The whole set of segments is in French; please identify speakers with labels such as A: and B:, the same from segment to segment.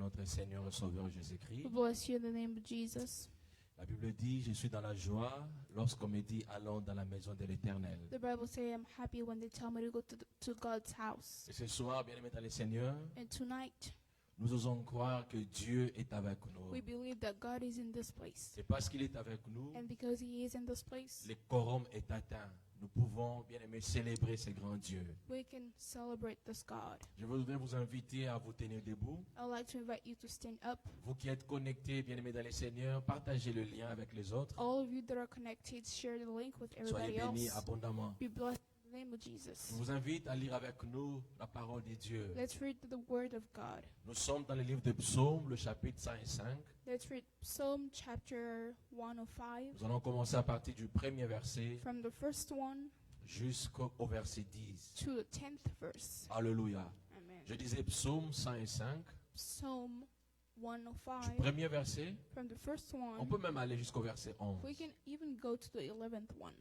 A: notre Seigneur et Sauveur Jésus-Christ.
B: We bless you in the name of Jesus.
A: La Bible dit, je suis dans la joie lorsqu'on me dit, allons dans la maison de l'Éternel.
B: The Bible says I'm happy when they tell me to go to God's house.
A: Et ce soir, bien-aimés dans le Seigneur,
B: And tonight,
A: nous osons croire que Dieu est avec nous.
B: we believe that God is in this place.
A: C'est parce qu'il est avec nous,
B: And because He is in this place,
A: le quorum est atteint. Nous pouvons, bien-aimés, célébrer ce grand Dieu.
B: we can celebrate this God.
A: Je voudrais vous inviter à vous tenir debout.
B: I'd like to invite you to stand up.
A: Vous qui êtes connectés, bien-aimés dans le Seigneur, partagez le lien avec les autres.
B: All of you that are connected, share the link with
A: Soyez
B: everybody
A: bénis
B: else.
A: abondamment.
B: Be blessed in the name of Jesus.
A: Je vous invite à lire avec nous la parole de Dieu.
B: Let's read the Word of God.
A: Nous sommes dans le livre de Psaumes, le chapitre 105.
B: Let's read Psalm chapter 105
A: Nous allons commencer à partir du premier verset
B: from the first one
A: jusqu'au verset 10.
B: to the 10th verse.
A: Alléluia.
B: Amen.
A: Je disais Psaume 105,
B: Psalm
A: du
B: 105
A: premier verset.
B: from the first
A: On
B: one.
A: peut même aller jusqu'au verset 11.
B: We can even go to the 11th one.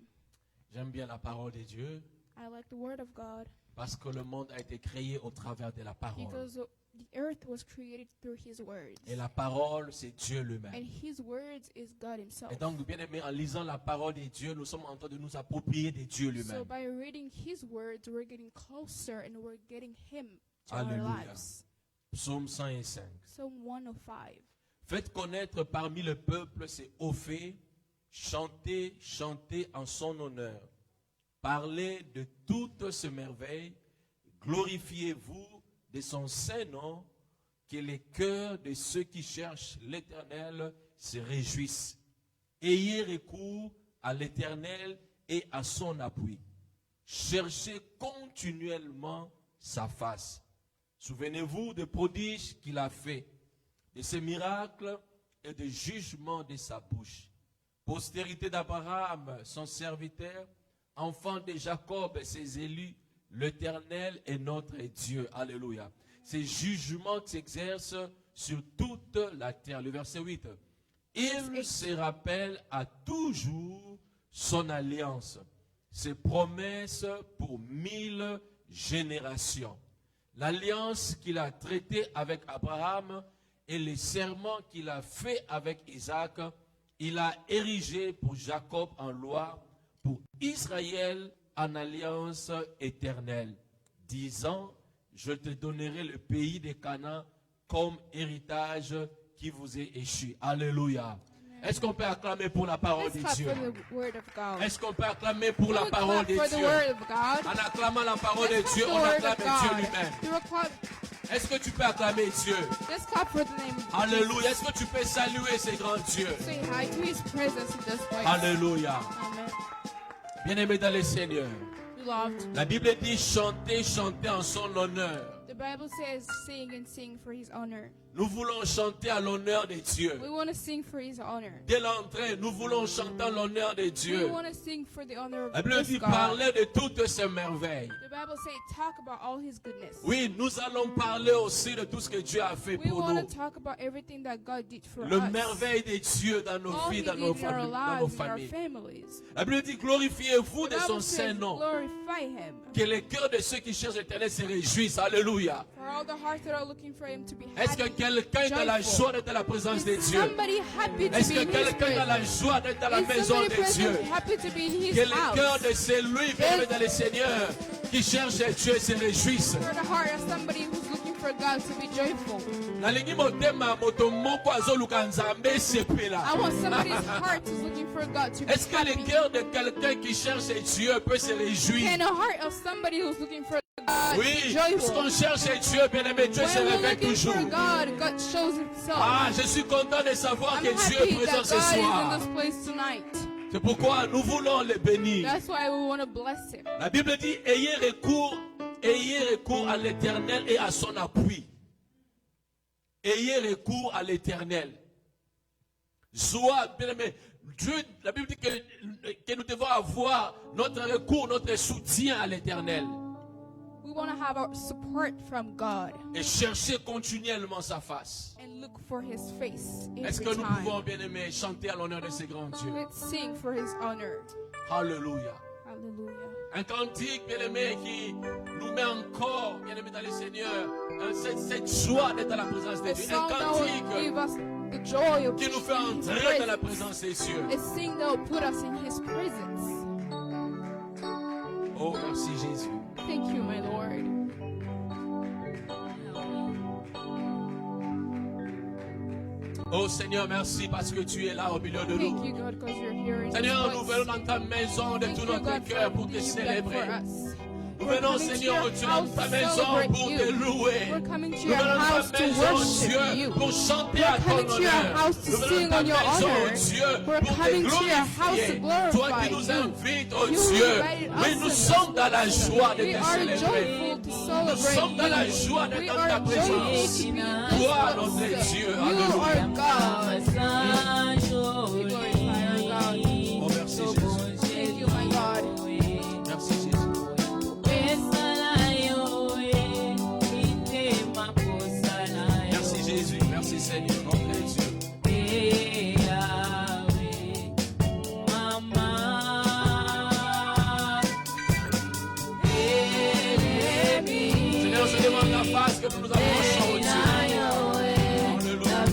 A: J'aime bien la parole de Dieu
B: I like the Word of God
A: parce que le monde a été créé au travers de la parole.
B: because the earth was created through His words.
A: Et la parole, c'est Dieu
B: And
A: lui-même.
B: His words is God Himself.
A: Et donc, bien aimé, en lisant la parole de Dieu, nous sommes en train de nous approprier de Dieu
B: So
A: lui-même.
B: by reading His words, we're getting closer and we're getting Him to
A: Alléluia.
B: our lives.
A: Psaume 105.
B: Psalm 105.
A: Faites connaître parmi le peuple ses hauts faits, chantez, chantez en son honneur. Parlez de toutes ses merveilles, glorifiez-vous de son saint nom, que les cœurs de ceux qui cherchent l'Éternel se réjouissent. Ayez recours à l'Éternel et à son appui. Cherchez continuellement sa face. Souvenez-vous des prodiges qu'il a fait, de ses miracles et des jugements de sa bouche. Postérité d'Abraham, son serviteur, enfant de Jacob et ses élus, l'Éternel est notre Dieu. Alléluia. Ces jugements s'exercent sur toute la terre. Le verset 8. Il se rappelle à toujours son alliance, ses promesses pour 1000 générations. L'alliance qu'il a traitée avec Abraham et les serments qu'il a fait avec Isaac, il a érigé pour Jacob en loi, pour Israël en alliance éternelle, disant, je te donnerai le pays de Canaan comme héritage qui vous est échu. Alléluia. Est-ce qu'on peut acclamer pour la parole
B: Let's
A: de
B: clap
A: Dieu?
B: for the Word of God.
A: Est-ce qu'on peut acclamer pour la
B: Can we
A: parole
B: clap
A: de
B: for the
A: Dieu?
B: Word of God?
A: En acclamant la parole de
B: Let's
A: Dieu,
B: clap
A: on
B: the Word
A: acclame
B: of
A: Dieu
B: God.
A: lui-même.
B: Do a clap.
A: Est-ce que tu peux acclamer Dieu?
B: Let's clap for the name of
A: Alléluia. Est-ce
B: Jesus.
A: que tu peux saluer ce grand Dieu?
B: Say hi to His presence in this place.
A: Alléluia.
B: Amen.
A: Bien-aimé dans le Seigneur.
B: Beloved,
A: La Bible dit chanter, chanter en son honneur.
B: the Bible says sing and sing for His honor.
A: Nous voulons chanter à l'honneur de Dieu.
B: We want to sing for His honor.
A: Dès l'entrée, nous voulons chanter à l'honneur de
B: We
A: Dieu.
B: want to sing for the honor
A: La
B: of
A: Bible
B: this
A: dit
B: God.
A: parler de toutes ses merveilles.
B: The Bible says talk about all His goodness.
A: Oui, nous allons parler aussi de tout ce que Dieu a fait
B: We
A: pour
B: want
A: nous.
B: to talk about everything that God did for
A: Le
B: us.
A: merveille de Dieu dans nos
B: All
A: vies,
B: He
A: dans
B: did
A: nos
B: in our
A: familles.
B: lives, in our families.
A: La Bible dit glorifiez-vous
B: The
A: de son
B: Bible
A: saint
B: says
A: nom.
B: glorify Him.
A: Que les cœurs de ceux qui cherchent l'Éternel se réjouissent. Alléluia.
B: For all the hearts that are looking for Him to be
A: Est-ce que
B: happy,
A: quelqu'un est dans la
B: joyful.
A: joie d'être à la présence de
B: Is
A: Dieu?
B: somebody happy to
A: Est-ce
B: be
A: que
B: in His
A: quelqu'un est dans la
B: presence?
A: joie d'être dans la
B: Is
A: maison
B: somebody
A: de
B: present
A: Dieu?
B: happy to be in His
A: Que les cœurs
B: house?
A: de celui bien dans le Seigneur qui cherche Dieu se réjouissent.
B: For the heart of somebody who's looking for God to be joyful.
A: Nalingi motema moto moko azoluka nzambe sepela.
B: I want somebody's heart who's looking for God to be
A: Est-ce que le
B: happy.
A: cœur de quelqu'un qui cherche Dieu peut se réjouir?
B: Can a heart of somebody who's looking for God
A: Oui,
B: be
A: lorsqu'on
B: joyful?
A: cherche Dieu, bien aimé, Dieu se
B: When we're
A: révèle
B: looking
A: toujours.
B: for God, God shows Himself.
A: Ah, je suis content de savoir
B: I'm
A: que Dieu est
B: happy
A: présent
B: that
A: ce
B: God is in
A: soir.
B: this place tonight.
A: C'est pourquoi nous voulons le bénir.
B: That's why we want to bless Him.
A: La Bible dit, ayez recours à l'Éternel et à son appui. Ayez recours à l'Éternel. Sois, bien aimé, Dieu, la Bible dit que nous devons avoir notre recours, notre soutien à l'Éternel.
B: We want to have our support from God
A: Et chercher continuellement sa face.
B: and look for His face
A: Est-ce
B: every
A: que nous
B: time.
A: pouvons, bien aimé, chanter à l'honneur de ce grand Dieu?
B: Let's sing for His honor.
A: Alléluia.
B: Hallelujah.
A: Un cantique, bien-aimé, qui nous met encore, bien-aimé dans le Seigneur, cette joie d'être dans la présence de
B: A
A: Dieu. Un
B: song that will
A: cantique
B: give us the joy of
A: qui nous fait
B: His
A: entrer dans la
B: presence.
A: présence des cieux.
B: A sing that will put us in His presence.
A: Oh, merci Jésus.
B: Thank you, my Lord.
A: Oh Seigneur, merci parce que tu es là au milieu de
B: Thank
A: nous.
B: you, God, because you're here in
A: Seigneur,
B: this
A: nous
B: place.
A: venons dans ta maison de
B: Thank
A: tout
B: you,
A: notre
B: God,
A: cœur
B: for
A: pour te
B: being there
A: célébrer.
B: for us.
A: Nous
B: We're
A: venons,
B: coming to
A: Seigneur,
B: your
A: tu
B: house
A: dans ta
B: to
A: maison
B: celebrate
A: pour te
B: you.
A: louer.
B: We're coming to
A: Nous
B: your
A: venons dans
B: house
A: ta
B: to
A: maison,
B: worship
A: Dieu,
B: you.
A: pour chanter
B: We're
A: à ton
B: coming to your
A: honneur.
B: house to
A: Nous venons
B: sing
A: dans
B: on
A: ta
B: your
A: maison,
B: honor.
A: Dieu,
B: We're
A: pour te
B: coming to your house to
A: glorifier. Toi
B: glorify
A: qui nous
B: you.
A: invites, oh
B: You
A: Dieu.
B: invited
A: Oui,
B: us
A: nous
B: in
A: sommes
B: this
A: dans la
B: place.
A: joie de
B: We
A: te
B: are
A: célébrer.
B: joyful to
A: Nous
B: celebrate
A: sommes dans la
B: you.
A: joie d'être
B: We
A: dans
B: are
A: ta présence.
B: joyful to be in this
A: Toi,
B: place.
A: notre Dieu,
B: You
A: alléluia.
B: are God. We glorify our God.
A: Oh, merci Jésus.
B: Thank you, my God.
A: Merci Jésus. Merci Jésus. Merci Seigneur, notre Dieu. Seigneur, je demande la face que nous nous approchons au Dieu. Alléluia.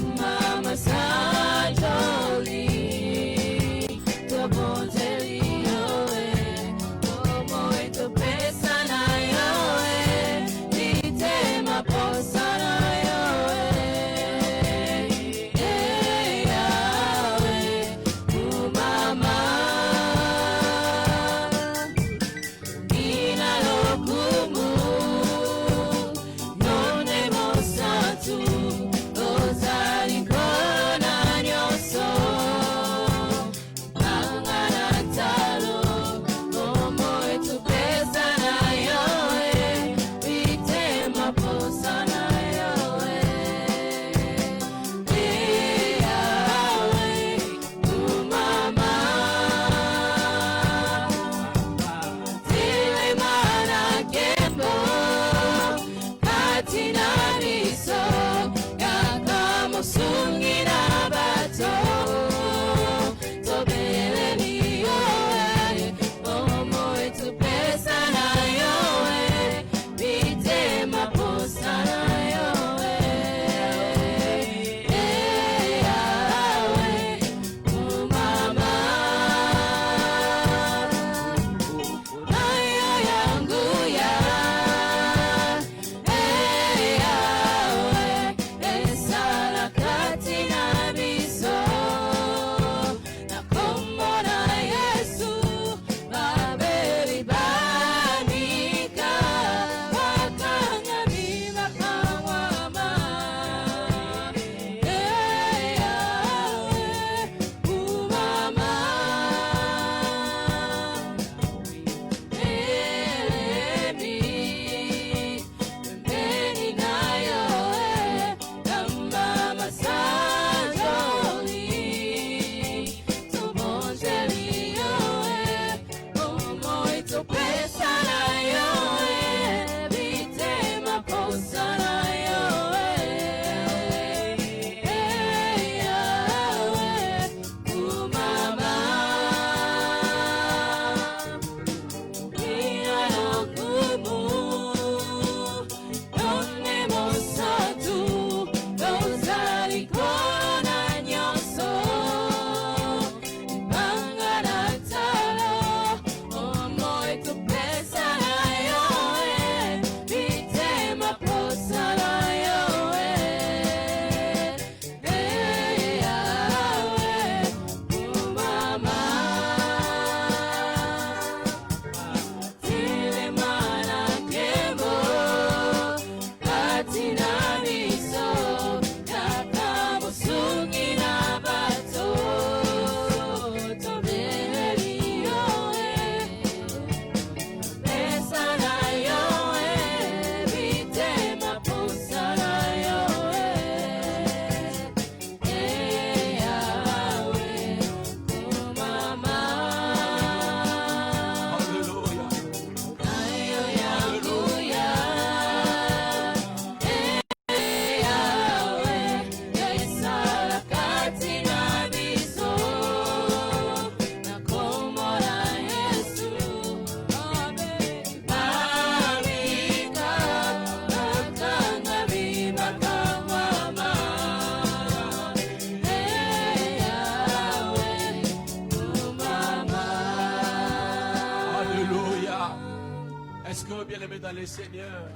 A: bien-aimé dans le Seigneur,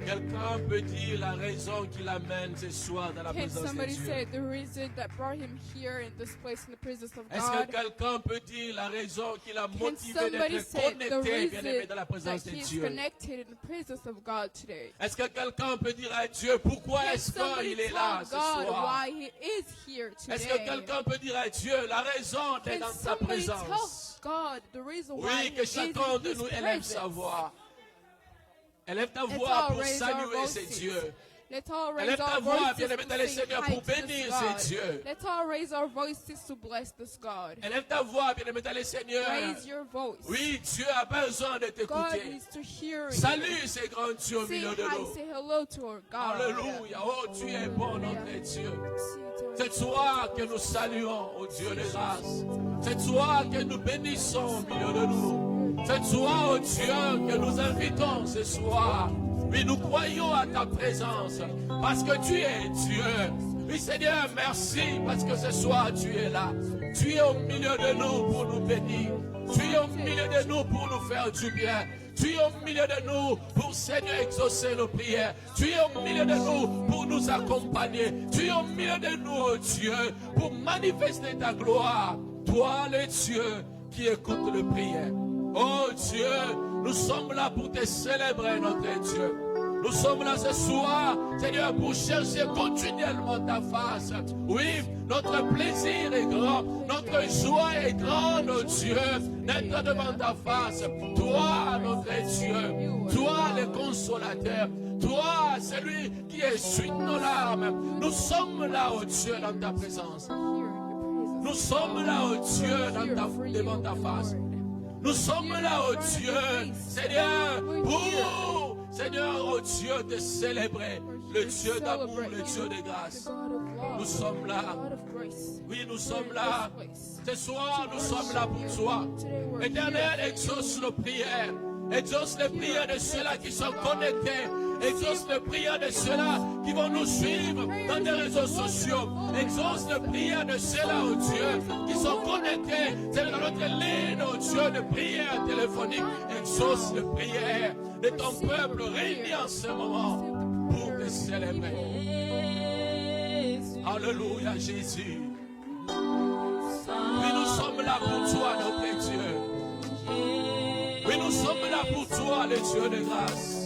A: quelqu'un peut dire la raison qui l'amène ce soir dans la
B: Can
A: présence de
B: somebody
A: Dieu?
B: say the reason that brought him here in this place in the presence of
A: Est-ce que
B: God?
A: quelqu'un peut dire la raison qui l'a
B: Can
A: motivé
B: somebody
A: d'être
B: say the
A: connecté, bien-aimé,
B: reason
A: dans la présence
B: that
A: de
B: he is
A: Dieu?
B: connected in the presence of God today?
A: Est-ce que quelqu'un peut dire à Dieu pourquoi
B: Can
A: est-ce
B: somebody
A: qu'il est
B: tell
A: là ce
B: God
A: soir?
B: why he is here
A: Est-ce que
B: today?
A: quelqu'un peut dire à Dieu la raison d'être
B: Can
A: dans sa
B: somebody tell
A: présence?
B: God the reason why
A: Oui,
B: he
A: que
B: is in
A: chacun de
B: his
A: nous élève sa
B: presence?
A: voix. Élève ta
B: Let's
A: voix
B: all
A: pour
B: raise our
A: saluer ces
B: voices.
A: dieux.
B: Let's all raise
A: Élève ta
B: our
A: voix,
B: voices
A: bien-aimé dans
B: to
A: le
B: say
A: Seigneur,
B: hi
A: pour
B: to this
A: bénir
B: God.
A: ces dieux.
B: Let's all raise our voices to bless this God.
A: Élève ta voix, bien-aimé dans le Seigneur.
B: Raise your voice.
A: Oui, Dieu a besoin de
B: God
A: t'écouter.
B: needs to hear you.
A: Salut ces grands dieux au
B: Say
A: milieu de
B: hi,
A: nous.
B: say hello to our God.
A: Alléluia. Oh, tu es bon, notre Dieu.
B: C'est
A: C'est toi que nous saluons, oh Dieu de grâce. C'est toi que nous bénissons au milieu de nous. C'est toi, oh Dieu, que nous invitons ce soir. Oui, nous croyons à ta présence parce que tu es Dieu. Oui, Seigneur, merci parce que ce soir tu es là. Tu es au milieu de nous pour nous bénir. Tu es au milieu de nous pour nous faire du bien. Tu es au milieu de nous pour, Seigneur, exaucer nos prières. Tu es au milieu de nous pour nous accompagner. Tu es au milieu de nous, oh Dieu, pour manifester ta gloire. Toi, le Dieu qui écoute les prières. Oh Dieu, nous sommes là pour te célébrer, notre Dieu. Nous sommes là ce soir, Seigneur, pour chercher continuellement ta face. Oui, notre plaisir est grand, notre joie est grande, oh Dieu, d'être devant ta face. Toi, notre Dieu, toi, le consolateur, toi, celui qui essuie nos larmes. Nous sommes là, oh Dieu, dans ta présence. Nous sommes là, oh Dieu, devant ta face. Nous sommes là, oh Dieu, Seigneur, pour, Seigneur, oh Dieu, de célébrer le Dieu d'amour, le Dieu de grâce. Nous sommes là. Oui, nous sommes là. Ce soir, nous sommes là pour toi. Éternel, exauce nos prières. Exauce les prières de ceux-là qui sont connectés. Exauce les prières de ceux-là qui vont nous suivre dans les réseaux sociaux. Exauce les prières de ceux-là, oh Dieu, qui sont connectés. C'est dans notre ligne, oh Dieu, de prières téléphoniques. Exauce les prières de ton peuple réuni en ce moment pour te célébrer. Alléluia, Jésus. Oui, nous sommes là pour toi, notre Dieu. Oui, nous sommes là pour toi, le Dieu de grâce.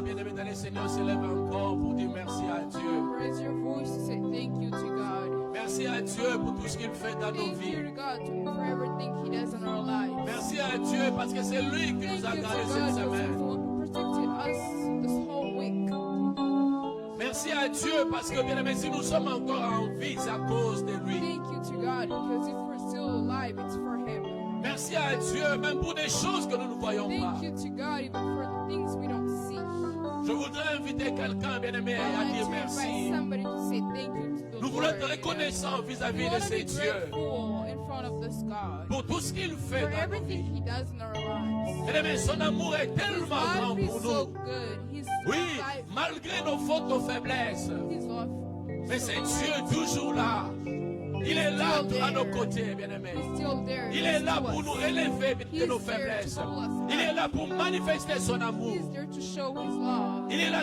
A: Bien-aimé dans le Seigneur, s'élève encore pour dire merci à Dieu.
B: Raise your voice to say thank you to God.
A: Merci à Dieu pour tout ce qu'il fait dans nos
B: Thank you
A: vies.
B: to God for everything He does in our lives.
A: Merci à Dieu parce que c'est lui qui nous a
B: Thank you to
A: gardés
B: God
A: cette
B: because He's the
A: semaine.
B: one who protected us this whole week.
A: Merci à Dieu parce que, bien aimé, si nous sommes encore en vie, c'est à cause de lui.
B: Thank you to God, because if we're still alive, it's for Him.
A: Merci à Dieu, même pour des choses que nous ne voyons pas.
B: Thank you to God, even for the things we don't see.
A: Je voudrais inviter quelqu'un, bien aimé,
B: I
A: à
B: want
A: dire
B: to invite
A: merci.
B: somebody to say thank you to the
A: Nous voulons être
B: Lord.
A: reconnaissants
B: We
A: vis-à-vis de
B: want to
A: ces
B: be
A: dieux
B: grateful in front of this God
A: pour tout ce qu'il fait
B: for
A: dans nos
B: everything
A: vies.
B: He does in our lives.
A: Bien aimé, son amour est
B: His
A: tellement grand
B: love is
A: pour
B: so
A: nous.
B: good. His
A: Oui,
B: life,
A: malgré nos fautes, nos faiblesses.
B: His love.
A: Mais c'est Dieu toujours là. Il est là à nos côtés, bien-aimés.
B: He's still there.
A: Il est là
B: to
A: pour
B: us.
A: nous relever de nos faiblesses. Il est là pour manifester son amour.
B: He's there to show His love.
A: Il est là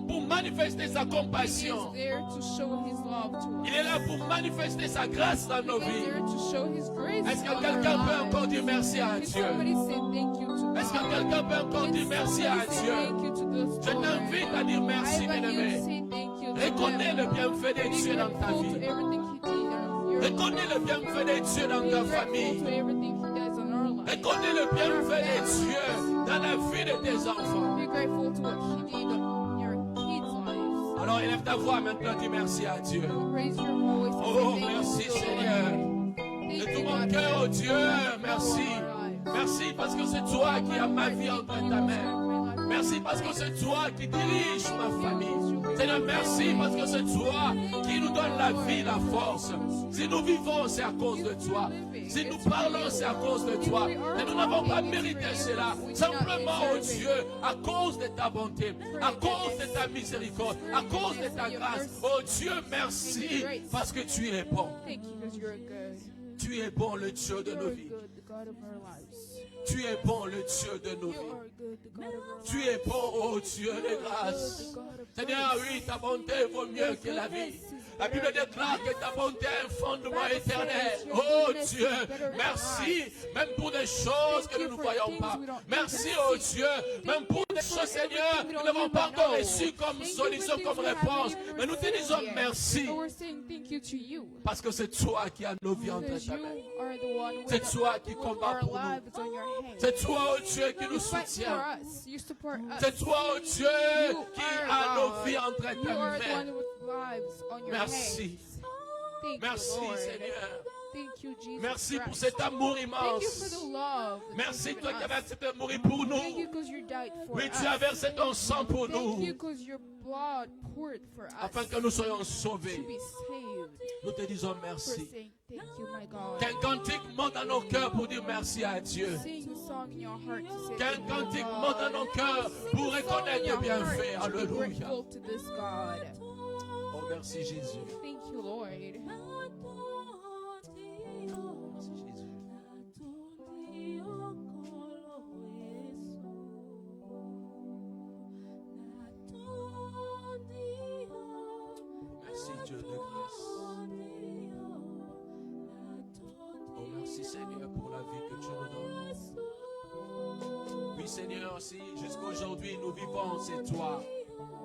A: pour manifester sa
B: He is
A: compassion.
B: there to show His love to us.
A: Il est là pour manifester sa grâce dans nos
B: He is
A: vies.
B: there to show His grace.
A: Est-ce que
B: on our
A: quelqu'un peut
B: lives.
A: encore dire merci à
B: Can
A: Dieu?
B: somebody say thank you to
A: Est-ce que
B: God?
A: quelqu'un peut encore
B: Can
A: dire merci à
B: somebody say
A: Dieu?
B: thank you to this
A: Je
B: Lord?
A: t'invite à dire merci,
B: I invite you to
A: bien-aimé.
B: say thank you to
A: Reconnais
B: Him.
A: le bienfait de
B: Be
A: Dieu dans ta
B: grateful to
A: vie.
B: everything He did in your life.
A: Reconnais le bienfait de Dieu dans
B: Be
A: ta
B: grateful
A: famille.
B: to everything He does in our life.
A: Reconnais le bienfait de Dieu dans la vie de tes enfants.
B: Be grateful to what He did in your kids' lives.
A: Alors élève ta voix maintenant, dis merci à Dieu.
B: Raise your voice and
A: Oh,
B: say thank
A: merci
B: you to the
A: Seigneur.
B: Lord.
A: De
B: Thank
A: tout
B: you,
A: mon
B: God,
A: cœur,
B: for
A: oh Dieu,
B: your
A: merci.
B: lives.
A: Merci parce que c'est toi qui as ma vie entre ta main. Merci parce que c'est toi qui dirige ma famille. Seigneur, merci parce que c'est toi qui nous donne la vie, la force. Si nous vivons, c'est à cause de toi. Si nous parlons, c'est à cause de toi. Et nous n'avons pas mérité cela. Simplement, oh Dieu, à cause de ta bonté, à cause de ta miséricorde, à cause de ta grâce. Oh Dieu, merci parce que tu es bon.
B: Thank you because you're good.
A: Tu es bon, le Dieu de nos
B: You're
A: vies.
B: good, the God of our lives.
A: Tu es bon, le Dieu de nos
B: You
A: vies.
B: are good, the God of our lives.
A: Tu es bon, oh Dieu de grâce. Seigneur, oui, ta bonté vaut mieux que la vie. La Bible déclare que ta bonté est un fondement éternel. Oh Dieu, merci, même pour des choses que nous ne voyons pas. Merci, oh Dieu, même pour des choses, Seigneur, que nous n'avons pas encore reçues comme solution, comme réponse. Mais nous te disons merci,
B: But we're saying thank you to you.
A: parce que c'est toi qui as nos vies entre
B: Because
A: ta
B: you
A: main.
B: are the one
A: C'est
B: with
A: toi qui
B: with
A: combats
B: our
A: pour nous.
B: lives on your hand.
A: C'est toi, oh Dieu, qui
B: You
A: nous
B: fight
A: soutient.
B: for us. You support us.
A: C'est toi, oh Dieu,
B: You
A: qui
B: are
A: a nos
B: God.
A: vies entre
B: You
A: ta
B: are the
A: main.
B: one with lives on your
A: Merci.
B: hands. Thank
A: Merci,
B: you, Lord.
A: Seigneur.
B: Thank you, Jesus
A: Merci pour
B: Christ.
A: cet amour
B: Thank you for
A: immense.
B: the love that
A: Merci,
B: you've
A: toi
B: given
A: qui
B: us.
A: as accepté de mourir pour
B: Thank you
A: nous.
B: because you died for
A: Oui,
B: us.
A: tu as versé ton sang pour
B: Thank you
A: nous,
B: because your blood poured for us
A: afin que nous soyons
B: to
A: sauvés.
B: be saved.
A: Nous te disons
B: We're
A: merci.
B: saying thank you, my God.
A: Qu'un cantique monte dans nos cœurs pour dire merci à Dieu.
B: Sing a song in your heart to say
A: Qu'un
B: thank you,
A: cantique
B: God.
A: monte dans nos cœurs pour
B: Sing a song in
A: reconnaître
B: your
A: tes
B: heart
A: bienfaits.
B: to be
A: Alléluia.
B: grateful to this God.
A: Oh, merci Jésus.
B: Thank you, Lord.
A: Merci Jésus. Merci Dieu de grâce. Oh, merci Seigneur pour la vie que tu nous donnes. Oui Seigneur, si jusqu'aujourd'hui nous vivons, c'est toi.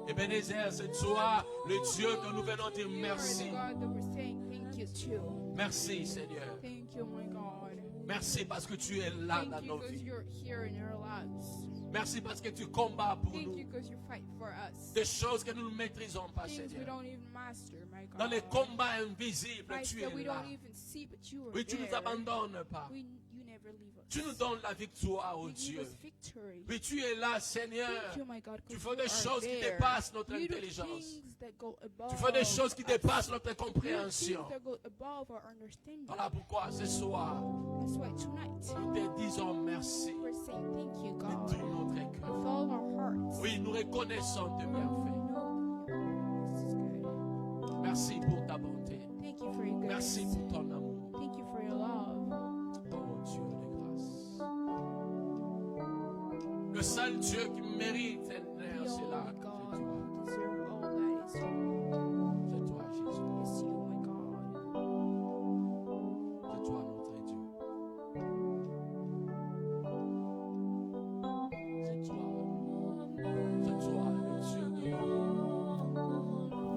A: Ebenezer, c'est toi, le Dieu que nous venons dire
B: You are the
A: merci.
B: God that we're saying thank you to.
A: Merci Seigneur.
B: Thank you, my God.
A: Merci parce que tu es là dans
B: Thank you
A: nos
B: because
A: vies.
B: you're here in our lives.
A: Merci parce que tu combats pour
B: Thank you
A: nous.
B: because you fight for us.
A: Des choses que nous ne maîtrisons pas,
B: Things we
A: Seigneur.
B: don't even master, my God.
A: Dans les combats invisibles,
B: Fights
A: tu
B: that
A: es
B: we
A: là.
B: don't even see, but you are
A: Oui, tu ne nous
B: there.
A: abandonnes pas.
B: You never leave us.
A: Tu nous donnes la victoire, oh
B: You give
A: Dieu.
B: us victory.
A: Oui, tu es là, Seigneur.
B: Thank you, my God,
A: Tu
B: 'cause
A: fais
B: you
A: des
B: are
A: choses qui
B: there.
A: dépassent notre
B: You do
A: intelligence.
B: things that go above
A: Tu fais des choses qui
B: us.
A: dépassent notre
B: You do
A: compréhension.
B: things that go above our understanding.
A: Voilà pourquoi ce soir,
B: That's why tonight
A: nous te disons merci
B: we're saying thank you,
A: de
B: God,
A: tout notre
B: with
A: cœur.
B: all our hearts.
A: Oui, nous reconnaissons tes
B: We
A: bienfaits.
B: know this is good.
A: Merci pour ta bonté.
B: Thank you for your goodness.
A: Merci pour ton amour.
B: Thank you for your love.
A: Oh Dieu de grâce. Le seul Dieu qui mérite
B: The
A: d'être c'est
B: only
A: là.
B: God
A: C'est toi.
B: who deserves all that is you.
A: C'est toi, Jésus.
B: Is you, my God.
A: C'est toi, notre Dieu. C'est toi. C'est toi, le Dieu de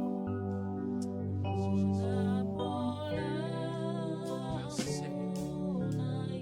A: Merci, Jésus. Merci, Seigneur.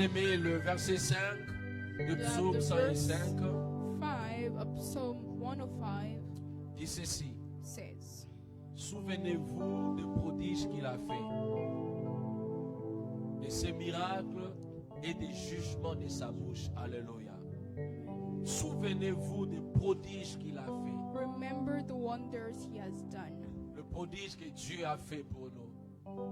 A: Bien-aimé, le verset 5 de Psaume
B: the
A: 105
B: 5 of Psalm 105
A: dit ceci.
B: says,
A: Souvenez-vous des prodiges qu'il a fait, de ses miracles et des jugements de sa bouche. Alléluia. Souvenez-vous des prodiges qu'il a fait.
B: remember the wonders he has done.
A: Le prodige que Dieu a fait pour nous.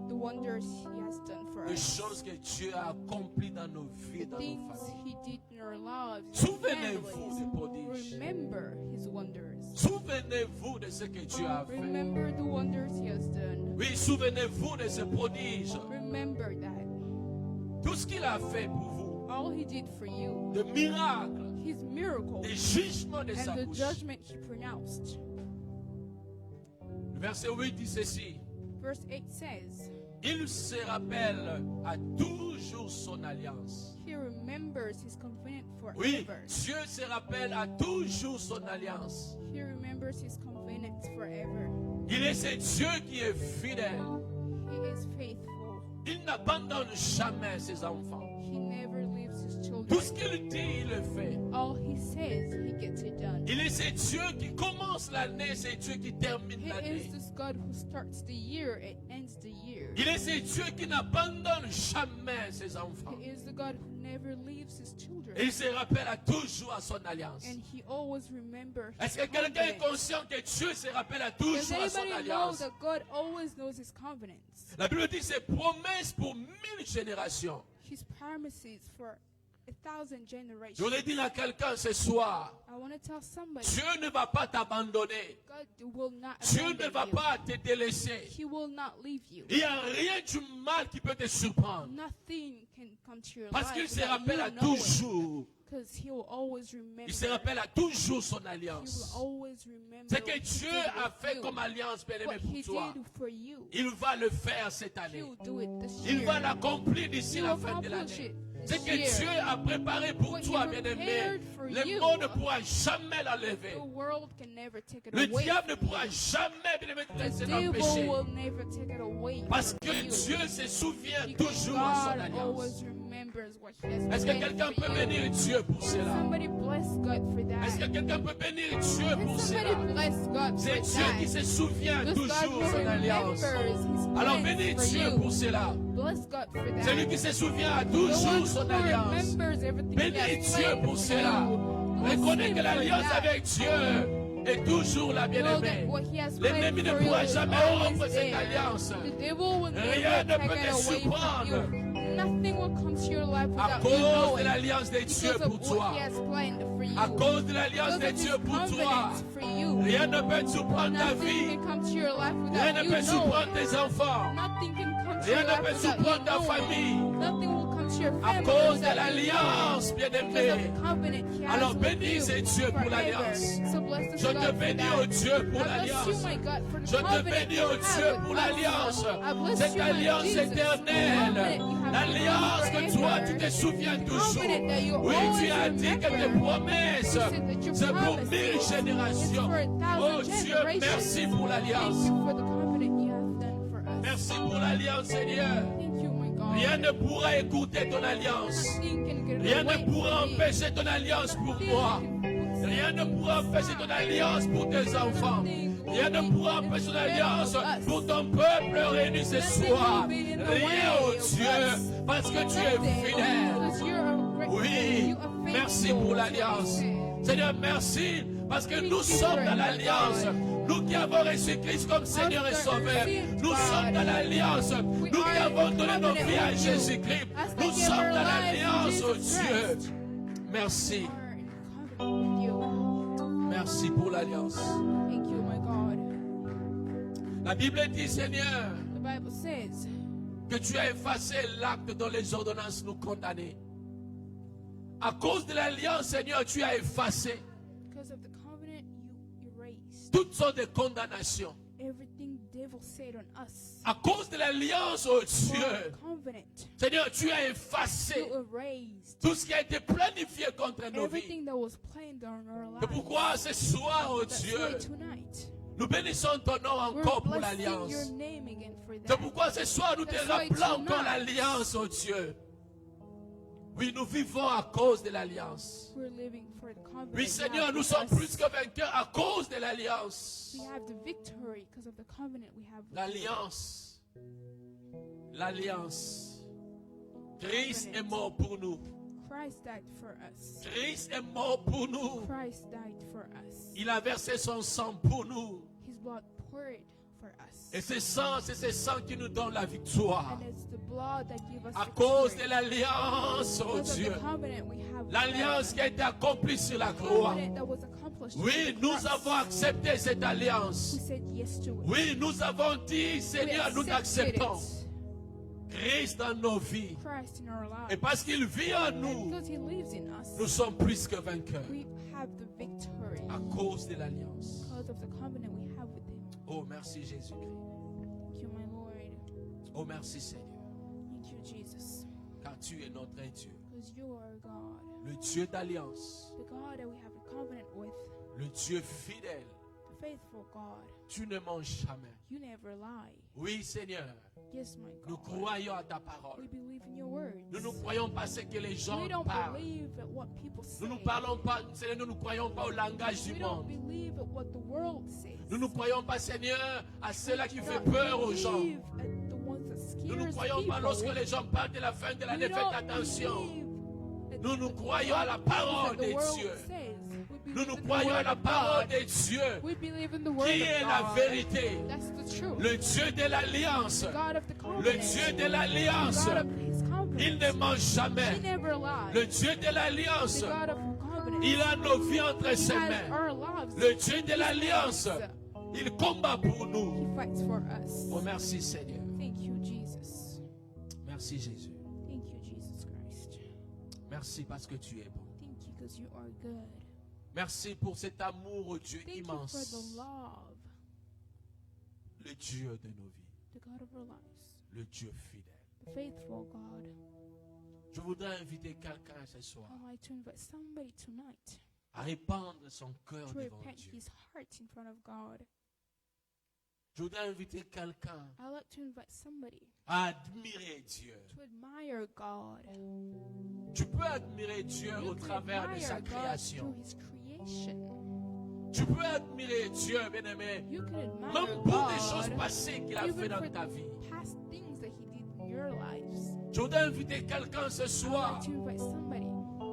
B: The wonders he has done for
A: Les
B: us.
A: choses que Dieu a accomplies dans nos vies,
B: The
A: dans nos
B: things
A: familles.
B: he did in our lives, our
A: Souvenez-vous
B: families.
A: des prodiges.
B: Remember his wonders.
A: Souvenez-vous de ce que Dieu a fait.
B: Remember the wonders he has done.
A: Oui, souvenez-vous de ce prodige.
B: Remember that.
A: Tout ce qu'il a fait pour vous.
B: All he did for you,
A: De miracles,
B: his miracles,
A: des jugements de sa
B: and the
A: bouche.
B: judgment he pronounced.
A: Le verset 8 dit ceci.
B: Verse 8 says,
A: Il se rappelle à toujours son alliance.
B: he remembers his covenant
A: Oui,
B: forever.
A: Dieu se rappelle à toujours son alliance.
B: He remembers his covenant forever.
A: Il est ce Dieu qui est fidèle.
B: He is faithful.
A: Il n'abandonne jamais ses enfants.
B: He never leaves his
A: Tout ce
B: children.
A: qu'il dit, il le fait.
B: All he says, he gets it done.
A: Il est ce Dieu qui commence l'année, c'est Dieu qui termine
B: He is
A: l'année.
B: this God who starts the year and ends the year.
A: Il est ce Dieu qui n'abandonne jamais ses enfants.
B: He is the God who never leaves his children.
A: Et il se rappelle à toujours à son alliance.
B: And he always remembers his
A: Est-ce que quelqu'un est
B: covenant.
A: conscient que Dieu se rappelle à
B: Does
A: toujours à son
B: anybody know
A: alliance?
B: that God always knows his covenants?
A: La Bible dit c'est promesse pour 1000 générations.
B: His promises for 1,000
A: Je
B: generations.
A: voulais dire à quelqu'un ce soir,
B: I want to tell somebody,
A: Dieu ne va pas t'abandonner.
B: God will not
A: Dieu ne
B: abandon
A: va
B: you.
A: pas te délaisser.
B: He will not leave you.
A: Il n'y a rien du mal qui peut te surprendre.
B: Nothing can come to your
A: Parce qu'il
B: life
A: se
B: without
A: rappelle à
B: you knowing.
A: toujours.
B: Because he will always remember.
A: Il se rappelle à toujours son
B: He will
A: alliance.
B: always remember
A: Ce
B: what
A: que
B: he
A: Dieu
B: did
A: a
B: with
A: fait
B: you.
A: comme alliance, bien-aimé,
B: What he
A: pour toi,
B: did for you.
A: il va le faire cette année.
B: He'll do it this
A: Il va
B: year.
A: l'accomplir d'ici
B: He
A: la
B: will
A: fin de
B: accomplish
A: l'année.
B: it
A: Ce
B: this
A: que
B: year.
A: Dieu a préparé pour
B: What
A: toi,
B: he
A: bien-aimé,
B: prepared for
A: le
B: you.
A: monde ne pourra jamais l'enlever.
B: The world can never take it
A: Le
B: away
A: diable ne
B: from
A: pourra
B: you.
A: jamais, bien-aimé, te
B: The
A: laisser
B: devil
A: l'empêcher.
B: will never take it away
A: Parce
B: from
A: que
B: you.
A: Dieu se souvient
B: Because
A: toujours à son
B: God
A: alliance.
B: always remembers what he has
A: Est-ce que
B: planned
A: quelqu'un
B: for
A: peut
B: you.
A: bénir Dieu pour cela?
B: Somebody bless God for
A: Est-ce que
B: that.
A: quelqu'un peut bénir Dieu
B: Can
A: pour
B: somebody
A: cela?
B: bless God
A: C'est
B: for
A: Dieu qui
B: that?
A: se souvient
B: This God
A: toujours
B: who
A: de son alliance.
B: remembers his
A: Alors
B: plans
A: bénis
B: for
A: Dieu
B: you.
A: pour cela.
B: Bless God for that.
A: C'est lui qui se souvient à
B: The one
A: toujours son
B: who
A: alliance.
B: remembers everything he
A: Bénis
B: has
A: Dieu
B: planned
A: pour
B: for
A: cela.
B: you. Bless
A: Reconnais
B: him
A: que
B: for
A: l'alliance
B: that.
A: avec Dieu est toujours la
B: Know that
A: bien-aimée.
B: what he has
A: L'ennemi
B: planned
A: ne
B: for you
A: pourra
B: is
A: jamais
B: always
A: rompre cette
B: there.
A: alliance.
B: The devil will
A: Rien
B: never
A: ne peut
B: take
A: te
B: it away from
A: surprendre.
B: you. Nothing will come to your life
A: À
B: without you
A: cause de
B: knowing.
A: l'alliance de Dieu
B: Because
A: pour
B: of
A: toi.
B: what he has planned for you.
A: À cause de l'alliance
B: Because
A: de
B: of his
A: Dieu pour toi.
B: covenants for you.
A: Rien ne peut surprendre ta
B: Nothing
A: vie.
B: can come to your life
A: Rien
B: without
A: ne
B: you
A: peut
B: knowing.
A: surprendre tes enfants.
B: Nothing can come to
A: Rien
B: your
A: ne
B: life
A: peut
B: without you
A: surprendre ta
B: knowing.
A: famille.
B: Nothing will come to your
A: À
B: family
A: cause de
B: without you
A: l'alliance,
B: knowing. Because of
A: bien-aimé.
B: the covenant he has
A: Alors
B: with
A: bénis
B: you
A: ce Dieu pour
B: forever.
A: l'alliance.
B: So bless this
A: Je te
B: God for
A: bénis,
B: that.
A: oh Dieu, pour
B: I bless
A: l'alliance.
B: you, my God, for the
A: Je te
B: covenant
A: bénis,
B: you
A: oh
B: have
A: Dieu,
B: with
A: pour
B: us.
A: l'alliance.
B: I bless
A: Cette
B: you, my
A: alliance
B: Jesus, for the
A: éternelle.
B: covenant you have
A: L'alliance
B: with
A: que
B: us
A: toi,
B: forever.
A: tu te souviens toujours.
B: Covenant that you
A: Oui, tu
B: always
A: as dit que tes
B: remember.
A: promesses,
B: You said that your
A: c'est pour
B: promises
A: 1000
B: is
A: générations.
B: for 1,000
A: Oh Dieu,
B: generations.
A: merci pour
B: Thank
A: l'alliance.
B: you for the covenant you have done for us.
A: Merci pour l'alliance, Seigneur.
B: Thank you, my God.
A: Rien ne pourra écouter ton alliance.
B: Nothing can get
A: Rien
B: away
A: ne pourra
B: from me.
A: empêcher ton alliance pour moi. Rien ne pourra empêcher ton alliance pour tes enfants. Rien ne pourra empêcher ton alliance pour ton peuple réuni ce soir. Rien, oh Dieu, parce que tu es fidèle. Oui, merci pour l'alliance. Seigneur, merci parce que nous sommes dans l'alliance. Nous qui avons reçu Christ comme Seigneur et Sauveur, nous sommes dans l'alliance. Nous qui avons donné nos vies à Jésus-Christ, nous sommes dans l'alliance, oh Dieu. Merci. Merci pour l'alliance.
B: Thank you, my God.
A: La Bible dit, Seigneur,
B: The Bible says
A: que tu as effacé l'acte dont les ordonnances nous condamnaient. À cause de l'alliance, Seigneur, tu as effacé
B: because of the covenant you erased
A: toutes sortes de condamnations.
B: everything the devil said on us.
A: À cause de l'alliance, oh
B: For
A: Dieu,
B: the covenant
A: Seigneur, tu as effacé
B: you erased
A: tout ce qui a été planifié contre nos vies.
B: everything that was planned on our
A: C'est
B: lives.
A: pourquoi ce soir, oh
B: That's
A: Dieu,
B: why tonight
A: nous bénissons ton nom
B: we're
A: encore pour
B: blessing
A: l'alliance.
B: your name again for
A: C'est
B: that.
A: pourquoi ce soir nous te
B: That's why
A: rappelons encore
B: tonight
A: l'alliance, oh Dieu. Oui, nous vivons à cause de l'alliance.
B: We're living for the covenant.
A: Oui,
B: you
A: Seigneur,
B: have
A: nous
B: with
A: sommes
B: us.
A: plus que vainqueurs à cause de l'alliance.
B: We have the victory because of the covenant we have with you.
A: L'alliance. L'alliance. Christ est mort pour nous.
B: Christ died for us.
A: Christ est mort pour nous.
B: Christ died for us.
A: Il a versé son sang pour nous.
B: His blood poured for us.
A: Et ce sang, c'est ce sang qui nous donne la victoire.
B: And it's the blood that gives us
A: À
B: victory.
A: cause de l'alliance, oh
B: Because of
A: Dieu.
B: the covenant we have with
A: L'alliance
B: God.
A: qui a été accomplie sur la
B: The
A: croix.
B: covenant that was accomplished
A: Oui,
B: on the
A: nous
B: cross.
A: avons accepté cette
B: We
A: alliance.
B: said yes to it.
A: Oui, nous avons dit,
B: We
A: Seigneur, nous
B: accepted
A: acceptons
B: it.
A: Christ dans nos vies.
B: Christ in our lives.
A: Et parce qu'il vit en
B: And
A: nous,
B: because he lives in us,
A: nous sommes plus que vainqueurs
B: we have the victory
A: à cause de l'alliance.
B: because of the covenant we have with him.
A: Oh, merci Jésus-Christ.
B: Thank you, my Lord.
A: Oh, merci Seigneur.
B: Thank you, Jesus.
A: Car tu es notre Dieu.
B: Because you are God.
A: Le Dieu d'alliance.
B: The God that we have a covenant with.
A: Le Dieu fidèle.
B: The faithful God.
A: Tu ne mens jamais.
B: You never lie.
A: Oui, Seigneur.
B: Yes, my
A: Nous
B: God.
A: croyons à ta parole.
B: We believe in your words.
A: Nous ne croyons pas ce que les gens
B: We don't
A: parlent.
B: believe at what people say.
A: Nous ne parlons pas, Seigneur, nous ne croyons pas au langage du
B: We don't
A: monde.
B: believe at what the world says.
A: Nous ne croyons pas, Seigneur, à cela qui
B: We
A: fait
B: don't
A: peur aux gens.
B: believe at the ones that
A: Nous ne
B: scares
A: croyons pas
B: people.
A: lorsque les gens parlent de la fin de l'année.
B: We
A: Faites
B: don't
A: attention.
B: believe at
A: Nous nous
B: the
A: croyons à la
B: things
A: parole
B: that the
A: de
B: world
A: Dieu.
B: says. We
A: Nous
B: believe
A: nous
B: in the
A: croyons à
B: word
A: la
B: of
A: parole
B: God.
A: de Dieu,
B: We believe in the word
A: qui
B: of
A: est la
B: God.
A: vérité.
B: That's the truth.
A: Le Dieu de l'alliance.
B: The God of the covenant.
A: Le Dieu de l'alliance.
B: The God of his covenant.
A: Il ne ment
B: He
A: jamais.
B: never lies.
A: Le Dieu de l'alliance.
B: The God of covenant.
A: Il a nos vies entre
B: He
A: ses
B: has
A: mains.
B: our lives.
A: Le Dieu de l'alliance. Il combat pour nous.
B: He fights for us.
A: Oh, merci Seigneur.
B: Thank you, Jesus.
A: Merci Jésus.
B: Thank you, Jesus Christ.
A: Merci parce que tu es bon.
B: Thank you because you are good.
A: Merci pour cet amour, oh Dieu
B: Thank you for the
A: immense.
B: love,
A: Le Dieu de nos vies.
B: the God of our lives,
A: Le Dieu fidèle.
B: the faithful God.
A: Je voudrais inviter quelqu'un ce soir
B: I'd like to invite somebody tonight
A: à répandre son cœur
B: to
A: devant
B: repent
A: Dieu.
B: his heart in front of God.
A: Je voudrais inviter quelqu'un
B: I'd like to invite somebody
A: à admirer Dieu.
B: to admire God.
A: Tu peux admirer Dieu
B: You
A: au
B: can
A: travers de sa
B: admire God
A: création.
B: through his creation.
A: Tu peux admirer Dieu, bien-aimé,
B: You can admire
A: même pour des choses
B: God
A: passées qu'il a fait
B: even
A: dans
B: for
A: ta vie.
B: past things that he did in your lives.
A: Je voudrais inviter quelqu'un ce
B: I'd
A: soir
B: like to invite somebody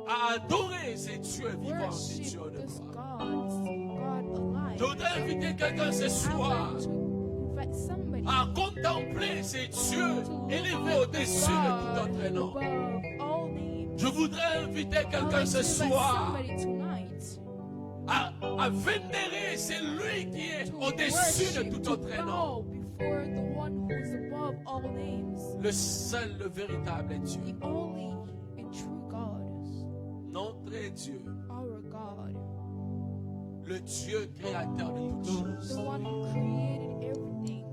A: à adorer ces dieux vivants, ces
B: worship
A: dieux de
B: this
A: gloire.
B: God alive.
A: Je voudrais inviter quelqu'un ce
B: I'd
A: soir
B: like to invite somebody
A: à contempler ces dieux
B: to
A: élevés
B: look
A: au-dessus
B: at
A: de tout
B: God
A: autre nom.
B: above all names.
A: Je voudrais inviter
B: I'd
A: quelqu'un
B: like
A: ce
B: to invite
A: soir
B: somebody tonight
A: à vénérer celui qui est
B: to
A: au-dessus de
B: worship,
A: tout
B: to
A: autre nom.
B: bow before the one who is above all names,
A: Le seul, le véritable Dieu.
B: the only and true God,
A: Notre Dieu.
B: our God,
A: Le Dieu créateur de toutes
B: the
A: choses.
B: one who created everything,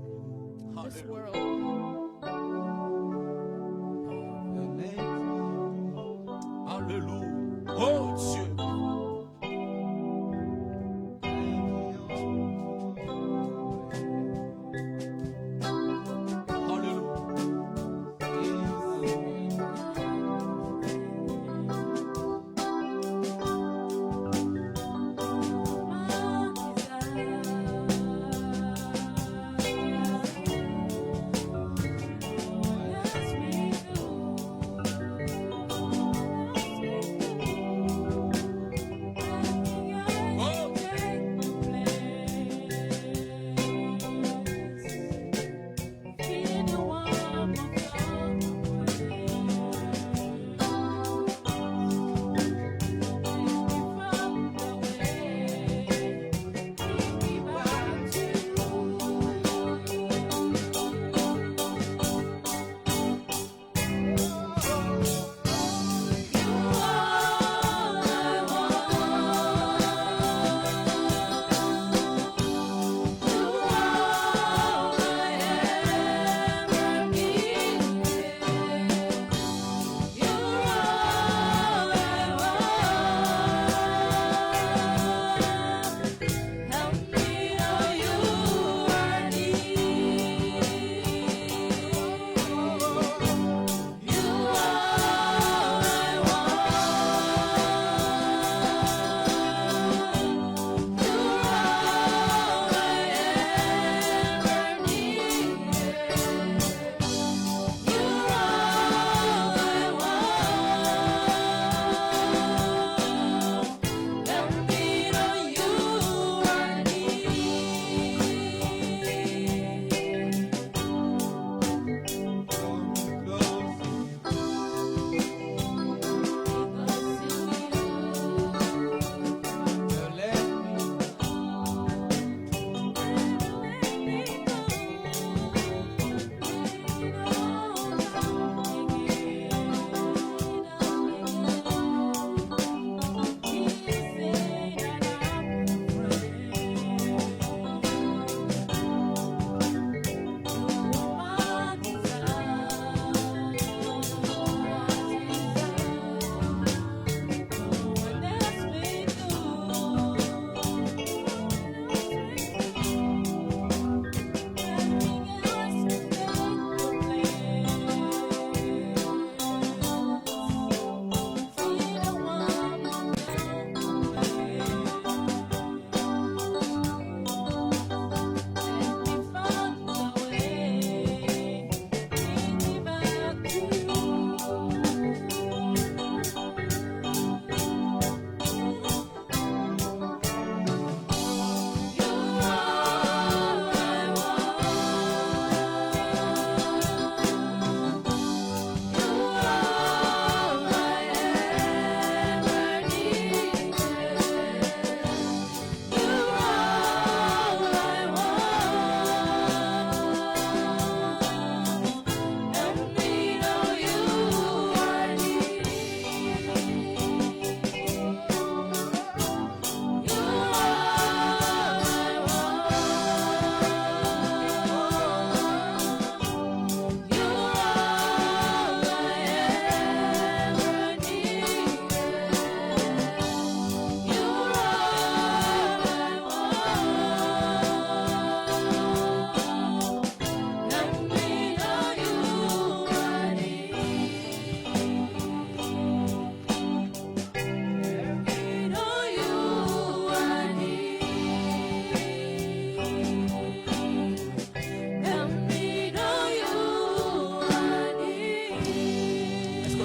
B: this
A: Alléluia.
B: world.
A: Alléluia. Oh Dieu. Alléluia.
C: Yes, me too.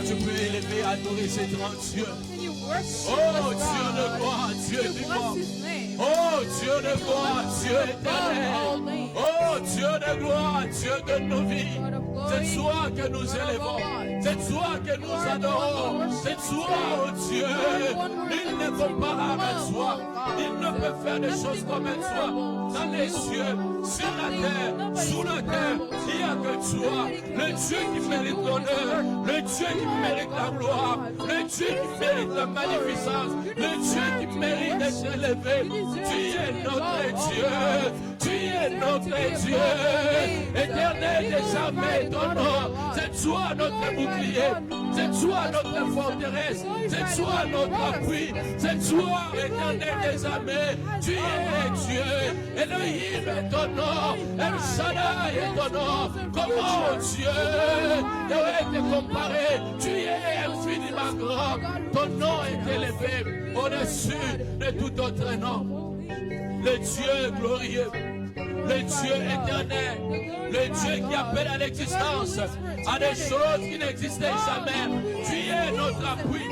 A: tu peux élever, adorer cet grand Dieu?
B: Can you worship
A: Oh
B: this
A: Dieu de
B: God?
A: gloire, Dieu
B: You
A: vivant.
B: bless His name.
A: Oh Dieu de gloire, Dieu
B: Above all
A: éternel.
B: names.
A: Oh Dieu de gloire, Dieu de nos vies.
B: God of glory,
A: C'est toi que nous
B: God of
A: élevons.
B: God.
A: C'est toi que nous adorons. C'est toi, oh Dieu. Nul n'est comparable à toi. Il ne peut faire des choses comme toi. Dans les cieux, sur la terre, sous la terre, il n'y a que toi. Le Dieu qui mérite l'honneur. Le Dieu qui mérite la gloire. Le Dieu qui mérite la magnificence. Le Dieu qui mérite d'être élevé. Tu es notre Dieu. Tu es notre Dieu. Éternel des armées, ton nom. C'est toi notre bouclier. C'est toi notre forteresse. C'est toi notre appui. C'est toi, éternel des armées. Tu es Dieu. Elohim est ton nom. El Shaddai est ton nom. Comment, Dieu, devrait te comparer? Tu es infiniment grand. Ton nom est élevé au-dessus de tout autre nom. Le Dieu glorieux, le Dieu éternel, le Dieu qui appelle à l'existence à des choses qui n'existaient jamais. Tu es notre appui,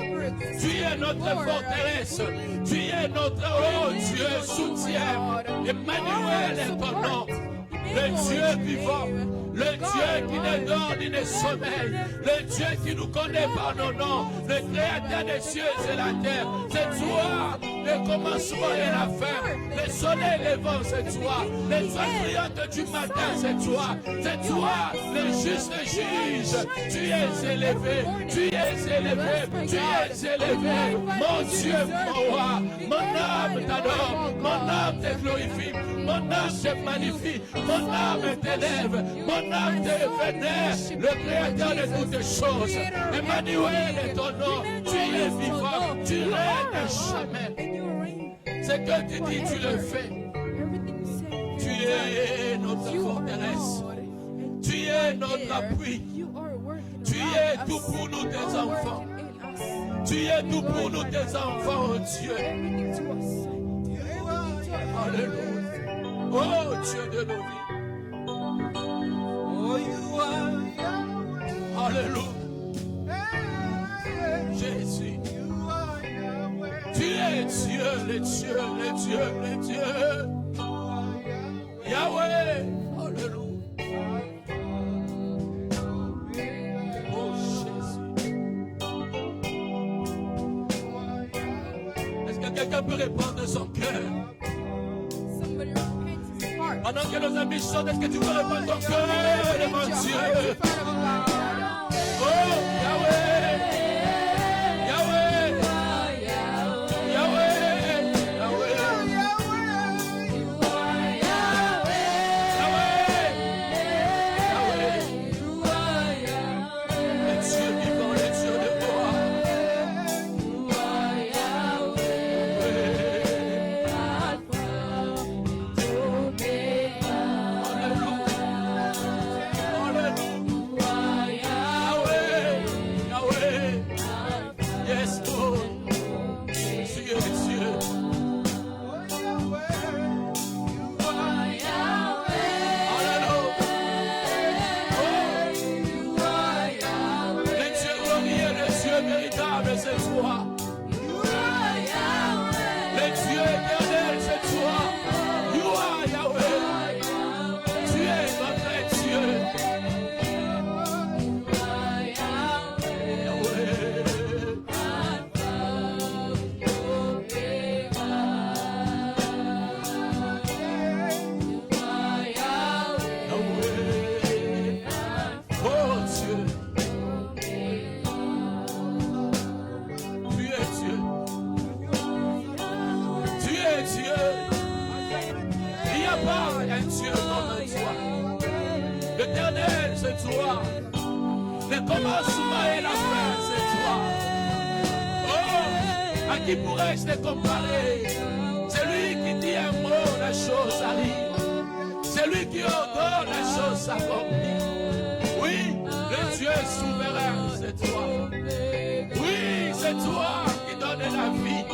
A: tu es notre forteresse, tu es notre oh Dieu soutien. Emmanuel est ton nom, le Dieu vivant, le Dieu qui ne dort ni ne sommeille, le Dieu qui nous connaît par nos noms, le créateur des cieux et la terre. C'est toi le commencement et la fin. Le soleil levant, c'est toi. Les étoiles du matin, c'est toi. C'est toi, le juste juge. Tu es élevé, tu es élevé, tu es élevé. Mon Dieu, mon roi, mon âme t'adore, mon âme te glorifie, mon âme te magnifie, mon âme t'élève, mon âme te vénère, le créateur de toutes choses. Emmanuel est ton nom, tu es vivant, tu règnes jamais. Ce que tu dis, tu le fais. Tu es notre forteresse. Tu es notre appui. Tu es tout pour nous, tes enfants. Tu es tout pour nous, tes enfants, oh Dieu. Alléluia. Oh Dieu de nos vies. Oh, you are. Alléluia. Jésus. Tu es Dieu, le Dieu, le Dieu, le Dieu. Yahweh. Alléluia. Oh Jésus. Est-ce que quelqu'un peut répondre de son cœur? Pendant que nos amis chantent, est-ce que tu peux répondre ton cœur devant Dieu? Oh Yahweh. Yahweh. Qui pourrait-je te comparer? C'est lui qui dit un mot, la chose arrive. C'est lui qui ordonne, la chose s'accomplit. Oui, le Dieu souverain, c'est toi. Oui, c'est toi qui donne la vie.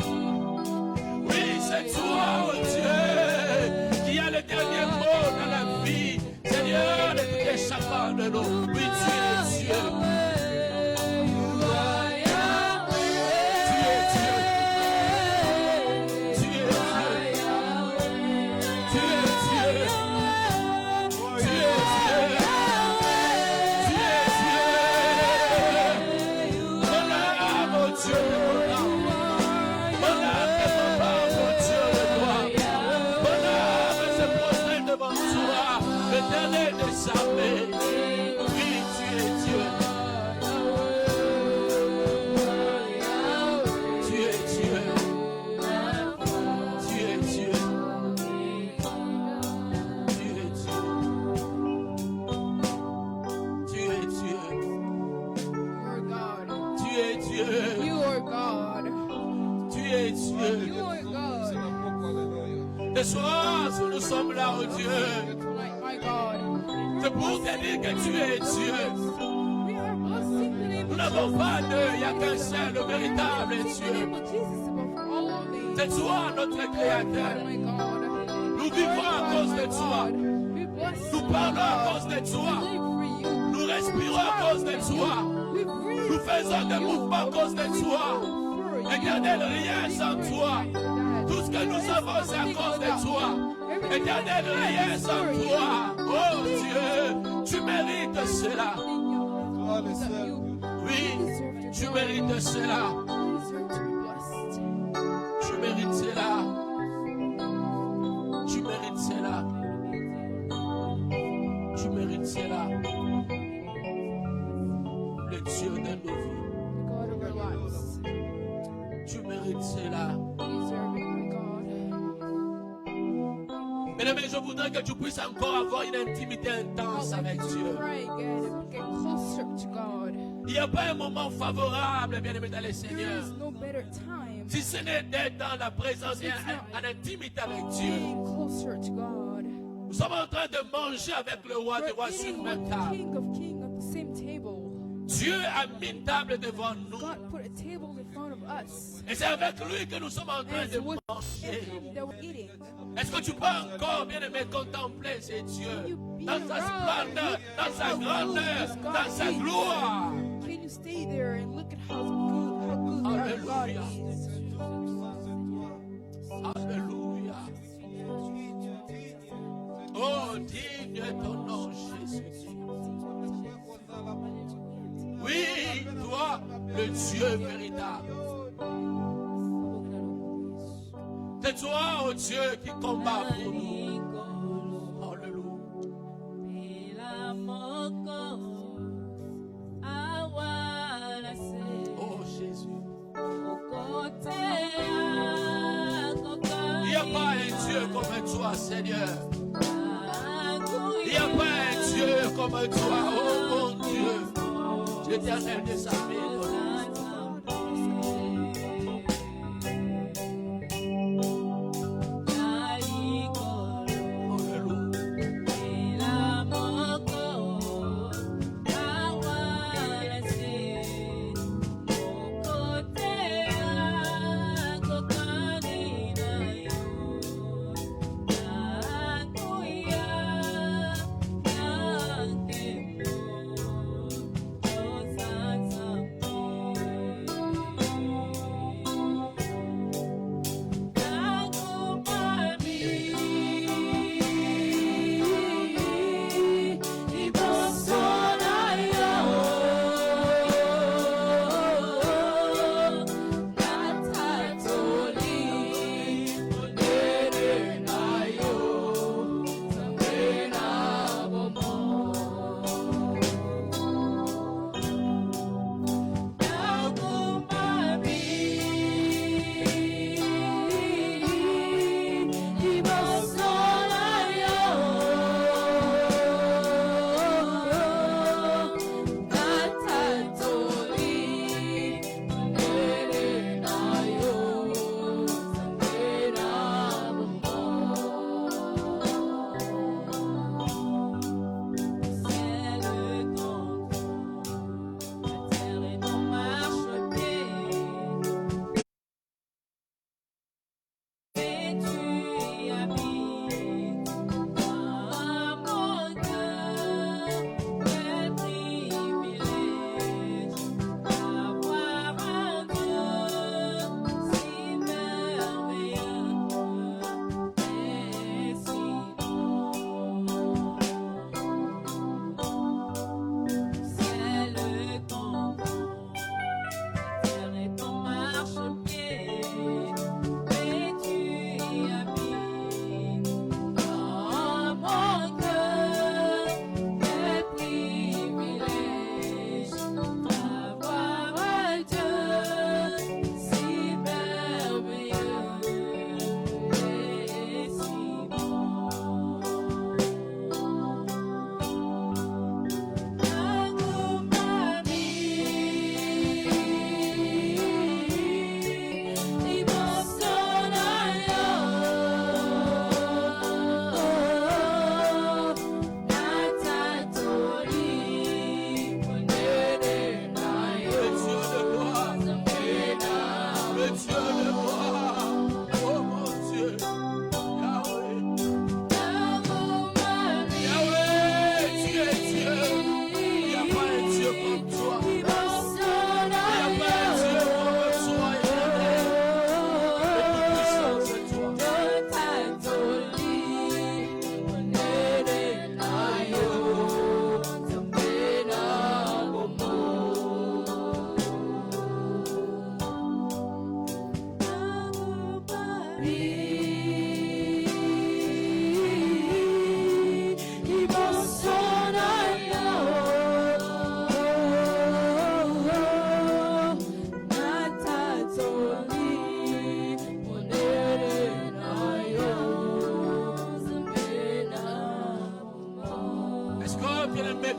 A: Oui, c'est toi, oh Dieu, qui a le dernier mot dans la vie. Seigneur, de tous les chagrins de l'eau. Oui, tu es Dieu. Dieu.
B: You are God.
A: Tu es Dieu.
B: You are God.
A: Ce soir, si nous sommes là, oh Dieu,
B: My God.
A: c'est pour te dire que tu es Dieu.
B: We are blessing the name
A: Nous
B: of
A: n'avons pas
B: Jesus.
A: deux, il n'y a qu'un seul, le véritable
B: Blessing the
A: Dieu.
B: name of Jesus above all names.
A: C'est toi, notre Créateur.
B: My God.
A: Nous vivons à cause de toi.
B: We bless
A: Nous
B: you,
A: parlons à
B: God.
A: cause de
B: We
A: toi.
B: live for you.
A: Nous respirons à cause de toi.
B: We breathe
A: Nous faisons des mouvements à cause de toi. Éternel, rien sans toi. Tout ce que nous avons, c'est à cause de toi. Éternel, rien sans toi. Oh Dieu, tu mérites cela. Oui, tu mérites cela. Tu mérites cela. Tu mérites cela. Tu mérites cela. Le Dieu de nos vies.
B: God of our lives.
A: Tu mérites cela.
B: Deserving, my God.
A: Mesdames, je voudrais que tu puisses encore avoir une intimité intense avec Dieu.
B: Pray again and get closer to God.
A: Il n'y a pas un moment favorable, bien-aimé dans le
B: There
A: Seigneur.
B: is no better time
A: Si ce n'est d'être dans la présence et en intimité avec Dieu.
B: being closer to God.
A: Nous sommes en train de manger avec le roi des rois
B: We're
A: sur
B: eating
A: une
B: with
A: même
B: the
A: table.
B: King of Kings at the same table.
A: Dieu a mis une table devant nous.
B: God put a table in front of us.
A: Et c'est avec lui que nous sommes en train
B: And
A: de
B: it's with
A: manger.
B: him that we're eating.
A: Est-ce que tu peux encore, bien-aimé, contempler ces dieux dans sa splendeur, dans sa grandeur, dans sa gloire?
B: Can you stay there and look at how good our God
A: Alléluia.
B: is?
A: Alléluia. Oh, digne est ton nom, Jésus. Oui, toi, le Dieu véritable. C'est toi, oh Dieu, qui combat pour nous. Alléluia. Oh Jésus. Il n'y a pas un Dieu comme toi, Seigneur. Il n'y a pas un Dieu comme toi, oh mon Dieu. L'Éternel des armées.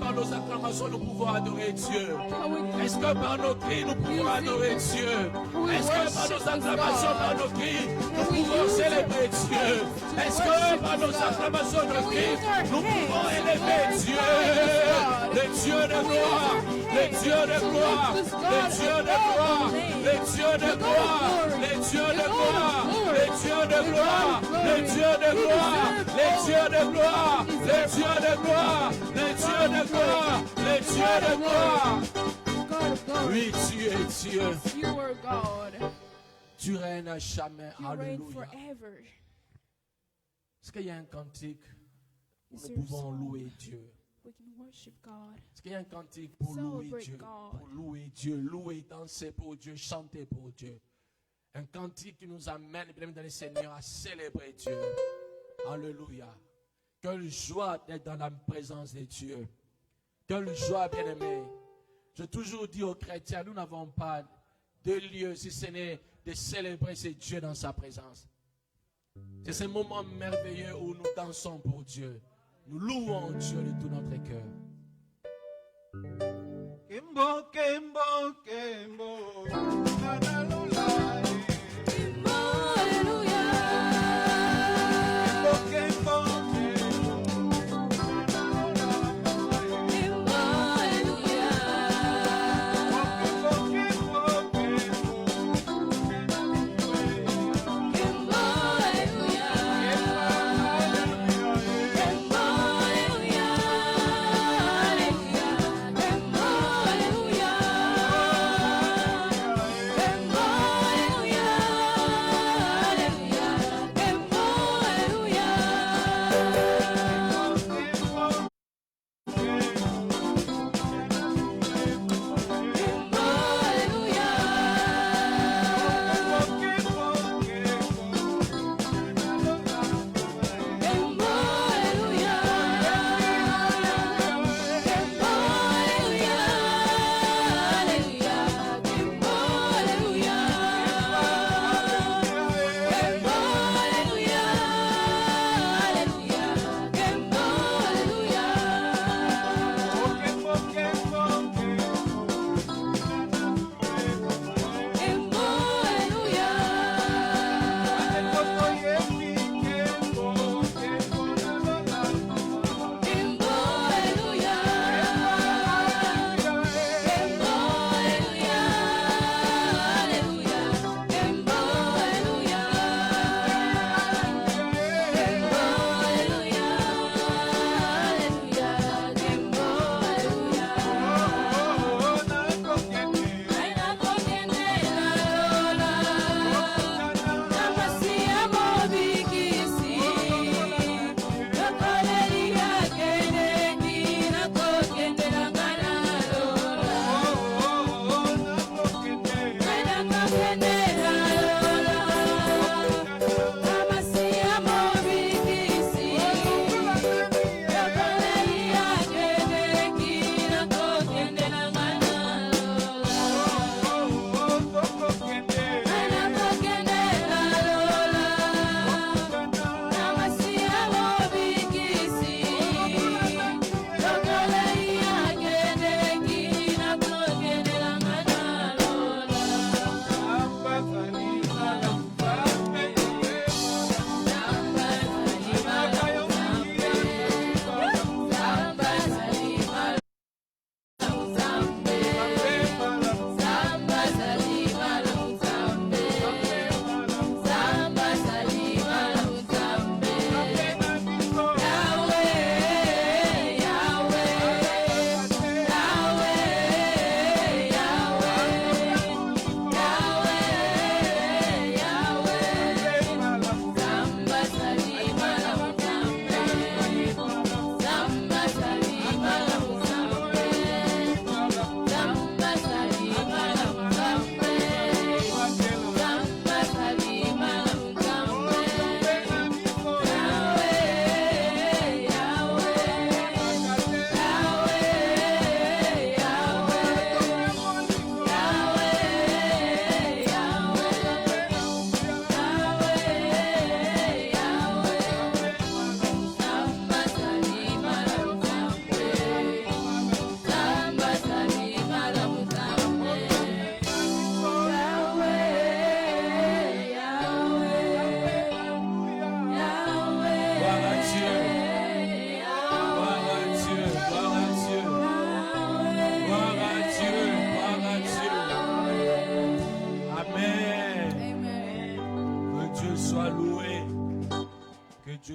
A: par nos acclamations nous pouvons adorer Dieu?
B: Can we
A: Est-ce que par nos cris nous pouvons adorer Dieu? Est-ce que par nos acclamations, par nos cris, nous pouvons célébrer Dieu? Est-ce que par nos acclamations, nos cris, nous pouvons élever Dieu? Le Dieu de gloire, le Dieu de gloire, le Dieu de gloire, le Dieu de gloire, le Dieu de gloire, le Dieu de gloire, le Dieu de gloire, le Dieu de gloire, le Dieu de gloire, le Dieu de gloire, le Dieu de gloire.
B: God of glory?
A: Oui, tu es Dieu.
B: You are God.
A: Tu règnes à jamais.
B: You reign
A: Alléluia.
B: forever.
A: Est-ce qu'il y a un cantique où
B: Is
A: nous
B: there a
A: pouvons
B: song
A: louer Dieu?
B: we can worship God?
A: Est-ce qu'il y a un cantique pour louer
B: Celebrate
A: Dieu?
B: God.
A: Pour louer Dieu, louer, danser pour Dieu, chanter pour Dieu. Un cantique qui nous amène, bien aimé dans le Seigneur, à célébrer Dieu. Alléluia. Quelle joie d'être dans la présence de Dieu. Quelle joie, bien-aimé. J'ai toujours dit aux chrétiens, nous n'avons pas de lieu si ce n'est de célébrer ce Dieu dans sa présence. C'est ce moment merveilleux où nous dansons pour Dieu. Nous louons Dieu de tout notre cœur.
C: Kimbo, Kimbo, Kimbo, Nanalulai.
B: Hallelujah.
C: Kimbo, Kimbo, Kimbo, Nanalulai. Kimbo, Kimbo, Kimbo,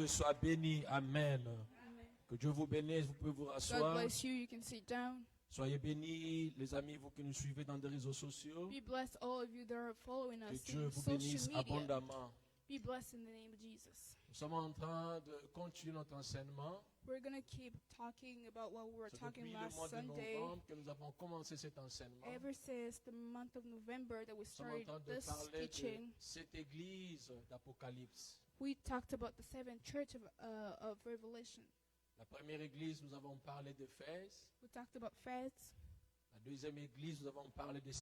A: soit béni. Amen. Que Dieu vous bénisse. Vous pouvez vous
B: God
A: rasseoir.
B: bless you. You can sit down.
A: Soyez bénis, les amis, vous qui nous suivez dans des réseaux sociaux.
B: Be blessed, all of you that are following
A: Que
B: us
A: Dieu
B: in
A: vous
B: social
A: bénisse
B: media.
A: abondamment.
B: Be blessed in the name of Jesus.
A: Nous sommes en train de continuer notre enseignement.
B: We're going to keep talking about what we were
A: C'est
B: talking
A: depuis le
B: last
A: mois de
B: Sunday.
A: novembre que nous avons commencé cet enseignement.
B: Ever since the month of November that we
A: Nous sommes en
B: started
A: train de
B: this
A: parler de
B: teaching,
A: cette église d'Apocalypse.
B: we talked about the seventh church of Revelation.
A: La première église, nous avons parlé d'Éphèse.
B: We talked about Fez.
A: La deuxième église, nous avons parlé de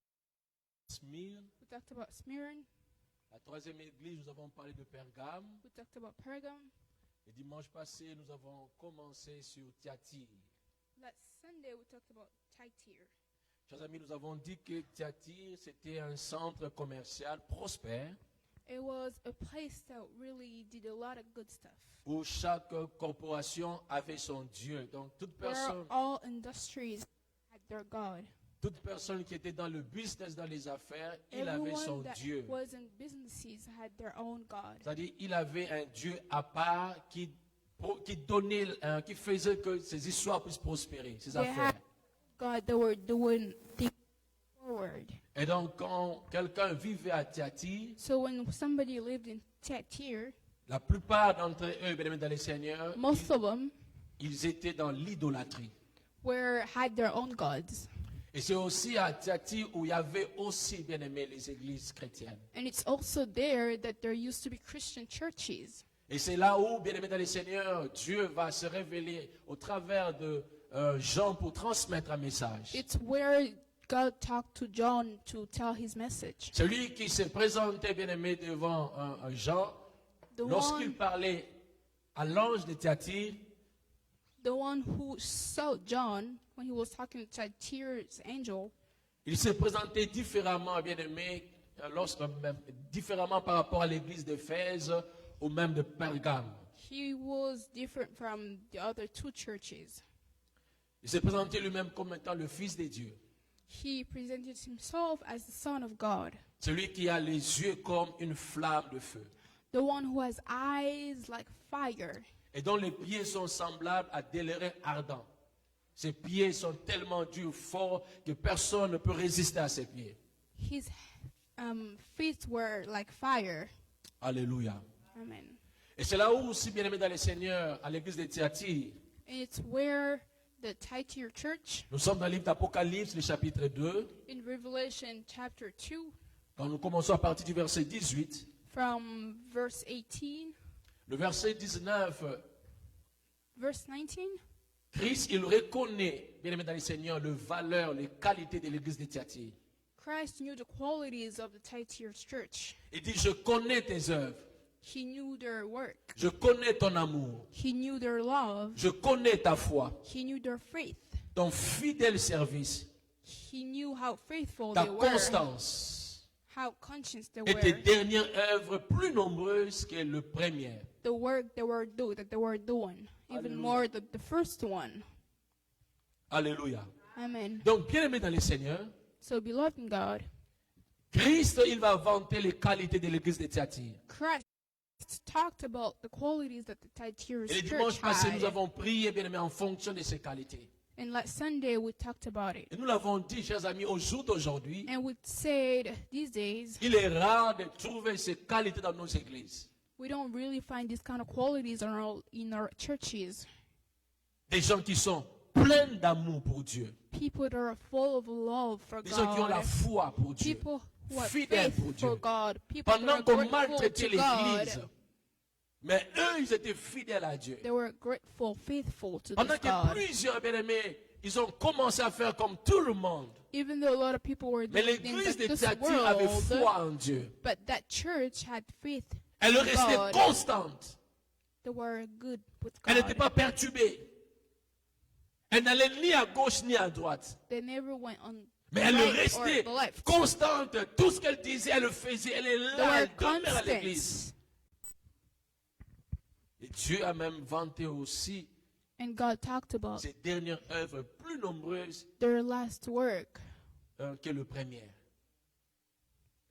A: Smyrne.
B: We talked about Smyrna.
A: La troisième église, nous avons parlé de Pergame.
B: We talked about Pergam.
A: Et dimanche passé, nous avons commencé sur Thyatire.
B: Last Sunday, we talked about Thyatira.
A: Chers amis, nous avons dit que Thyatire, c'était un centre commercial prospère
B: It was a place that really did a lot of good stuff.
A: où chaque corporation avait son Dieu. Donc,
B: Where all industries had their God.
A: toute personne qui était dans le business, dans les affaires, il avait son
B: Everyone that
A: Dieu.
B: was in businesses had their own God.
A: C'est-à-dire, il avait un Dieu à part qui donnait, qui faisait que ses histoires puissent prospérer, ses
B: They
A: affaires.
B: had God that were doing things forward.
A: Et donc, quand quelqu'un vivait à Thyatire,
B: So when somebody lived in Thyatira,
A: la plupart d'entre eux, bien aimés dans les Seigneurs,
B: most of them
A: ils étaient dans l'idolâtrie.
B: had their own gods.
A: Et c'est aussi à Thyatire où il y avait aussi, bien aimé, les églises chrétiennes.
B: And it's also there that there used to be Christian churches.
A: Et c'est là où, bien aimé dans les Seigneurs, Dieu va se révéler au travers de Jean pour transmettre un message.
B: It's where God talked to John to tell his message.
A: Celui qui s'est présenté, bien aimé, devant Jean,
B: The
A: lorsqu'il
B: one,
A: parlait à l'ange de Thyatire,
B: the one who saw John when he was talking to Thyatira's angel,
A: il s'est présenté différemment, bien aimé, différemment par rapport à l'église d'Éphèse ou même de Pergame.
B: he was different from the other two churches.
A: Il s'est présenté lui-même comme étant le Fils de Dieu.
B: He presented himself as the Son of God,
A: Celui qui a les yeux comme une flamme de feu.
B: the one who has eyes like fire,
A: Et dont les pieds sont semblables à des lérins ardents. Ses pieds sont tellement durs, forts, que personne ne peut résister à ses pieds.
B: his feet were like fire.
A: Alléluia.
B: Amen.
A: Et c'est là où aussi, bien aimé dans les Seigneurs, à l'église de Thyatire,
B: And it's where the Thyatira church
A: nous sommes dans le livre d'Apocalypse, le chapitre 2,
B: in Revelation chapter 2,
A: quand nous commençons à partir du verset 18.
B: from verse 18,
A: Le verset 19,
B: verse 19,
A: Christ, il reconnaît, bien aimé dans les Seigneurs, le valeur, les qualités de l'église de Thyatire.
B: Christ knew the qualities of the Thyatira church.
A: Il dit, je connais tes œuvres,
B: He knew their work.
A: je connais ton amour,
B: He knew their love.
A: je connais ta foi,
B: He knew their faith.
A: ton fidèle service,
B: He knew how faithful
A: ta
B: they were,
A: constance
B: how conscious they
A: et tes
B: were,
A: dernières œuvres plus nombreuses que le premier.
B: the work they were doing, even
A: Hallelujah.
B: more the first one.
A: Alléluia.
B: Amen.
A: Donc, bien aimé dans les Seigneurs,
B: So, beloved in God,
A: Christ, il va vanter les qualités de l'église de Thyatire.
B: Christ talked about the qualities that the Thyatira
A: Et le
B: church
A: dimanche passé, nous
B: had.
A: avons prié, bien aimé, en fonction de ces qualités.
B: And last Sunday, we talked about it.
A: Et nous l'avons dit, chers amis, au jour d'aujourd'hui,
B: And we said these days,
A: il est rare de trouver ces qualités dans nos églises.
B: we don't really find these kind of qualities in our churches.
A: Des gens qui sont pleins d'amour pour Dieu.
B: People that are full of love for
A: Des gens qui ont la
B: God.
A: foi pour Dieu.
B: People who are
A: Fidèles
B: faithful
A: pour Dieu.
B: for God. People that
A: Pendant
B: are
A: qu'on
B: grateful
A: maltraitait
B: to God.
A: l'église, mais eux, ils étaient fidèles à Dieu.
B: They were grateful, faithful to
A: Pendant
B: this
A: que
B: God.
A: plusieurs bien-aimés, ils ont commencé à faire comme tout le monde.
B: Even though a lot of people were
A: Mais
B: doing things
A: l'église
B: like
A: de
B: this
A: Thyatire avait
B: world,
A: foi en Dieu.
B: but that church had faith.
A: Elle
B: in
A: restait
B: God.
A: constante.
B: They were good with
A: Elle n'était
B: God.
A: pas perturbée. Elle n'allait ni à gauche ni à droite.
B: They never went on
A: Mais
B: the
A: elle
B: right
A: restait
B: or the left.
A: constante. Tout ce qu'elle disait, elle le faisait. Elle est
B: They
A: là,
B: were
A: elle demeure à l'église.
B: constant.
A: Et Dieu a même vanté aussi
B: And God talked about
A: ses dernières œuvres plus nombreuses
B: their last work.
A: que le premier.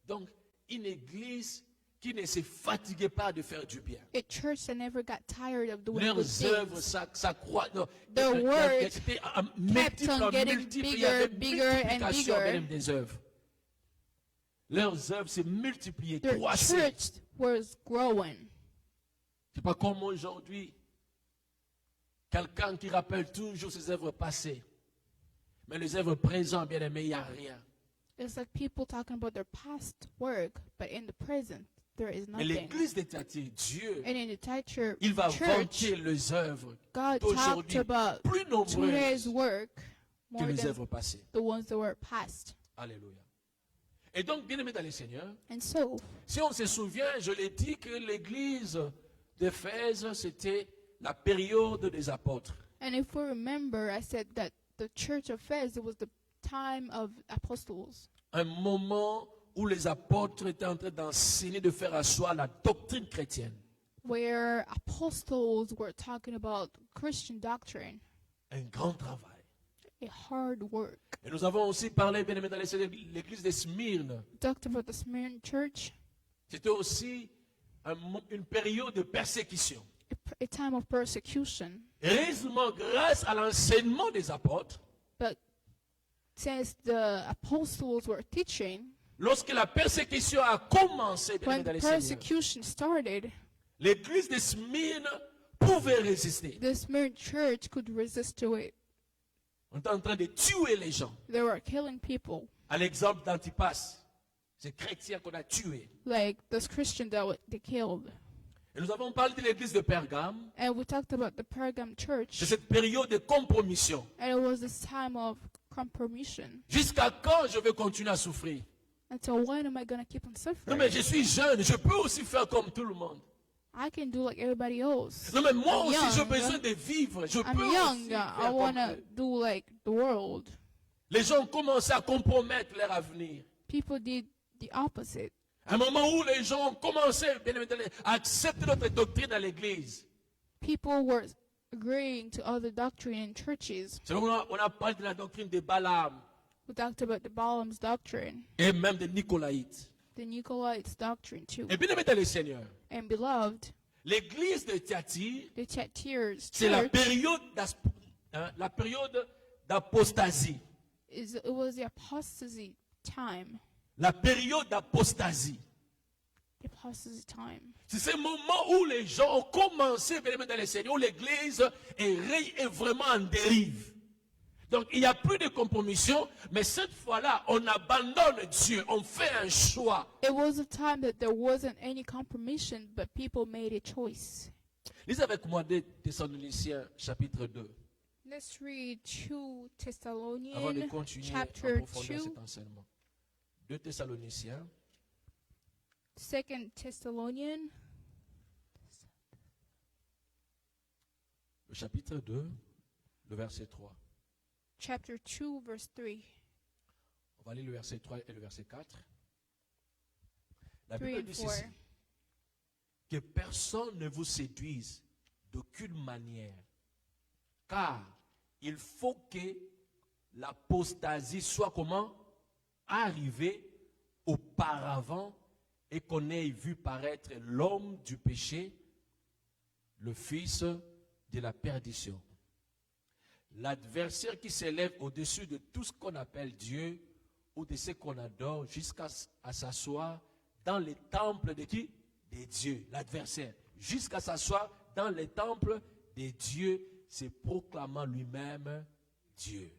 A: Donc, une église qui ne se fatiguaient pas de faire du bien.
B: A church that never got tired of doing good
A: Leurs œuvres,
B: things.
A: ça croît. Non,
B: Their words
A: c'était
B: kept on getting
A: Il y avait
B: bigger and
A: multiplication
B: bigger.
A: même des œuvres. Leurs œuvres se multipliaient,
B: Their
A: croissaient.
B: church was growing.
A: C'est pas comme aujourd'hui. Quelqu'un qui rappelle toujours ses œuvres passées. Mais les œuvres présentes, bien aimés, il n'y a rien.
B: It's like people talking about their past work, but in the present, there is
A: Mais
B: nothing.
A: l'église de Thyatire, Dieu,
B: And in the church,
A: il va vanter les œuvres
B: God talked
A: d'aujourd'hui
B: about
A: plus
B: today's
A: nombreuses
B: work
A: que
B: more
A: les
B: than
A: œuvres passées.
B: the ones that were past.
A: Alléluia. Et donc, bien aimés dans le Seigneur,
B: And so,
A: si on se souvient, je l'ai dit que l'église d'Éphèse, c'était la période des apôtres.
B: and if we remember, I said that the church of Ephesus was the time of apostles,
A: Un moment où les apôtres étaient en train d'enseigner, de faire asseoir la doctrine chrétienne.
B: where apostles were talking about Christian doctrine,
A: Un grand travail.
B: a hard work.
A: Et nous avons aussi parlé, bien aimé, dans l'église de Smyrne.
B: Talked about the Smyrna church,
A: C'était aussi une période de persécution.
B: a time of persecution.
A: Heureusement, grâce à l'enseignement des apôtres,
B: But since the apostles were teaching,
A: lorsque la persécution a commencé, bien aimé,
B: when
A: dans
B: the
A: le Seigneur,
B: persecution started,
A: l'église de Smyrne pouvait résister.
B: the Smyrna church could resist to it.
A: On était en train de tuer les gens.
B: They were killing people,
A: À l'exemple d'Antipas, ces chrétiens qu'on a tués.
B: like those Christians that they killed.
A: Et nous avons parlé de l'église de Pergame.
B: And we talked about the Pergam
A: C'est
B: church,
A: cette période de compromission.
B: and it was this time of compromission.
A: Jusqu'à quand je vais continuer à souffrir?
B: And so when am I going to keep on
A: Non, mais
B: suffering?
A: je suis jeune, je peux aussi faire comme tout le monde.
B: I can do like everybody else.
A: Non, mais moi
B: I'm
A: aussi, j'ai
B: young.
A: besoin de vivre. Je
B: I'm
A: peux
B: young.
A: aussi
B: I
A: faire comme
B: want to
A: eux.
B: do like the world.
A: Les gens commencent à compromettre leur avenir.
B: People did the opposite.
A: Un moment où les gens ont commencé bien évidemment, à accepter notre doctrine dans l'église.
B: People were agreeing to other doctrine in churches.
A: C'est là où on a parlé de la doctrine de Balaam
B: We talked about the Balaam's doctrine,
A: et même des Nicolaïtes.
B: the Nicolait's doctrine too.
A: Et bien aimé dans le Seigneur,
B: And beloved,
A: l'église de Thyatire,
B: the Thyatire's
A: c'est la
B: church
A: période d'apostasie.
B: it was the apostasy time.
A: La période d'apostasie.
B: The apostasy time.
A: C'est ce moment où les gens ont commencé bien aimé dans le Seigneur, où l'église est vraiment en dérive. Donc il n'y a plus de compromission, mais cette fois-là, on abandonne Dieu, on fait un choix.
B: It was a time that there wasn't any compromission, but people made a choice.
A: Lisez avec moi 2 Thessaloniciens chapitre 2,
B: Let's read 2
A: avant de
B: Thessalonians
A: continuer en
B: chapter
A: profondeur
B: 2,
A: cet enseignement. 2 Thessaloniciens,
B: 2 Thessalonians
A: le chapitre 2, le verset 3.
B: chapter 2 verse 3.
A: On va lire le verset 3 et le verset 4. La
B: 3
A: Bible
B: and
A: dit
B: 4.
A: ceci. Que personne ne vous séduise d'aucune manière, car il faut que l'apostasie soit comment? Arrivée auparavant et qu'on ait vu paraître l'homme du péché, le fils de la perdition. L'adversaire qui s'élève au-dessus de tout ce qu'on appelle Dieu ou de ce qu'on adore jusqu'à s'asseoir dans les temples de qui? Des dieux. L'adversaire. Jusqu'à s'asseoir dans les temples des dieux, se proclamant lui-même Dieu.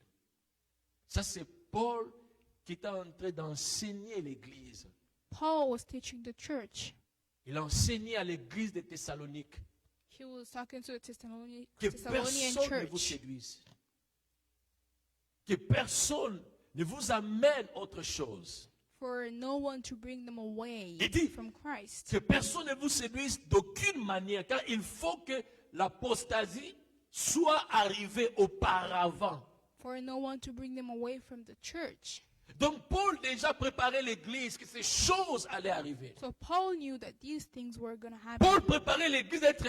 A: Ça, c'est Paul qui est en train d'enseigner l'église.
B: Paul was teaching the church.
A: Il a enseigné à l'église de Thessalonique
B: He was talking to the Thessalonian
A: que
B: Thessalonian
A: personne ne vous
B: church.
A: séduise. Que personne ne vous amène autre chose.
B: For no one to bring them away
A: Il dit
B: from Christ.
A: que personne ne vous séduise d'aucune manière, car il faut que l'apostasie soit arrivée auparavant.
B: For no one to bring them away from the church.
A: Donc Paul déjà préparait l'église que ces choses allaient arriver.
B: So Paul knew that these things were going to happen.
A: Paul préparait l'église d'être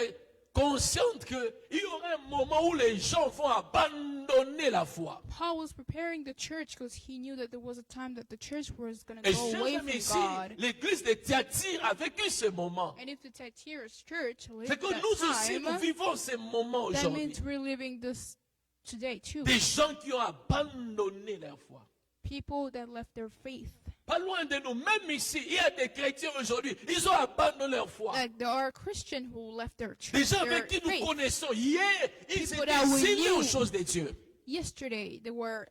A: consciente qu'il y aura un moment où les gens vont abandonner la foi.
B: Paul was preparing the church because he knew that there was a time that the church was going to
A: Et
B: go
A: chers
B: away
A: amis,
B: from
A: ici,
B: God.
A: l'église de Thyatire a vécu ce moment.
B: And if the Thyatira's church lived
A: C'est que
B: that
A: nous aussi, nous
B: time,
A: vivons ces moments
B: that
A: aujourd'hui.
B: means we're living this today too.
A: Des gens qui ont abandonné leur foi.
B: People that left their faith.
A: Pas loin de nous, même ici, il y a des chrétiens aujourd'hui, ils ont abandonné leur foi.
B: Like there are Christians who left their church,
A: Des gens
B: their
A: avec qui nous
B: faith.
A: connaissons hier, ils
B: People
A: étaient
B: that we
A: zélés aux
B: knew.
A: choses de Dieu.
B: Yesterday they were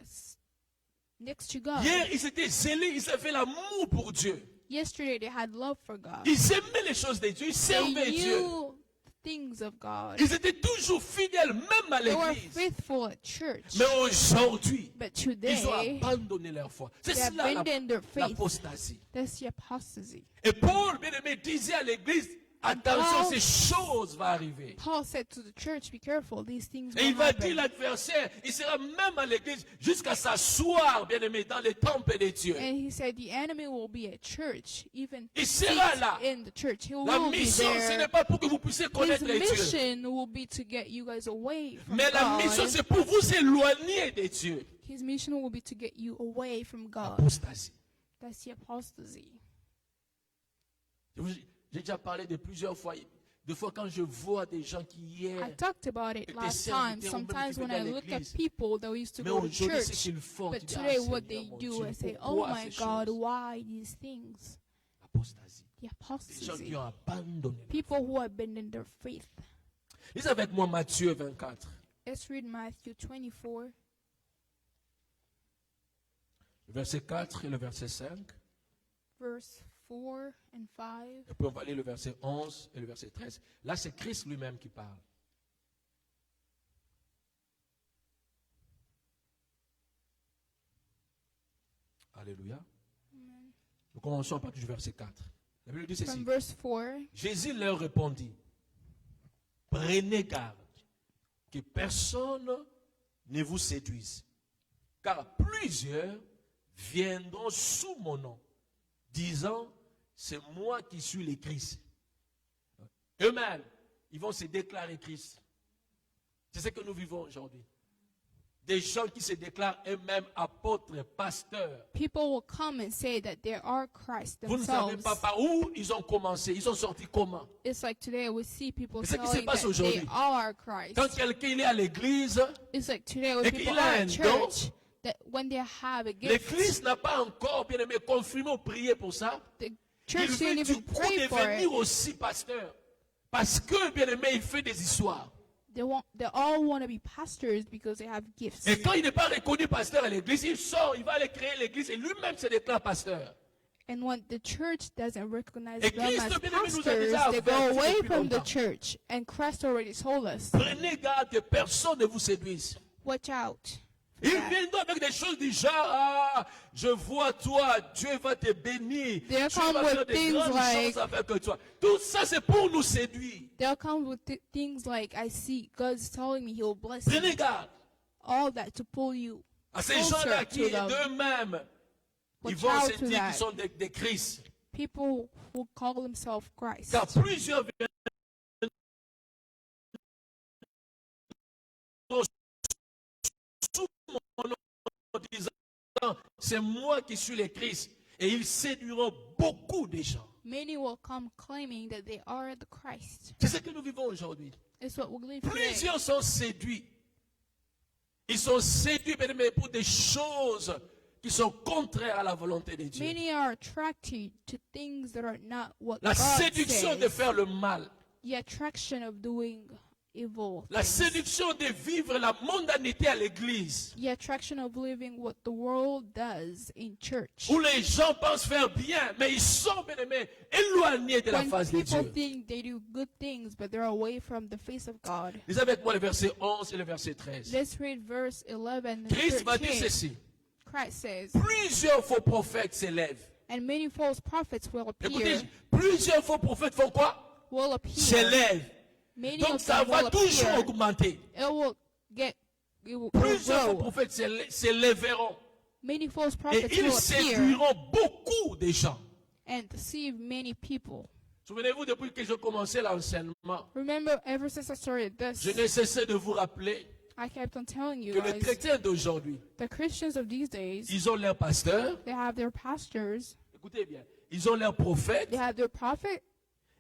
B: next to God.
A: Hier, ils étaient zélés, ils avaient l'amour pour Dieu.
B: Yesterday they had love for God.
A: Ils aimaient les choses de Dieu, ils
B: They
A: servaient Dieu.
B: knew things of God.
A: Ils étaient toujours fidèles, même à
B: They were
A: l'église.
B: faithful at church.
A: Mais aujourd'hui,
B: But
A: ils ont
B: today,
A: abandonné leur foi. C'est
B: they
A: cela
B: abandoned their faith.
A: l'apostasie.
B: That's the apostasy.
A: Et Paul, bien aimé, disait à l'église, attention,
B: Paul-
A: ces choses vont arriver.
B: Paul said to the church, be careful, these things
A: Et
B: will
A: il va dire
B: happen.
A: l'adversaire, il sera même à l'église jusqu'à s'asseoir, bien aimé, dans les temples de Dieu.
B: And he said the enemy will be at church, even
A: Il sera
B: sit
A: là.
B: in the church. He
A: La
B: will be
A: mission, ce
B: there.
A: n'est pas pour que vous puissiez
B: His
A: connaître Dieu.
B: mission will be to get you guys away from
A: Mais la mission,
B: God.
A: c'est pour vous éloigner de Dieu.
B: His mission will be to get you away from God.
A: Apostasie.
B: That's the apostasy.
A: J'ai déjà parlé de plusieurs fois. Des fois, quand je vois des gens qui
B: I
A: hier,
B: talked about it
A: étaient
B: last
A: serviteurs
B: time.
A: ou même
B: Sometimes
A: qui
B: when
A: venaient
B: I
A: à
B: look at
A: l'église.
B: people that used to
A: mais
B: go to
A: aujourd'hui, ce
B: church,
A: qu'ils font,
B: but
A: tu dis, ah,
B: today what
A: Seigneur,
B: they
A: mon
B: do,
A: Dieu,
B: I say,
A: pourquoi
B: oh my
A: ces
B: God,
A: choses?
B: why these things?
A: Apostasie.
B: The
A: Des gens
B: apostasy.
A: qui ont abandonné.
B: People who abandon their faith.
A: Lisez avec moi Matthieu 24.
B: Let's read Matthew 24,
A: Le verset 4 et le verset 5.
B: verse 4 and 5.
A: Et puis on va lire le verset 11 et le verset 13. Là, c'est Christ lui-même qui parle. Alléluia. Nous commençons à partir du verset 4. La Bible dit ceci.
B: From verse 4,
A: Jésus leur répondit, prenez garde que personne ne vous séduise, car plusieurs viendront sous mon nom, disant, c'est moi qui suis le Christ. Eux-mêmes, ils vont se déclarer Christ. C'est ce que nous vivons aujourd'hui. Des gens qui se déclarent eux-mêmes apôtres, pasteurs.
B: people will come and say that they are Christ
A: Vous ne savez
B: themselves.
A: pas par où ils ont commencé, ils sont sortis comment.
B: It's like today we see people
A: C'est ce qui se
B: telling
A: passe
B: that
A: aujourd'hui.
B: they are Christ.
A: Quand quelqu'un il est à l'église,
B: It's like today when
A: Et
B: people
A: qu'il
B: are
A: a
B: at
A: un don,
B: church, that when they have a
A: l'église
B: gift,
A: n'a pas encore, bien aimé, confirmé ou prié pour ça.
B: the
A: Il
B: church
A: veut
B: didn't
A: du
B: even
A: coup
B: pray for
A: devenir
B: it.
A: aussi pasteur. Parce que, bien aimé, il fait des histoires.
B: They all want to be pastors because they have gifts.
A: Et quand il n'est pas reconnu pasteur à l'église, il sort, il va aller créer l'église et lui-même se déclare pasteur.
B: And when the church doesn't recognize
A: Et
B: them
A: Christ,
B: as
A: bien aimé, nous a
B: pastors,
A: déjà
B: they go
A: avertis
B: away
A: depuis
B: from the
A: longtemps.
B: church. And Christ already told us,
A: Prenez garde que personne ne vous séduise.
B: watch out.
A: Ils viendront avec des choses du genre, ah, je vois toi, Dieu va te bénir.
B: They'll
A: Tu
B: come
A: vas
B: with
A: faire des
B: things
A: grandes
B: like-
A: choses avec toi. Tout ça, c'est pour nous séduire.
B: They'll come with things like, I see God's telling me He'll bless you.
A: Prenez garde
B: All that to pull you
A: à ces
B: closer
A: gens-là qui,
B: to them.
A: d'eux-mêmes, ils
B: Watch
A: vont
B: out
A: se
B: to
A: dire
B: that.
A: qu'ils sont des Christ.
B: People who call themselves Christ.
A: Car plusieurs viendront sous mon nom en disant, c'est moi qui suis le Christ. Et ils séduiront beaucoup de gens.
B: Many will come claiming that they are the Christ.
A: C'est ce que nous vivons aujourd'hui.
B: It's what we live today.
A: Plusieurs sont séduits. Ils sont séduits, bien aimés, pour des choses qui sont contraires à la volonté de Dieu.
B: Many are attracted to things that are not what
A: La
B: God
A: séduction de
B: says.
A: faire le mal.
B: The attraction of doing evil.
A: La
B: things.
A: séduction de vivre la mondanité à l'église.
B: The attraction of living what the world does in church.
A: Où les gens pensent faire bien, mais ils sont, bien aimés, éloignés de la
B: When
A: face de
B: people
A: Dieu.
B: think they do good things, but they're away from the face of God.
A: Lisez avec moi le verset 11 et le verset 13.
B: Let's read verse 11 and
A: Christ va dire
B: 13.
A: ceci.
B: Christ says,
A: Plusieurs faux prophètes s'élèvent.
B: and many false prophets will
A: Écoutez,
B: appear.
A: plusieurs faux prophètes font quoi?
B: Will appear.
A: S'élèvent.
B: Many
A: Donc
B: of
A: ça
B: them
A: va
B: will
A: toujours
B: appear.
A: augmenter.
B: It will
A: Plusieurs faux
B: grow.
A: prophètes s'élèveront.
B: Many false
A: Et
B: prophets
A: ils
B: will appear
A: séduiront beaucoup de gens.
B: and deceive many people.
A: Souvenez-vous, depuis que j'ai commencé l'enseignement,
B: Remember, ever since I started this,
A: je n'ai cessé de vous rappeler
B: I kept on telling you
A: que les
B: guys,
A: chrétiens d'aujourd'hui,
B: the Christians of these days,
A: ils ont leur pasteur,
B: they have their pastors,
A: écoutez bien, ils ont leur prophète,
B: they have their prophet,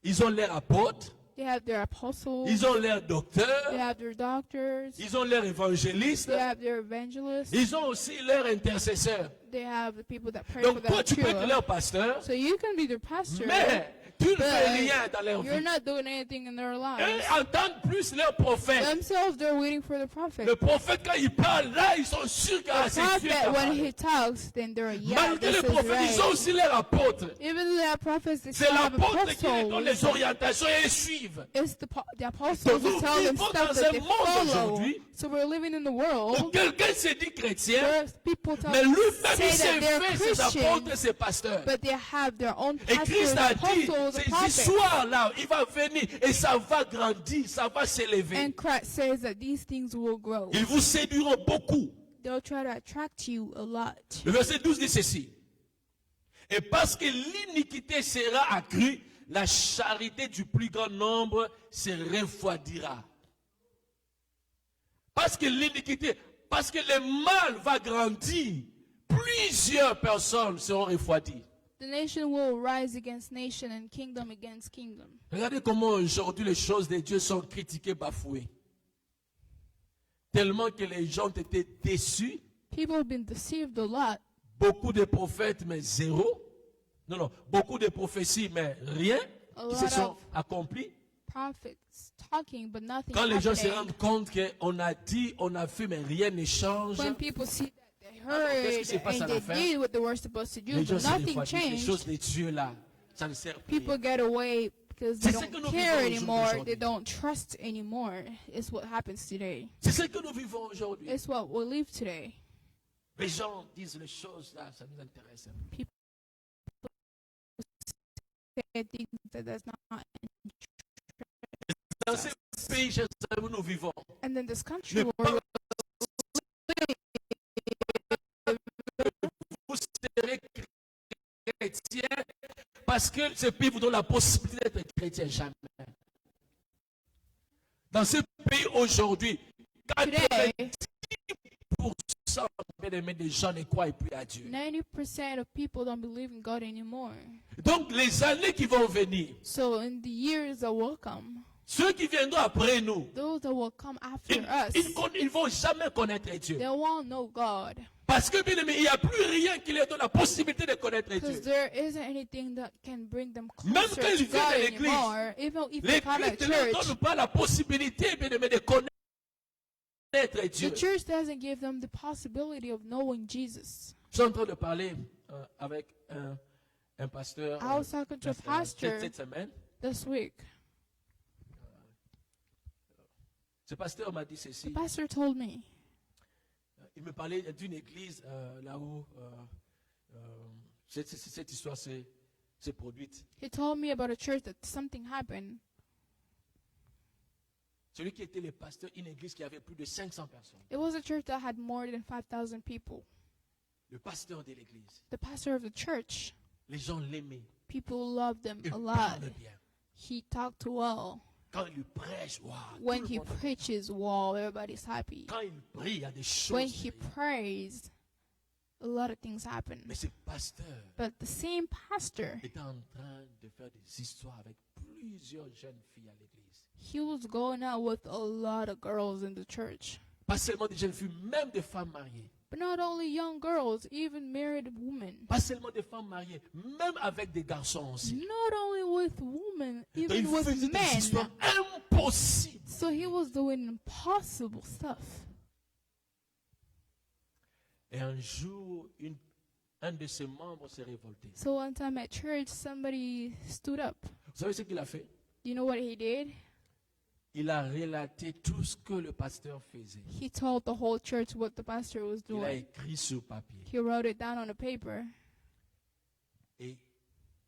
A: ils ont leur apôtre,
B: they have their apostles,
A: ils ont leur
B: they
A: docteur,
B: have their doctors,
A: ils ont leur évangéliste,
B: they have their evangelists,
A: ils ont aussi leur intercesseur.
B: they have the people that pray for
A: Donc toi,
B: them
A: tu peux être
B: too.
A: leur pasteur,
B: So you can be their pastor,
A: mais tu ne fais
B: but
A: rien dans leur
B: you're
A: vie.
B: not doing anything in their
A: Eux
B: lives.
A: entendent plus leur prophète.
B: Themselves, they're waiting for the prophet.
A: Le prophète, quand il parle, là, ils sont sûrs que
B: The
A: c'est Dieu qui a
B: prophet, when
A: parlé.
B: he talks, then they're, yeah,
A: Malgré
B: this
A: les
B: is
A: prophètes, ils ont
B: right.
A: aussi leur apôtre.
B: Even though they have prophets, they
A: C'est
B: still have
A: l'apôtre qui leur donne
B: apostles.
A: les orientations et les suivent.
B: It's the apostles
A: Donc,
B: who
A: nous
B: tell them
A: vivons
B: stuff
A: dans
B: that
A: un
B: they
A: monde
B: follow.
A: aujourd'hui
B: So we're living in the
A: Où
B: world
A: quelqu'un se dit chrétien,
B: where people
A: mais lui-même,
B: say
A: il s'est
B: that they're
A: fait ses apôtres et
B: Christians,
A: ses pasteurs.
B: but they have their own
A: Et
B: pastors,
A: Christ a dit,
B: apostles, and
A: ces
B: prophets.
A: histoires-là, il va venir et ça va grandir, ça va s'élever.
B: And Christ says that these things will grow.
A: Ils vous séduiront beaucoup.
B: They'll try to attract you a lot.
A: Le verset 12 dit ceci. Et parce que l'iniquité sera accrue, la charité du plus grand nombre se refroidira. Parce que l'iniquité, parce que le mal va grandir, plusieurs personnes seront refroidies.
B: The nation will rise against nation and kingdom against kingdom.
A: Regardez comment aujourd'hui les choses de Dieu sont critiquées, bafouées. Tellement que les gens ont été déçus.
B: People have been deceived a lot.
A: Beaucoup de prophètes, mais zéro. Non, beaucoup de prophéties, mais rien
B: A
A: qui se
B: lot
A: sont
B: of
A: accomplis.
B: prophets talking, but nothing
A: Quand les gens se
B: happening.
A: rendent compte qu'on a dit, on a fait, mais rien ne change,
B: When people see that they
A: qu'est-ce qui se
B: heard
A: passe à
B: and
A: la
B: they
A: fin?
B: did what they were supposed to do,
A: les gens
B: but
A: se
B: nothing
A: refroidissent. Les
B: changed,
A: choses de Dieu là, ça ne sert plus.
B: people get away because they
A: C'est ce que
B: don't
A: nous
B: care
A: vivons
B: anymore,
A: aujourd'hui.
B: they don't trust anymore. It's what happens today.
A: C'est ce que nous vivons aujourd'hui.
B: It's what we live today.
A: Les gens disent les choses là, ça nous intéresse.
B: Say things that does not.
A: Dans ce pays où nous vivons,
B: And then this country
A: le
B: where
A: peuple vous serez chrétien parce que ce pays vous donne la possibilité d'être chrétien jamais. Dans ce pays aujourd'hui,
B: today,
A: 90% bien-aimés des gens ne croient plus à Dieu.
B: 90% of people don't believe in God anymore.
A: Donc les années qui vont venir,
B: So in the years that will come,
A: ceux qui viendront après nous,
B: those that will come after
A: ils
B: us,
A: ne vont jamais connaître Dieu.
B: they won't know God.
A: Parce que bien-aimés, il n'y a plus rien qui leur donne la possibilité de connaître
B: Because
A: Dieu.
B: there isn't anything that can bring them
A: Même
B: closer
A: quand
B: to
A: ils viennent
B: God
A: à l'église,
B: anymore. Even if they come at
A: L'Église ne leur
B: church,
A: donne pas la possibilité, bien-aimés, de connaître Dieu.
B: the church doesn't give them the possibility of knowing Jesus.
A: Je suis en train de parler avec un pasteur
B: I was talking to a pastor
A: cette semaine.
B: this week.
A: Ce pasteur m'a dit ceci.
B: The pastor told me,
A: Il me parlait d'une église là où cette histoire s'est produite.
B: he told me about a church that something happened.
A: Celui qui était le pasteur, une église qui avait plus de 500 personnes.
B: It was a church that had more than 5,000 people.
A: Le pasteur de l'église,
B: The pastor of the church,
A: les gens l'aimaient.
B: people loved him
A: Il
B: a lot.
A: parle bien.
B: He talked well.
A: Quand il prêche, wow,
B: When
A: tout le
B: he
A: monde-
B: preaches, wow, everybody's happy.
A: quand il prie, il y a des choses.
B: When he prays, a lot of things happen.
A: Mais ce pasteur
B: But the same pastor,
A: était en train de faire des histoires avec plusieurs jeunes filles à l'église.
B: he was going out with a lot of girls in the church.
A: Pas seulement des jeunes filles, même des femmes mariées.
B: But not only young girls, even married women.
A: Pas seulement des femmes mariées, même avec des garçons aussi.
B: Not only with women,
A: Donc, il
B: even
A: faisait
B: with
A: des histoires
B: men.
A: impossibles.
B: So he was doing impossible stuff.
A: Et un jour, un de ses membres s'est révolté.
B: So one time at church, somebody stood up.
A: Vous savez ce qu'il a fait?
B: Do you know what he did?
A: Il a relaté tout ce que le pasteur faisait.
B: He told the whole church what the pastor was
A: Il a
B: doing.
A: écrit sur papier.
B: He wrote it down on a paper.
A: Et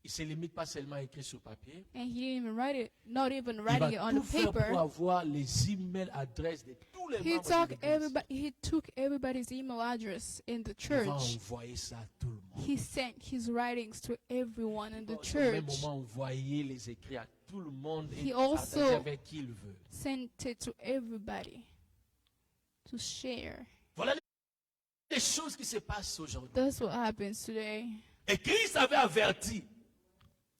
A: il ne se limite pas seulement à écrire sur papier.
B: And he didn't even write it, not even
A: Il
B: writing it
A: va
B: on
A: tout
B: the
A: faire
B: paper.
A: pour avoir les emails adresses de tous les
B: He
A: membres de
B: took
A: l'église.
B: he took everybody's email address in the
A: Il va
B: church.
A: envoyer ça à tout le monde.
B: He sent his writings to everyone in
A: Il
B: the
A: va au même
B: church.
A: moment envoyer les écrits à tout le monde et
B: He also-
A: partager avec qui il veut.
B: Sent it to everybody to share.
A: Voilà les choses qui se passent aujourd'hui.
B: That's what happens today.
A: Et Christ avait averti.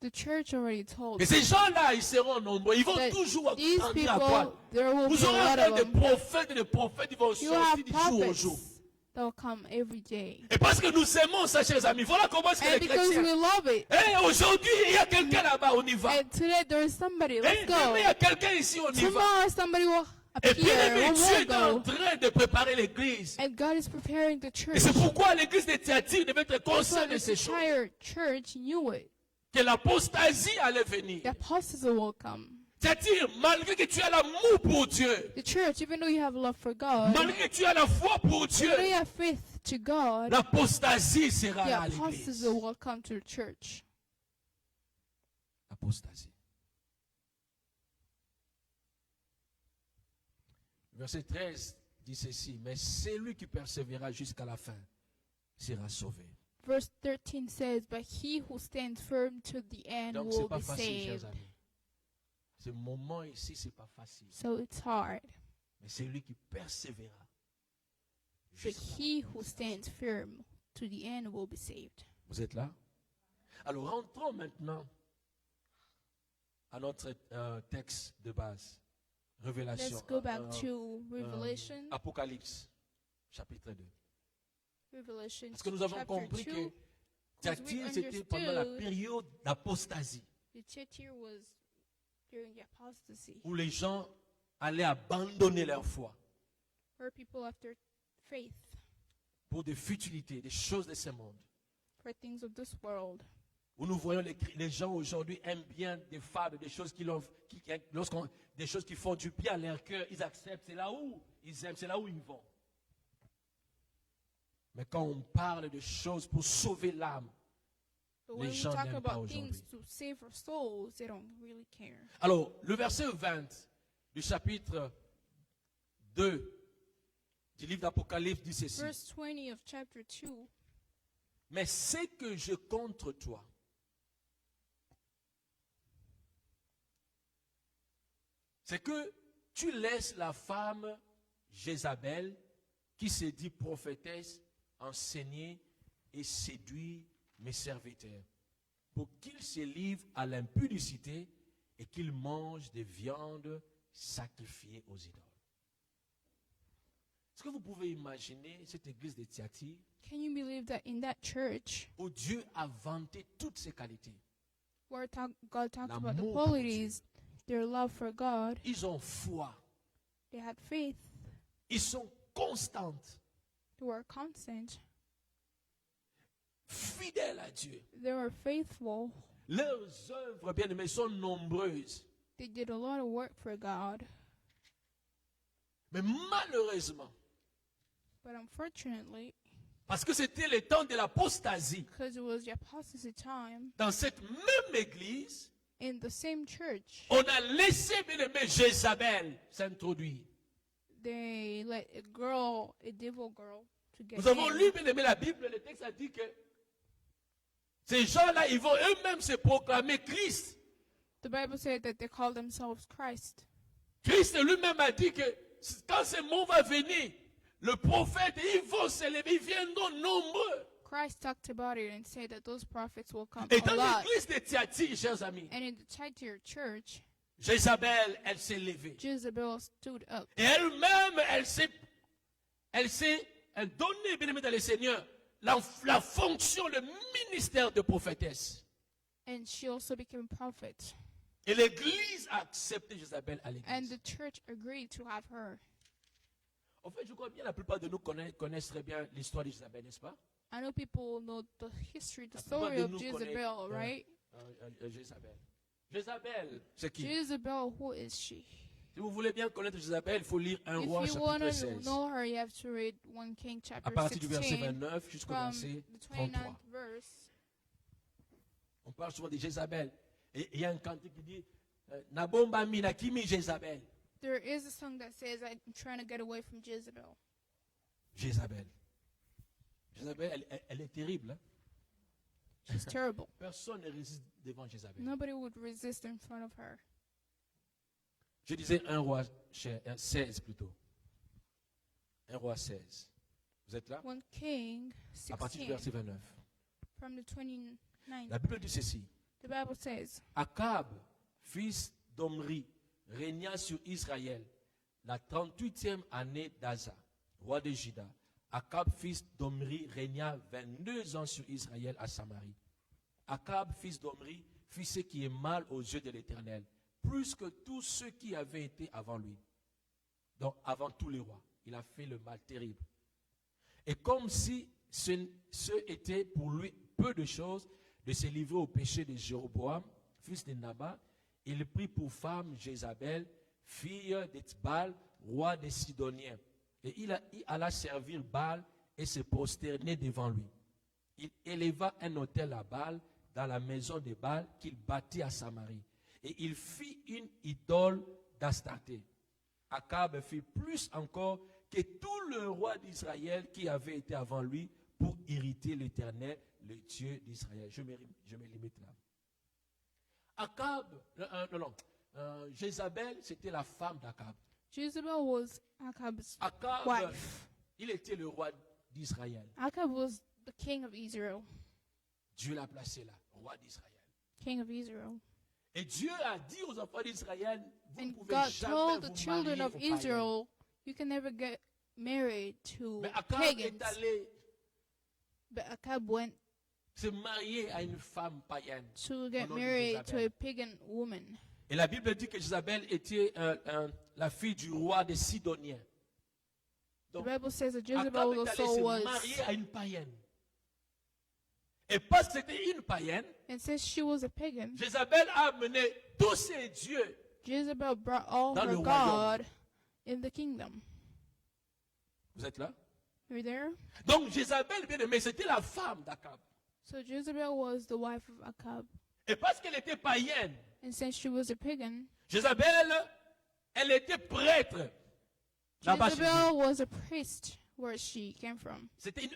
B: The church already told
A: Et ces gens-là, ils seront nombreux. Ils vont
B: that
A: toujours
B: these
A: tenir à droite.
B: people, there will be
A: Vous aurez
B: a lot
A: affaire
B: of
A: des
B: them.
A: prophètes et des prophètes. Ils vont
B: You have
A: sortir du jour au jour.
B: prophets that will come every day.
A: Et parce que nous aimons ça, chers amis, voilà comment est-ce que
B: And
A: les
B: because
A: chrétiens.
B: we love it.
A: Et aujourd'hui, il y a quelqu'un là-bas, on y va.
B: And today there is somebody.
A: Et
B: Let's
A: demain, il y
B: go.
A: a quelqu'un ici, on y va.
B: Tomorrow somebody will
A: Et bien
B: appear.
A: aimé,
B: We
A: Dieu
B: will
A: est en
B: go.
A: train de préparer l'église.
B: And God is preparing the
A: Et
B: church.
A: c'est pourquoi l'église de Thyatire devait être
B: That's why
A: consciente de
B: the
A: ces choses.
B: entire church knew it.
A: Que l'apostasie allait venir.
B: The apostasy will come.
A: Thyatire, malgré que tu as l'amour pour Dieu,
B: The church, even though you have love for God,
A: malgré que tu as la foi pour Dieu,
B: even though you have faith to God,
A: l'apostasie sera
B: the
A: là à
B: apostasy
A: l'église.
B: will come to the church.
A: Apostasie. Verset 13 dit ceci, mais celui qui persévérera jusqu'à la fin sera sauvé.
B: Verse 13 says, but he who stands firm to the end
A: Donc c'est
B: will
A: pas
B: be
A: facile, chers
B: saved.
A: amis. Ce moment ici, c'est pas facile.
B: So it's hard.
A: Mais celui qui persévérera
B: But
A: jusqu'à la fin.
B: he who stands firm to the end will be saved.
A: Vous êtes là? Alors rentrons maintenant à notre texte de base. Révélation.
B: Let's go back to Revelation.
A: Apocalypse, chapitre 2.
B: Revelation
A: Parce que nous avons
B: chapter
A: compris
B: 2.
A: que Thyatire, c'était pendant la période d'apostasie,
B: The Thyatira was during the apostasy,
A: où les gens allaient abandonner leur foi
B: where people left their faith
A: pour des futilités, des choses de ce monde.
B: for things of this world.
A: Où nous voyons les gens aujourd'hui aiment bien des fables, des choses des choses qui font du bien à leur cœur, ils acceptent, c'est là où ils aiment, c'est là où ils vont. Mais quand on parle de choses pour sauver l'âme,
B: But
A: les
B: when we
A: gens
B: talk
A: n'aiment pas
B: about things
A: aujourd'hui.
B: to save our souls, they don't really care.
A: Alors, le verset 20 du chapitre 2 du livre d'Apocalypse dit ceci.
B: Verse 20 of chapter 2.
A: Mais c'est que je contre toi. C'est que tu laisses la femme Jézabel, qui se dit prophétesse, enseigner et séduire mes serviteurs, pour qu'ils se livrent à l'impudicité et qu'ils mangent des viandes sacrifiées aux idoles. Est-ce que vous pouvez imaginer cette église de Thyatire
B: Can you believe that in that church,
A: où Dieu a vanté toutes ses qualités?
B: where God talked about the
A: L'amour pour
B: qualities, their love for God,
A: Ils ont foi,
B: they had faith,
A: ils sont constantes,
B: they were constant,
A: fidèles à Dieu.
B: they were faithful,
A: Leurs œuvres, bien aimés, sont nombreuses.
B: they did a lot of work for God.
A: Mais malheureusement,
B: But unfortunately,
A: parce que c'était le temps de l'apostasie,
B: because it was the apostasy time,
A: dans cette même église,
B: in the same church,
A: on a laissé, bien aimé, Jézabel s'introduire.
B: they let a devil girl, to get
A: Nous avons
B: in.
A: lu, bien aimé, la Bible, le texte a dit que ces gens-là, ils vont eux-mêmes se proclamer Christ.
B: The Bible said that they call themselves Christ.
A: Christ lui-même a dit que quand ce mot va venir, le prophète, ils vont se lever, ils viendront nombreux.
B: Christ talked about it and said that those prophets will come
A: Et
B: a
A: dans
B: lot.
A: l'église de Thyatire, chers amis,
B: And in the Thyatira church,
A: Jézabel, elle s'est levée.
B: Jezebel stood up.
A: Et elle-même, elle donnait, bien aimé dans le Seigneur, la fonction, le ministère de prophétesse.
B: And she also became a prophet.
A: Et l'église a accepté Jézabel à
B: And
A: l'église.
B: the church agreed to have her.
A: En fait, je crois bien la plupart de nous connaissent très bien l'histoire de Jézabel, n'est-ce pas?
B: I know people know the history, the
A: La plupart
B: story
A: de
B: of
A: nous
B: Jezebel,
A: connaissent,
B: right?
A: Jézabel. Jézabel, c'est qui?
B: Jezebel, who is she?
A: Si vous voulez bien connaître Jézabel, il faut lire 1 Roi
B: If you want
A: chapitre
B: to
A: 16.
B: know her, you have to read 1 King
A: À
B: chapter
A: partir du verset
B: 16
A: 29 jusqu'au
B: from
A: verset
B: the
A: 33.
B: 29th verse.
A: On parle souvent de Jézabel. Et il y a un cantique qui dit Nabomba mina kimi Jézabel.
B: There is a song that says, I'm trying to get away from Jezebel.
A: Jézabel. Jézabel, elle est terrible. Hein?
B: She's terrible.
A: Personne ne résiste devant Jézabel.
B: Nobody would resist in front of her.
A: Je disais 1 roi 16 plutôt. 1 roi 16. Vous êtes là?
B: 1 King
A: À partir du
B: 16,
A: verset 29.
B: from the 29th.
A: La Bible dit ceci.
B: The Bible says,
A: Akab, fils d'Omri, régna sur Israël la 38e année d'Asa, roi de Juda. Akab, fils d'Omri, régna 22 ans sur Israël à Samarie. Akab, fils d'Omri, fit ce qui est mal aux yeux de l'Éternel, plus que tous ceux qui avaient été avant lui. Donc, avant tous les rois. Il a fait le mal terrible. Et comme si ce était pour lui peu de choses de se livrer au péché de Jéroboam, fils de Nabat, il prit pour femme Jézabel, fille d'Etzbal, roi des Sidoniens. Et il alla servir Baal et se prosterner devant lui. Il éleva un autel à Baal dans la maison de Baal qu'il bâtit à Samarie. Et il fit une idole d'Astarté. Akab fit plus encore que tout le roi d'Israël qui avait été avant lui pour irriter l'Éternel, le Dieu d'Israël. Je me limite là. Akab, Jézabel, c'était la femme d'Akab.
B: Jezebel was Achab's
A: Akab,
B: wife.
A: il était le roi d'Israël.
B: Achab was the king of Israel.
A: Dieu l'a placé là, roi d'Israël.
B: King of Israel.
A: Et Dieu a dit aux enfants d'Israël, vous ne
B: And
A: pouvez
B: God
A: jamais
B: told the
A: vous
B: children
A: marier
B: of
A: aux païens.
B: Israel, you can never get married to
A: Mais Akab
B: pagans.
A: est allé
B: But Achab went
A: se marier à une femme païenne.
B: to get
A: Au nom de
B: married to
A: Jézabel.
B: a pagan woman.
A: Et la Bible dit que Jézabel était la fille du roi des Sidoniens.
B: The
A: Donc,
B: Bible says that Jezebel
A: Akab est allé
B: also
A: se
B: was,
A: marier à une païenne. Et parce que c'était une païenne,
B: and since she was a pagan,
A: Jézabel a amené tous ses dieux.
B: Jezebel brought all
A: Dans le
B: her
A: royaume.
B: God in the kingdom.
A: Vous êtes là?
B: Are you there?
A: Donc Jézabel, bien aimé, c'était la femme d'Akab.
B: So Jezebel was the wife of Achab.
A: Et parce qu'elle était païenne,
B: And since she was a pagan,
A: Jézabel, elle était prêtre. Là-bas chez Dieu.
B: Jezebel was a priest where she came from.
A: C'était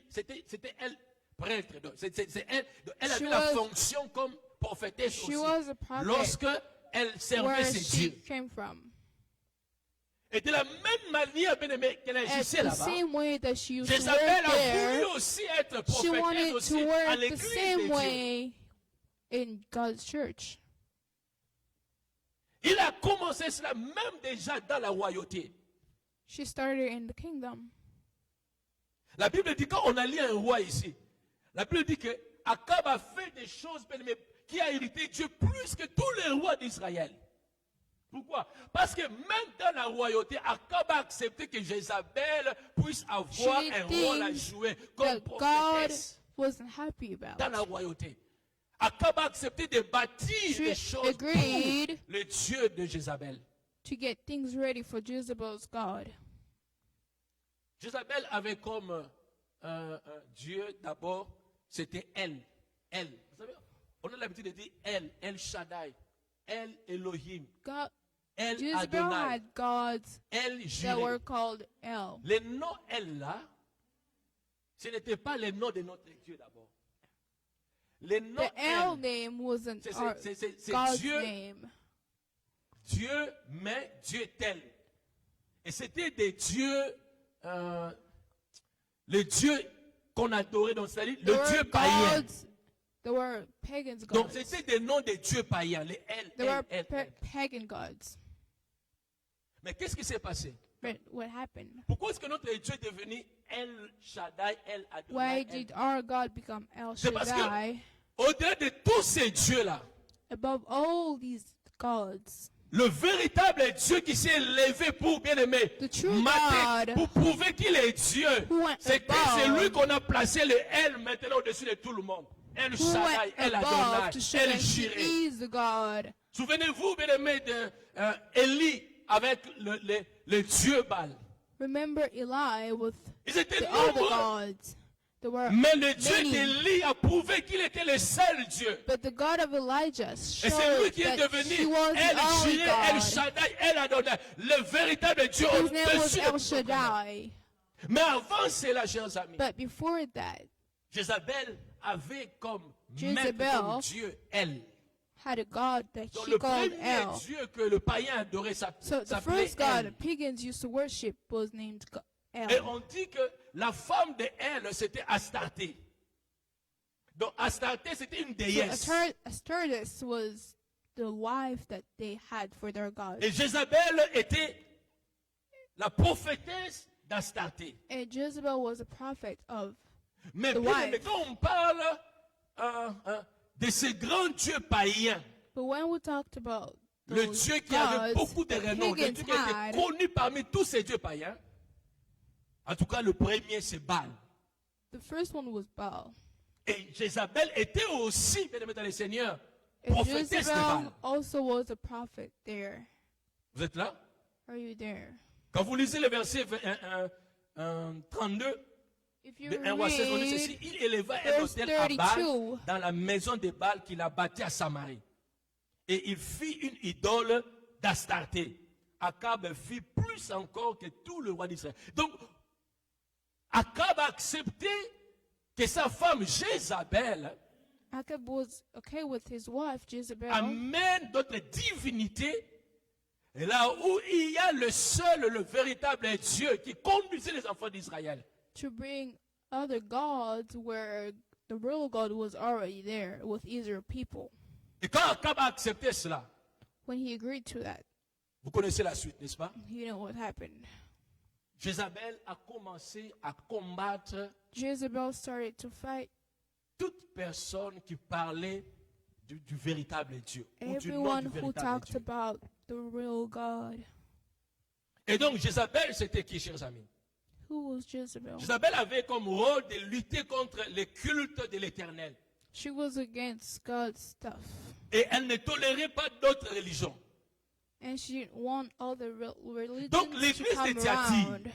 A: elle, prêtre. Donc, c'est elle, donc elle
B: She
A: avait la
B: was-
A: fonction comme prophétesse
B: She
A: aussi.
B: was a prophet
A: Lorsque elle servait
B: where
A: ses
B: she
A: dieux.
B: came from.
A: Et de la même manière, bien aimé, qu'elle
B: At
A: agissait
B: the
A: là-bas,
B: same way that she used to
A: Jézabel
B: work
A: a voulu
B: there,
A: aussi être
B: she
A: prophétesse
B: wanted
A: aussi
B: to
A: à
B: work the
A: l'église de
B: same
A: Dieu.
B: way in God's church.
A: Il a commencé cela même déjà dans la royauté.
B: She started in the kingdom.
A: La Bible dit, quand on a lu un roi ici, la Bible dit que Akab a fait des choses, bien aimé, qui a irrité Dieu plus que tous les rois d'Israël. Pourquoi? Parce que même dans la royauté, Akab a accepté que Jézabel puisse avoir
B: She
A: un
B: did
A: rôle à
B: things
A: jouer
B: that
A: comme
B: God
A: prophétesse
B: wasn't happy
A: dans la
B: about.
A: royauté. Akab a accepté de bâtir
B: She
A: des choses pour
B: agreed
A: le Dieu de Jézabel.
B: to get things ready for Jezebel's God.
A: Jézabel avait comme Dieu d'abord, c'était elle. Elle. Vous savez, on a l'habitude de dire elle, El Shaddai, El Elohim,
B: God,
A: El
B: Jezebel
A: Adonai,
B: had gods
A: El
B: that were
A: Jireh.
B: called El.
A: Les noms elle là, ce n'était pas les noms de notre Dieu d'abord. Les noms
B: The El
A: elle,
B: name wasn't
A: c'est
B: our God's
A: Dieu,
B: name.
A: Dieu, mais Dieu tel. Et c'était des dieux, le Dieu qu'on adorait, donc c'est-à-dire
B: There
A: le Dieu
B: were
A: païen.
B: gods. There were pagan
A: Donc
B: gods.
A: c'était des noms de dieux païens, les
B: There were
A: elle.
B: pagan gods.
A: Mais qu'est-ce qui s'est passé?
B: But what happened?
A: Pourquoi est-ce que notre Dieu est devenu El Shaddai, El Adonai?
B: Why
A: El-
B: did our God become El
A: C'est parce que
B: Shaddai?
A: au-delà de tous ces dieux-là,
B: Above all these gods,
A: le véritable Dieu qui s'est levé pour bien aimer,
B: The true
A: mater,
B: God
A: pour prouver qu'il est Dieu,
B: who went
A: c'est
B: above-
A: lui qu'on a placé le El maintenant au-dessus de tout le monde. El
B: who
A: Shaddai,
B: went
A: El
B: above
A: Adonai,
B: to show
A: El
B: that he
A: Jireh.
B: is the God.
A: Souvenez-vous, bien aimé, de Élie avec le Dieu Baal.
B: Remember Eli with
A: Ils étaient
B: the other
A: nombreux.
B: gods. There were
A: Mais le Dieu
B: many.
A: d'Élie a prouvé qu'il était le seul Dieu.
B: But the God of Elijah
A: Et c'est lui
B: showed
A: qui est
B: that
A: devenu
B: he was
A: El
B: the only
A: Jireh, El
B: God.
A: Shaddai, El Adonai, le véritable Dieu
B: His name was
A: au-dessus de
B: El
A: tout.
B: Shaddai.
A: Mais avant cela, chers amis,
B: But before that,
A: Jézabel avait comme
B: Jezebel
A: maître, comme Dieu, elle.
B: had a God that
A: Donc
B: she
A: le
B: called
A: premier
B: El.
A: Dieu que le païen adorait
B: So the
A: s'appelait
B: first God
A: Elle.
B: pagans used to worship was named
A: Et
B: El.
A: on dit que la femme de Elle, c'était Astarté. Donc Astarté, c'était une
B: So
A: déesse.
B: Astartes was the wife that they had for their God.
A: Et Jézabel était la prophétesse d'Astarté.
B: And Jezebel was a prophet of.
A: Mais
B: The
A: bien,
B: wife.
A: mais quand on parle de ces grands dieux païens,
B: But when we talked about
A: le
B: those
A: Dieu qui avait
B: gods
A: beaucoup de
B: that
A: renom, le
B: pagans
A: Dieu qui était
B: had,
A: connu parmi tous ces dieux païens, en tout cas le premier c'est Baal.
B: the first one was Baal.
A: Et Jézabel était aussi, bien aimé dans le Seigneur,
B: And
A: prophétesse de
B: Jezebel
A: Baal.
B: also was a prophet there.
A: Vous êtes là?
B: Are you there?
A: Quand vous lisez le verset 32
B: If you
A: de 1 roi 16, on dit
B: read
A: ceci, il éleva un
B: verse
A: autel à Baal
B: 32,
A: dans la maison de Baal qu'il a bâtie à Samarie. Et il fit une idole d'Astarté. Akab fit plus encore que tout le roi d'Israël. Donc, Akab a accepté que sa femme Jézabel
B: Achab was okay with his wife Jezebel
A: amène d'autres divinités. Et là où il y a le seul, le véritable Dieu qui conduisait les enfants d'Israël.
B: to bring other gods where the real God was already there with Israel people.
A: Et quand Akab a accepté cela,
B: When he agreed to that,
A: vous connaissez la suite, n'est-ce pas?
B: you know what happened.
A: Jézabel a commencé à combattre
B: Jezebel started to fight
A: toute personne qui parlait du véritable Dieu. Ou du nom
B: everyone
A: du
B: who
A: véritable
B: talked
A: Dieu.
B: about the real God.
A: Et donc Jézabel, c'était qui, chers amis?
B: Who was Jezebel?
A: Jézabel avait comme rôle de lutter contre les cultes de l'Éternel.
B: She was against God's stuff.
A: Et elle ne tolérait pas d'autres religions.
B: And she didn't want other religions
A: Donc,
B: to
A: l'église
B: come
A: de Thyatire,
B: around.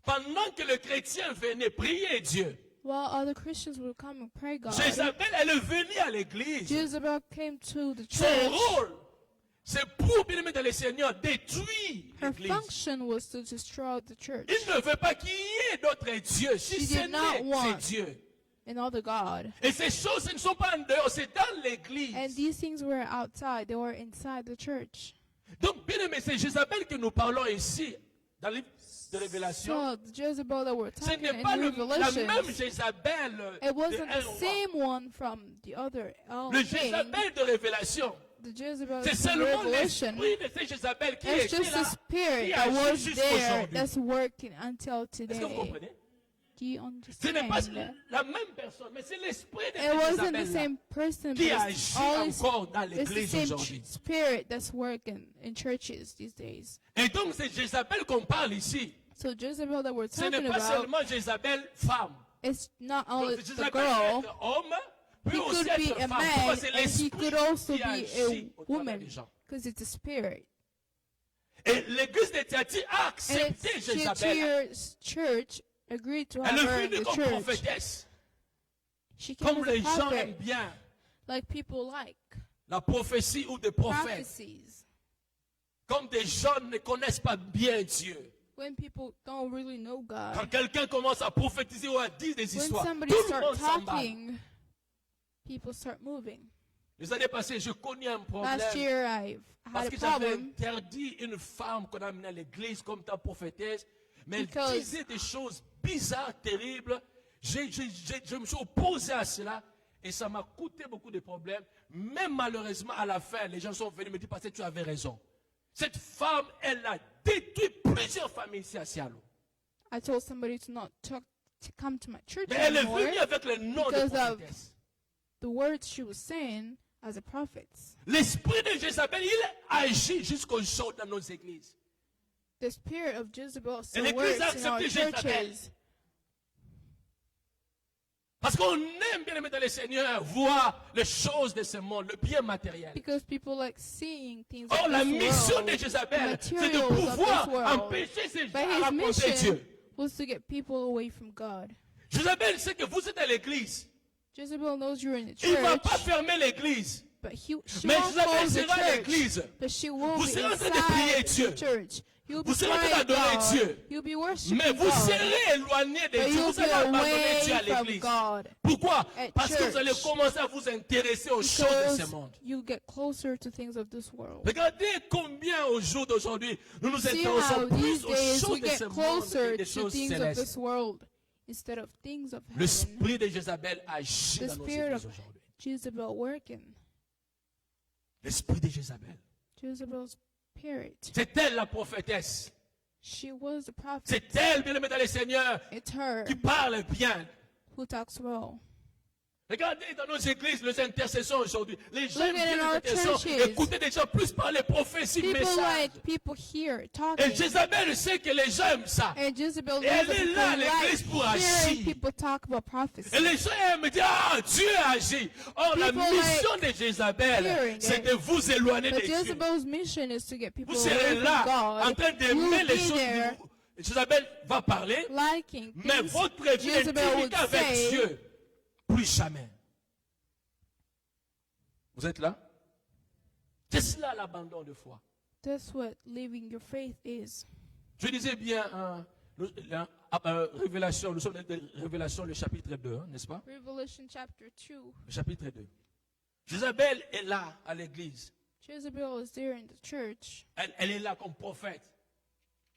A: Pendant que le chrétien venait prier Dieu,
B: While other Christians would come and pray God,
A: Jézabel, elle est venue à l'église.
B: Jezebel came to the
A: Son
B: church.
A: rôle, c'est pour, bien aimé dans le Seigneur, détruire
B: Her
A: l'église.
B: function was to destroy the church.
A: Il ne veut pas qu'il y ait d'autres dieux, si
B: She
A: ce
B: did not
A: n'est
B: want-
A: ces dieux.
B: Another God.
A: Et ces choses, ce ne sont pas en dehors, c'est dans l'église.
B: And these things were outside, they were inside the church.
A: Donc, bien aimé, c'est Jézabel que nous parlons ici, dans le livre de Révélation.
B: So the Jezebel that we're
A: Ce
B: talking
A: n'est
B: in
A: pas la même
B: Revelation,
A: Jézabel
B: it
A: de
B: wasn't
A: un
B: the
A: roi.
B: same one from the other
A: Le
B: king.
A: Jézabel de Révélation,
B: The Jezebel
A: c'est
B: from
A: seulement
B: Revelation.
A: l'esprit de cette Jézabel qui
B: It's
A: est
B: just
A: là,
B: the spirit
A: qui
B: that
A: agit
B: was
A: jusqu'à
B: there
A: aujourd'hui.
B: that's working until
A: Est-ce que vous
B: today.
A: comprenez?
B: Do you
A: Ce n'est pas
B: understand?
A: la même personne, mais c'est l'esprit de
B: It
A: cette
B: wasn't the
A: Jézabel
B: same person,
A: qui
B: but
A: agit
B: it's always
A: encore dans
B: it's the
A: l'église
B: same
A: aujourd'hui.
B: spirit that's working in churches these days.
A: Et donc, c'est Jézabel qu'on parle ici.
B: So Jezebel that we're
A: Ce n'est
B: talking
A: pas
B: about,
A: seulement Jézabel femme.
B: it's not
A: Donc,
B: only the
A: Jézabel peut
B: girl.
A: être homme,
B: He
A: peut aussi
B: could
A: être
B: be a
A: femme.
B: man,
A: Pourquoi? C'est
B: and he
A: l'esprit
B: could also
A: qui
B: be a
A: agit au travers
B: woman,
A: des gens.
B: because it's a spirit.
A: Et l'église de Thyatire a
B: And
A: accepté
B: it's
A: Jézabel.
B: Thyatire's church agreed to have
A: Elle
B: her
A: est
B: in
A: venue
B: the
A: comme
B: church.
A: prophétesse.
B: She came
A: Comme
B: as a
A: les gens
B: prophet,
A: aiment bien
B: like people like
A: la prophétie ou des prophètes.
B: prophecies.
A: Comme des gens ne connaissent pas bien Dieu.
B: When people don't really know God.
A: Quand quelqu'un commence à prophétiser ou à dire des
B: When
A: histoires,
B: somebody
A: tout le monde
B: starts
A: s'emballe.
B: talking, people start moving.
A: Les années passées, je connais un problème.
B: Last year, I
A: Parce
B: had
A: que
B: a
A: j'avais
B: problem
A: interdit une femme qu'on a amenée à l'église comme ta prophétesse, mais elle
B: Because-
A: disait des choses bizarres, terribles. Je me suis opposé à cela et ça m'a coûté beaucoup de problèmes. Mais malheureusement, à la fin, les gens sont venus me dire, parce que tu avais raison. Cette femme, elle a détruit plusieurs familles ici à Sialo.
B: I told somebody to not talk, to come to my church
A: Mais elle est
B: anymore.
A: venue avec le nom de
B: because of-
A: prophétesse.
B: The words she was saying as a prophet.
A: L'esprit de Jézabel, il agit jusqu'au jour dans nos églises.
B: The spirit of Jezebel
A: Et
B: still
A: l'Église
B: works
A: a
B: in our
A: accepté Jézabel.
B: churches.
A: Parce qu'on aime bien aimer dans le Seigneur voir les choses de ce monde, le bien matériel.
B: Because people like seeing things
A: Or,
B: of
A: la
B: this
A: mission
B: world,
A: de
B: the
A: Jézabel, c'est de
B: materials of
A: pouvoir
B: this world.
A: empêcher ces gens
B: But
A: à
B: his
A: rencontrer
B: mission
A: Dieu.
B: was to get people away from God.
A: Jézabel sait que vous êtes à l'église.
B: Jezebel knows you're in the
A: Il ne va pas
B: church,
A: fermer l'église.
B: but she
A: Mais
B: won't
A: Jézabel
B: close the
A: sera à
B: church.
A: l'église.
B: But she won't
A: Vous
B: be
A: serez en train de prier
B: inside
A: Dieu.
B: the church. You'll be
A: Vous serez en train
B: praying
A: d'adorer
B: God.
A: Dieu.
B: You'll be worshiping
A: Mais vous
B: God.
A: serez éloigné de
B: But
A: Dieu.
B: you'll
A: Vous
B: be
A: allez abandonner
B: away
A: Dieu à
B: from
A: l'église.
B: God.
A: Pourquoi?
B: At
A: Parce que vous allez
B: church.
A: commencer à vous intéresser aux choses de ce
B: Because
A: monde.
B: you get closer to things of this world.
A: Regardez combien au jour d'aujourd'hui, nous nous
B: See
A: intéressons
B: how
A: plus
B: these
A: aux
B: days
A: choses
B: we
A: de
B: get
A: ce monde
B: closer
A: que des
B: to
A: choses
B: things of
A: célestes.
B: this world instead of things of heaven.
A: L'esprit de Jézabel agit
B: The
A: dans nos
B: spirit
A: églises
B: of
A: aujourd'hui.
B: Jezebel working.
A: L'esprit de Jézabel.
B: Jezebel's spirit.
A: C'est elle la prophétesse.
B: She was the prophet.
A: C'est elle, bien-aimé dans le Seigneur,
B: It's her
A: qui parle bien.
B: who talks well.
A: Regardez dans nos églises, les intercessions aujourd'hui. Les gens
B: Look at
A: viennent
B: in our
A: aux intercessions,
B: churches.
A: écoutez des gens plus parler prophétie,
B: People
A: message.
B: like people here talking.
A: Et Jézabel sait que les gens aiment ça.
B: And Jezebel knows
A: elle
B: that
A: est
B: people
A: là à
B: like
A: l'église pour
B: hearing
A: agir.
B: people talk about prophecy.
A: Et les gens aiment dire, ah, Dieu agit. Or, la
B: People
A: mission de Jézabel,
B: hearing
A: c'est
B: it.
A: de vous éloigner de
B: But
A: Dieu.
B: Jezebel's mission is to get people
A: Vous
B: away
A: serez
B: from
A: là,
B: God.
A: en train d'aimer
B: You'll
A: les
B: be
A: choses.
B: there
A: Jézabel va parler,
B: liking
A: mais
B: things
A: votre vie
B: Jezebel
A: intimité
B: would
A: avec
B: say.
A: Dieu, plus jamais. Vous êtes là? C'est cela l'abandon de foi.
B: That's what leaving your faith is.
A: Je disais bien, Révélation, nous sommes dans Révélation, le chapitre 2, n'est-ce pas?
B: Revelation chapter 2.
A: Le chapitre 2. Jézabel est là à l'église.
B: Jezebel is there in the church
A: Elle est là comme prophète.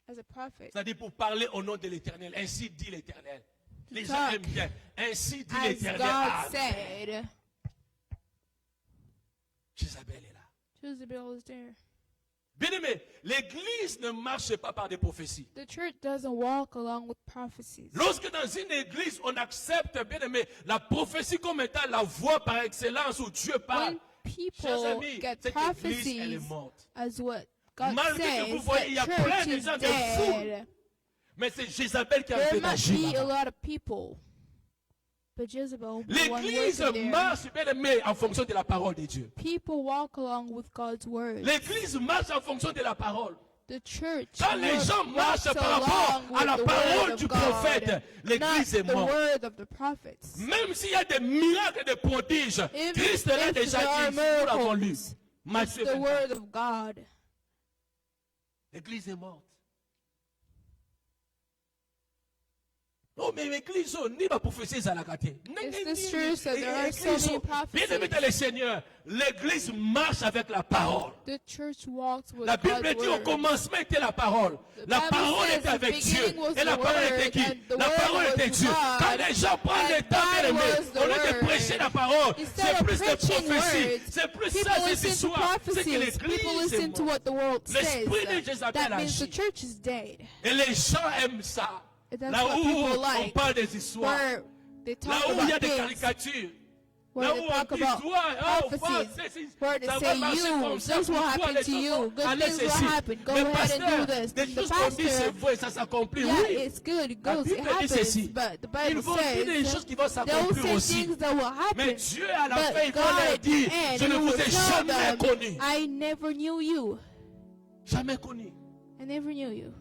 B: as a prophet.
A: C'est-à-dire pour parler au nom de l'Éternel. Ainsi dit l'Éternel. Les gens
B: talk
A: aiment bien. Ainsi dit
B: As
A: l'Éternel.
B: God
A: Amen.
B: said,
A: Jézabel est là.
B: Jezebel is there.
A: Bien aimé, l'église ne marche pas par des prophéties.
B: The church doesn't walk along with prophecies.
A: Lorsque dans une église, on accepte, bien aimé, la prophétie comme étant la voie par excellence où Dieu parle.
B: When people
A: Chers amis,
B: get
A: cette église, elle est
B: prophecies
A: morte.
B: as what God
A: Malgré que vous
B: says,
A: voyez, il y a
B: the
A: plein
B: church
A: de
B: is
A: gens de
B: dead.
A: Mais c'est Jézabel qui a
B: There
A: fait
B: must
A: d'agir
B: be a
A: là-bas.
B: lot of people, but Jezebel, the one
A: L'église
B: working there.
A: marche, bien aimé, en fonction de la parole de Dieu.
B: People walk along with God's word.
A: L'église marche en fonction de la parole.
B: The church
A: Quand les gens marchent
B: walks
A: par rapport
B: along
A: à la
B: with the
A: parole
B: word
A: du
B: of God,
A: prophète, l'église est
B: not the
A: morte.
B: word of the prophets.
A: Même s'il y a des miracles et des prodiges,
B: If-
A: Christ l'a
B: if
A: déjà
B: there are
A: dit, nous l'avons lu.
B: miracles,
A: Matthieu
B: It's the
A: 24.
B: word of God.
A: L'église est morte. Oh, mais l'église, ni ma prophétie à la gâter.
B: It's this true that there are so many
A: Bien aimé dans le Seigneur, l'église marche avec la parole.
B: The church walks with
A: La Bible
B: God's
A: dit au
B: word.
A: commencement était la parole. La
B: Bible
A: parole
B: says
A: était
B: the
A: avec Dieu.
B: beginning was
A: Et la
B: the
A: parole était
B: word,
A: qui?
B: and the
A: La
B: word
A: parole
B: was
A: était Dieu.
B: God,
A: Quand les gens prennent
B: and
A: le temps,
B: God
A: bien aimé,
B: was the
A: au lieu de
B: word.
A: prêcher la parole,
B: Instead
A: c'est
B: of
A: plus de
B: preaching
A: prophétie.
B: words,
A: C'est plus
B: people
A: ça, ces
B: listen to
A: histoires. C'est que
B: prophecies.
A: l'église
B: People
A: est
B: listen to
A: morte.
B: what the world says.
A: L'esprit de Jézabel
B: That means
A: agit.
B: the church is dead.
A: Et les gens aiment ça.
B: And that's
A: Là
B: what
A: où
B: people
A: on
B: like.
A: parle des histoires.
B: Where they
A: Là
B: talk
A: où il y a
B: about
A: des
B: things.
A: caricatures.
B: Where
A: Là
B: they
A: où
B: talk
A: on dit,
B: about
A: toi, oh,
B: prophecies. Where they
A: ça
B: say,
A: va marcher
B: you,
A: comme ça,
B: this will
A: pour toi,
B: happen
A: les
B: to
A: choses
B: you.
A: vont
B: Good
A: aller
B: things will
A: ceci.
B: happen. Go
A: Mais
B: ahead and
A: pasteur,
B: do this.
A: des
B: The
A: choses qu'on dit, c'est
B: pastor,
A: vrai, ça s'accomplit.
B: yeah,
A: Oui.
B: it's good. It
A: La
B: goes. It
A: Bible dit
B: happens.
A: ceci.
B: But the
A: Ils
B: Bible
A: vont dire des choses
B: says
A: qui vont
B: they'll
A: s'accomplir
B: say
A: aussi.
B: things that will
A: Mais
B: happen.
A: Dieu, à la fin,
B: But
A: il
B: God,
A: va leur
B: at the
A: dire,
B: end,
A: je ne
B: He
A: vous
B: will
A: ai
B: tell
A: jamais
B: them,
A: connu.
B: I never knew you.
A: Jamais connu.
B: I never knew you.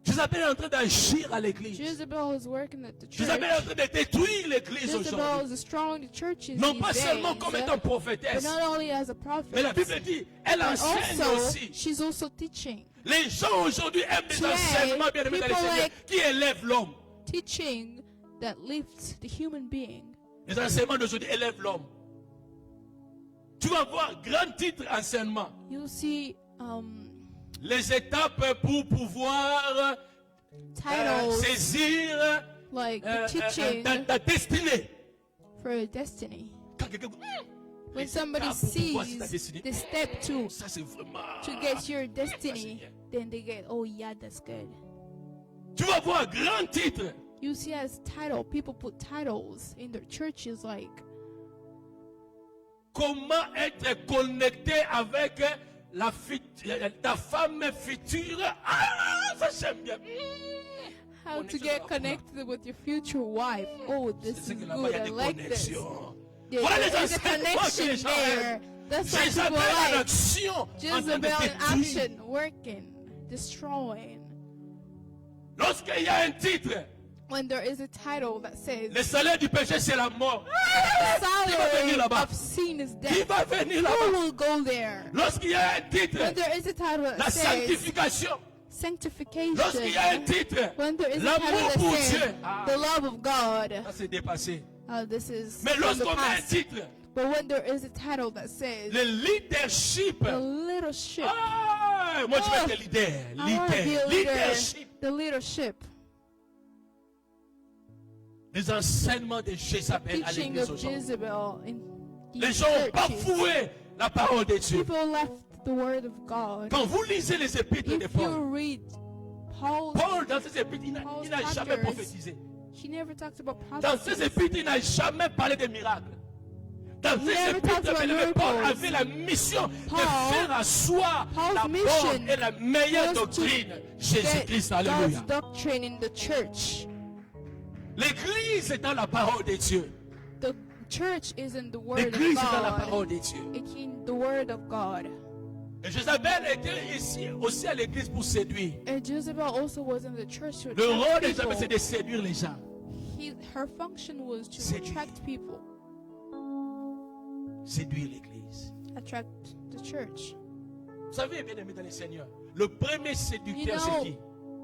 A: Jézabel est en train d'agir à l'église.
B: Jezebel is working at the church.
A: Jézabel est en train de détruire l'église
B: Jezebel
A: aujourd'hui.
B: is strong the churches
A: Non
B: these
A: pas seulement
B: days,
A: comme étant
B: but
A: prophétesse,
B: not only as a prophet,
A: mais la Bible dit, elle
B: but
A: enseigne
B: also
A: aussi.
B: she's also teaching.
A: Les gens aujourd'hui aiment des
B: Today,
A: enseignements bien aimés dans les
B: people
A: Seigneurs
B: like-
A: qui élèvent l'homme.
B: Teaching that lifts the human being.
A: Les enseignements d'aujourd'hui élèvent l'homme. Tu vas voir grand titre enseignement.
B: You'll see
A: Les étapes pour pouvoir
B: titles
A: saisir
B: like the teaching
A: ta destinée.
B: for a destiny.
A: Quand quelqu'un
B: When
A: les
B: somebody
A: étapes pour pouvoir
B: sees
A: ta destinée.
B: the step
A: Ça c'est vraiment.
B: to get your destiny,
A: Seigneur.
B: then they get, oh yeah, that's good.
A: Tu vas voir grand titre.
B: You see as title, people put titles in their churches like
A: Comment être connecté avec ta femme future. Ah, ça j'aime bien.
B: how to
A: Connexion
B: get
A: dans la
B: connected with your future wife. Oh, this
A: C'est
B: is
A: que là-bas il y
B: good.
A: a
B: I
A: des
B: like this.
A: connexions.
B: There
A: Voilà les
B: is a
A: enseignements que les
B: connection
A: gens
B: there.
A: aiment.
B: That's what
A: Jézabel
B: people
A: en
B: like.
A: action, en train de
B: Jezebel in
A: détruire.
B: action, working, destroying.
A: Lorsqu'il y a un titre,
B: when there is a title that says
A: le salaire du péché c'est la mort.
B: the
A: Qui va venir
B: salary
A: là-bas?
B: of sin is
A: Qui
B: death,
A: va venir
B: who
A: là-bas?
B: will go there?
A: Lorsqu'il y a un titre,
B: When there is a title
A: la
B: that says
A: sanctification.
B: sanctification,
A: Lorsqu'il y a un titre,
B: when there is a
A: l'amour
B: title
A: pour
B: that
A: Dieu.
B: says the love of God,
A: Ça c'est dépassé.
B: this is
A: Mais
B: from the
A: lorsqu'on met un
B: past.
A: titre,
B: But when there is a title that says
A: le leadership.
B: the leadership,
A: Ah, moi je vais être leader.
B: I want to be a leader,
A: Leadership.
B: the leadership,
A: Les enseignements de Jézabel à
B: teaching
A: l'église
B: of
A: aujourd'hui.
B: Jezebel in
A: Les gens ont
B: churches.
A: bafoué la parole de Dieu.
B: People left the word of God.
A: Quand vous lisez les épîtres de
B: If you
A: Paul,
B: read Paul's,
A: Paul dans ses épîtres, il n'a jamais
B: chapters,
A: prophétisé.
B: he never talks about
A: Dans ses
B: prophecy.
A: épîtres, il n'a jamais parlé de miracles. Dans ses
B: never
A: épîtres,
B: talks about
A: bien-aimé, Paul
B: miracles.
A: avait la mission de
B: Paul-
A: faire asseoir
B: Paul's
A: la
B: mission
A: bonne et la meilleure
B: was to
A: doctrine.
B: Get
A: Jésus-Christ,
B: God's
A: alléluia.
B: doctrine in the church.
A: L'église est dans la parole de Dieu.
B: The church is in the word of
A: L'église est dans la
B: God.
A: parole de Dieu.
B: It's in the word of God.
A: Et Jézabel était ici aussi à l'église pour séduire.
B: And Jezebel also was in the church to
A: Le rôle de
B: attract
A: Jézabel, c'est
B: people.
A: de séduire les gens.
B: Her function was to
A: Séduire.
B: attract people,
A: Séduire l'église.
B: attract the church.
A: Vous savez, bien aimé dans le Seigneur, le premier
B: You
A: séducteur, c'est
B: know,
A: qui?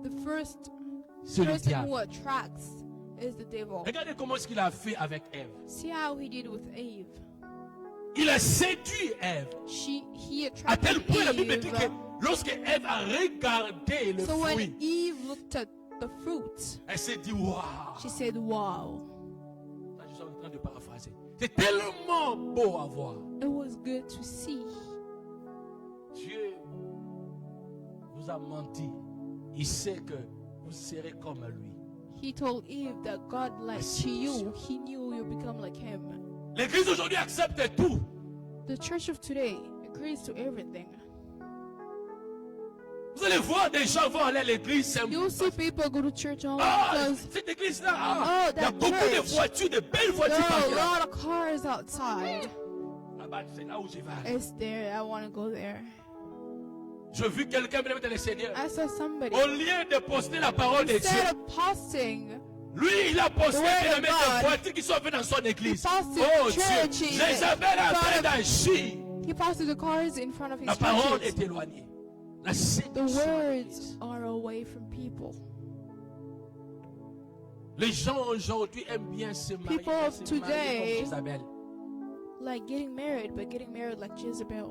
B: the first
A: C'est le
B: person
A: diable.
B: who attracts is the devil.
A: Regardez comment est-ce qu'il a fait avec Ève.
B: See how he did with Eve.
A: Il a séduit Ève.
B: He
A: À tel
B: attracted
A: point, la Bible dit que
B: Eve.
A: lorsque Ève a regardé le
B: So when
A: fruit,
B: Eve looked at the fruit,
A: elle s'est dit, waouh.
B: she said, "Wow,
A: Ça, je suis en train de paraphraser. C'est tellement beau à voir.
B: it was good to see."
A: Dieu vous a menti. Il sait que vous serez comme lui.
B: He told Eve that God likes you. He knew you become like him.
A: L'église aujourd'hui accepte tout.
B: The church of today agrees to everything.
A: Vous allez voir des gens vont aller à l'église. c'est-
B: You'll see people go to church only
A: Ah,
B: because
A: cette église-là, ah,
B: Oh,
A: il y a
B: that
A: beaucoup de
B: church.
A: voitures, de belles
B: there
A: voitures
B: are
A: parquées
B: a
A: là.
B: lot of cars outside.
A: Là-bas, c'est là où je vais aller.
B: It's there. I want to go there.
A: Je vis quelqu'un bien aimé dans le Seigneur.
B: I saw somebody.
A: Au lieu de poster la parole de Dieu,
B: Instead of posting,
A: lui, il a posté
B: The word
A: bien
B: of
A: aimé
B: God,
A: des voitures qui sont venues dans son église.
B: he posted
A: Oh Dieu,
B: churches
A: Jézabel a
B: in front
A: fait
B: of-
A: d'agir.
B: he posted the cars in front of his
A: La parole
B: churches.
A: est éloignée. La
B: The
A: séduction.
B: words are away from people.
A: Les gens aujourd'hui aiment bien se marier,
B: People
A: mais
B: of
A: se marier
B: today-
A: comme Jézabel.
B: Like getting married, but getting married like Jezebel.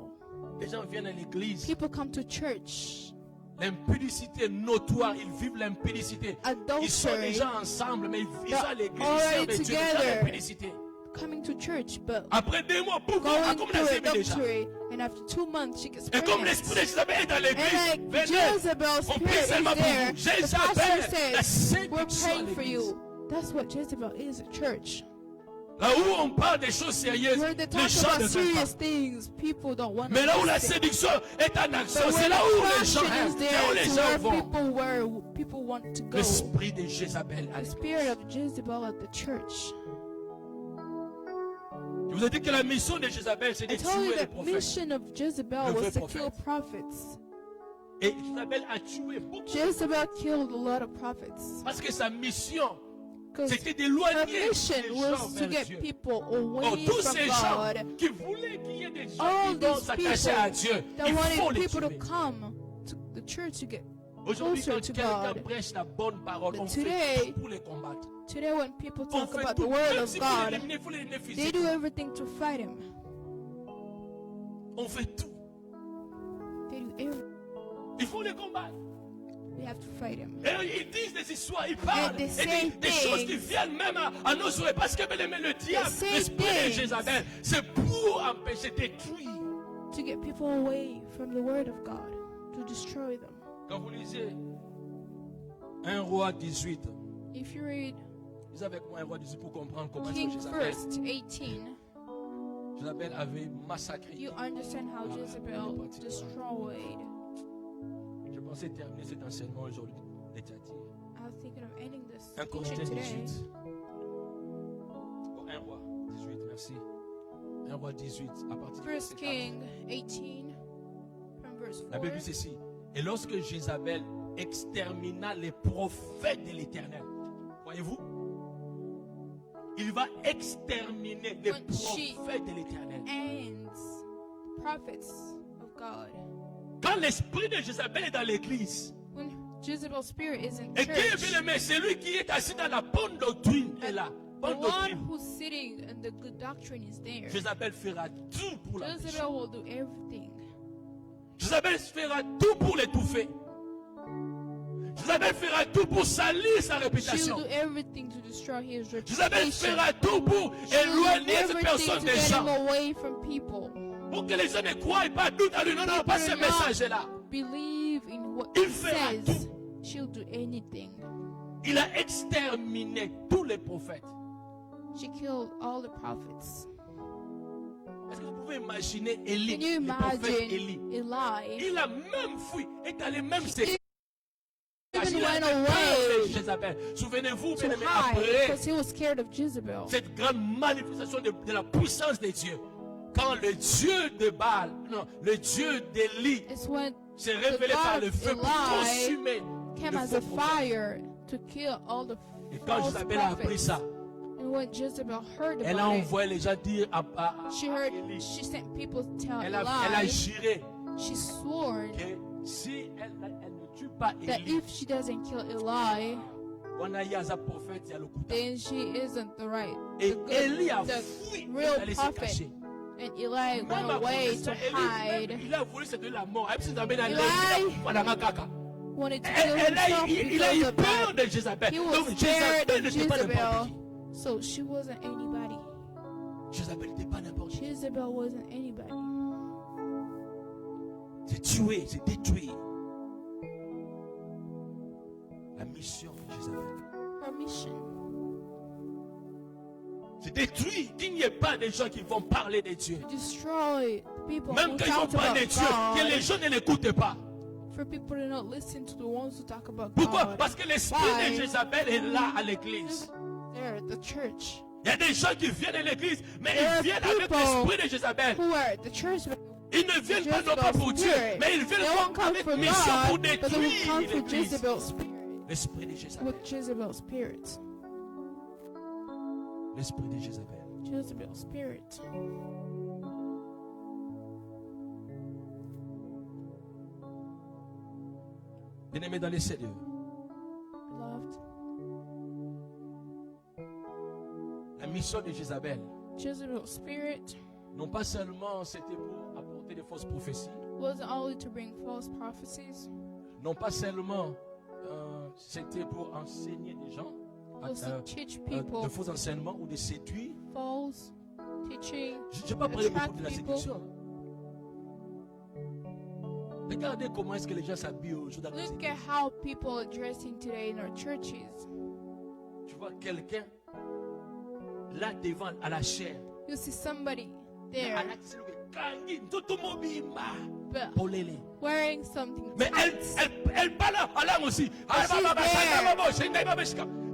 A: Les gens viennent à l'église.
B: People come to church.
A: L'impudicité notoire, ils vivent l'impudicité. Ils sont
B: Adultery.
A: déjà ensemble, mais ils sont à l'église, ils
B: already
A: servent Dieu déjà
B: together.
A: l'impudicité.
B: Coming to church, but
A: Après 2 mois, boum,
B: going
A: comme
B: through
A: les aimés déjà.
B: adultery. And after 2 months, she gets
A: Et comme l'esprit de
B: pregnant.
A: Jézabel est dans
B: And
A: l'église,
B: like
A: venez,
B: Jezebel's
A: on prie
B: spirit
A: seulement
B: is
A: pour
B: there.
A: vous.
B: The pastor
A: Jézabel, la
B: says, we're
A: séduction à
B: praying for
A: l'église.
B: you. That's what Jezebel is at church.
A: Là où on parle des choses sérieuses,
B: Where they
A: les
B: talk
A: gens
B: about
A: ne veulent
B: serious
A: pas.
B: things, people don't want to
A: Mais là où la
B: listen.
A: séduction est en action,
B: But
A: c'est
B: when
A: là où
B: the
A: les gens
B: passion
A: aiment,
B: is
A: c'est
B: there,
A: là où les
B: it's
A: gens vont.
B: where people want to go.
A: L'esprit de Jézabel à
B: The
A: l'église.
B: spirit of Jezebel at the church.
A: Je vous ai dit que la mission de Jézabel, c'est de
B: I told you
A: tuer les
B: the
A: prophètes.
B: mission of Jezebel
A: Le
B: was
A: vrai
B: to kill
A: prophète.
B: prophets.
A: Et Jézabel a tué beaucoup.
B: Jezebel killed a lot of prophets.
A: Parce que sa mission,
B: Because
A: c'était
B: her
A: d'éloigner les
B: mission
A: gens
B: was to
A: vers
B: get
A: Dieu.
B: people
A: Oh,
B: away
A: tous
B: from
A: ces gens
B: God.
A: qui voulaient qu'il y ait des gens
B: All
A: qui vont
B: these
A: s'attacher à Dieu,
B: people that
A: il faut
B: wanted
A: les
B: people to
A: tuer.
B: come to the church to get
A: Aujourd'hui,
B: closer
A: quand
B: to
A: quelqu'un
B: God.
A: prêche la bonne parole,
B: But
A: on fait
B: today-
A: tout pour les combattre.
B: Today when people
A: On
B: talk
A: fait
B: about
A: tout.
B: the word
A: Même
B: of
A: si pour
B: God,
A: l'éliminer, il faut l'éliminer
B: they
A: physiquement.
B: do everything to fight him.
A: On fait tout.
B: They do everything.
A: Il faut les combattre.
B: We have to fight him.
A: Et ils disent des histoires, ils parlent.
B: And they
A: Et
B: say
A: des choses qui
B: things.
A: viennent même à nos oreilles. Parce que bien aimé, le diable,
B: say
A: l'esprit de
B: things.
A: Jézabel, c'est pour empêcher, détruire.
B: To get people away from the word of God, to destroy them.
A: Quand vous lisez 1 roi 18,
B: If you read
A: lisez avec moi 1 roi 18 pour comprendre comment est-ce que
B: King
A: Jézabel,
B: 1st 18,
A: Jézabel avait massacré.
B: you understand how Jezebel destroyed.
A: Je pensais terminer cet enseignement aujourd'hui de Thyatire.
B: I was thinking of ending this
A: 1
B: teaching
A: Corinthiens
B: today.
A: 18. Oh, 1 roi 18, merci. 1 roi 18, à partir du verset
B: First
A: 4.
B: King 18, from verse
A: La
B: 4.
A: Bible dit ceci. Et lorsque Jézabel extermina les prophètes de l'Éternel. Voyez-vous? Il va exterminer les
B: When she-
A: prophètes de l'Éternel.
B: Ends prophets of God.
A: Quand l'esprit de Jézabel est dans l'église,
B: When Jezebel's spirit is in
A: et qui est
B: church,
A: bien aimé, celui qui est assis dans la bonne doctrine est là.
B: the
A: Bonne
B: one
A: doctrine.
B: who's sitting in the good doctrine is there.
A: Jézabel fera tout pour la
B: Jezebel will do everything.
A: Jézabel fera tout pour l'étouffer. Jézabel fera tout pour salir sa
B: She'll
A: réputation.
B: do everything to destroy his
A: Jézabel
B: reputation.
A: fera tout pour
B: She'll do
A: éloigner cette
B: everything
A: personne
B: to
A: des
B: get him
A: gens.
B: away from people.
A: Pour que les gens ne croient pas, doutent à lui. Non, non, pas ce
B: People not
A: message-là.
B: believe in what
A: Il
B: he
A: fera
B: says.
A: tout.
B: She'll do anything.
A: Il a exterminé tous les prophètes.
B: She killed all the prophets.
A: Est-ce que vous pouvez imaginer Élie,
B: Can you
A: le prophète
B: imagine
A: Élie?
B: Eli?
A: Il a même fui, est allé même se
B: Even
A: Il a
B: went
A: eu peur
B: away
A: de Jézabel. Souvenez-vous,
B: to
A: bien aimé,
B: hide
A: après
B: because he was scared of Jezebel.
A: cette grande manifestation de la puissance de Dieu, quand le Dieu de Baal, non, le Dieu d'Élie
B: It's when
A: s'est révélé par
B: God
A: le
B: of
A: feu pour
B: Eli
A: consumer
B: came
A: le
B: as
A: faux
B: a
A: prophète.
B: fire to kill all the
A: Et quand
B: false
A: Jézabel a appris
B: prophets.
A: ça,
B: And when Jezebel heard
A: elle a
B: about it,
A: envoyé les gens dire à
B: she heard.
A: Élie.
B: She sent people to tell
A: Elle a
B: Eli.
A: juré
B: She swore
A: que si elle ne tue pas
B: that
A: Élie,
B: if she doesn't kill Eli,
A: on a eu un prophète, il y a le couteau.
B: then she isn't the right,
A: Et
B: the good,
A: Élie a
B: the
A: fui, il
B: real
A: est allé se
B: prophet.
A: cacher.
B: And Eli
A: Même
B: went
A: à
B: away
A: cause de
B: to
A: ça, Élie,
B: hide.
A: il a voulu se donner la mort. Même si Jézabel a
B: Eli- Wanted to kill
A: Elle a
B: himself
A: il a eu
B: because of
A: peur
B: that.
A: de Jézabel.
B: He was
A: Donc
B: scared
A: Jézabel
B: of
A: n'était pas n'importe
B: Jezebel,
A: qui.
B: so she wasn't anybody.
A: Jézabel n'était pas n'importe qui.
B: Jezebel wasn't anybody.
A: C'est tuer, c'est détruire. La mission de Jézabel.
B: Her mission.
A: C'est détruire qu'il n'y ait pas de gens qui vont parler de Dieu.
B: To destroy people
A: Même
B: who
A: quand ils vont
B: talk
A: parler
B: about
A: de Dieu, que les
B: God.
A: gens ne l'écoutent pas.
B: For people to not listen to the ones who talk about
A: Pourquoi?
B: God.
A: Parce que l'esprit
B: Why?
A: de Jézabel est là à l'église.
B: They're at the church.
A: Il y a des gens qui viennent à l'église, mais
B: There
A: ils
B: are
A: viennent avec
B: people
A: l'esprit de Jézabel.
B: Who are at the church, but
A: Ils ne viennent pas non pas pour Dieu,
B: Spirit.
A: mais ils
B: They
A: viennent
B: won't come
A: avec
B: for
A: mission pour
B: God, but they will
A: détruire
B: come for
A: l'église.
B: Jezebel's spirit.
A: L'esprit de Jézabel.
B: With Jezebel's spirit.
A: L'esprit de Jézabel.
B: Jezebel's spirit.
A: Bien-aimés dans les Seigneurs,
B: Beloved,
A: la mission de Jézabel,
B: Jezebel's spirit
A: non pas seulement c'était pour apporter des fausses prophéties,
B: wasn't only to bring false prophecies,
A: non pas seulement c'était pour enseigner des gens,
B: it was to teach people
A: de faux enseignements ou de séduire.
B: false teaching.
A: Je n'ai pas parlé beaucoup
B: Attract
A: de la
B: people.
A: séduction. Regardez comment est-ce que les gens s'habillent aujourd'hui dans les
B: Look
A: églises.
B: at how people are dressing today in our churches.
A: Tu vois quelqu'un là devant à la chair.
B: You see somebody there but wearing something
A: Mais
B: tight.
A: elle parle en langue aussi.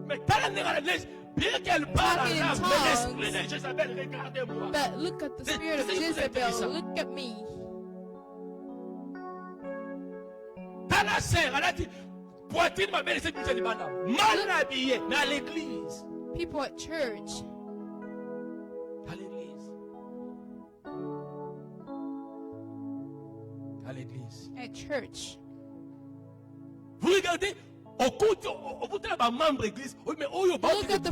A: Mais bien qu'elle parle en langue, mais l'esprit de Jézabel, regardez-moi.
B: But look at the spirit of Jezebel. Look at me.
A: Dans la serre, elle a dit, poitrine ma belle, c'est que du mal habillé, mais à l'église.
B: People at church.
A: À l'église. À l'église.
B: At church.
A: Vous regardez, au bout de la membre église, oui, mais oh, yo,
B: Look at the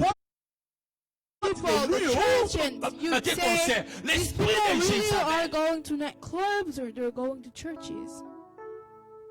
B: people at the church and you say, these people really are going to nightclubs or they're going to churches.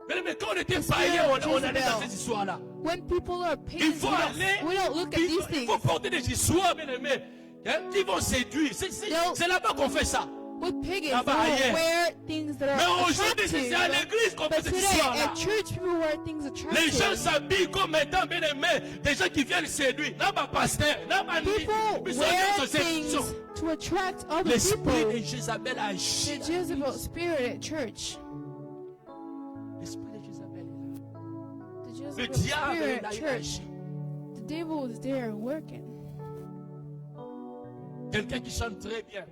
A: Mais quand on était païens, on allait dans ces histoires-là.
B: When people are
A: Il
B: pagans,
A: faut aller,
B: we don't look at these
A: il
B: things.
A: faut porter des histoires, bien aimés, hein, qui vont séduire. C'est là-bas qu'on fait ça.
B: With pagans,
A: Là-bas,
B: they
A: ailleurs.
B: will wear things that
A: Mais
B: are
A: aujourd'hui, c'est à
B: attractive.
A: l'église qu'on fait
B: But
A: ces
B: today,
A: histoires-là.
B: at church, people wear things
A: Les gens
B: attractive.
A: s'habillent comme étant bien aimés, des gens qui viennent séduire. N'a pas pasteur, n'a pas
B: People wear things to attract other
A: L'esprit de
B: people.
A: Jézabel a agi.
B: The Jezebel spirit at church.
A: L'esprit de Jézabel est là.
B: The
A: Le
B: Jezebel
A: diable
B: spirit
A: est là,
B: at
A: il a
B: church.
A: agi.
B: The devil is there working.
A: Quelqu'un qui chante très bien.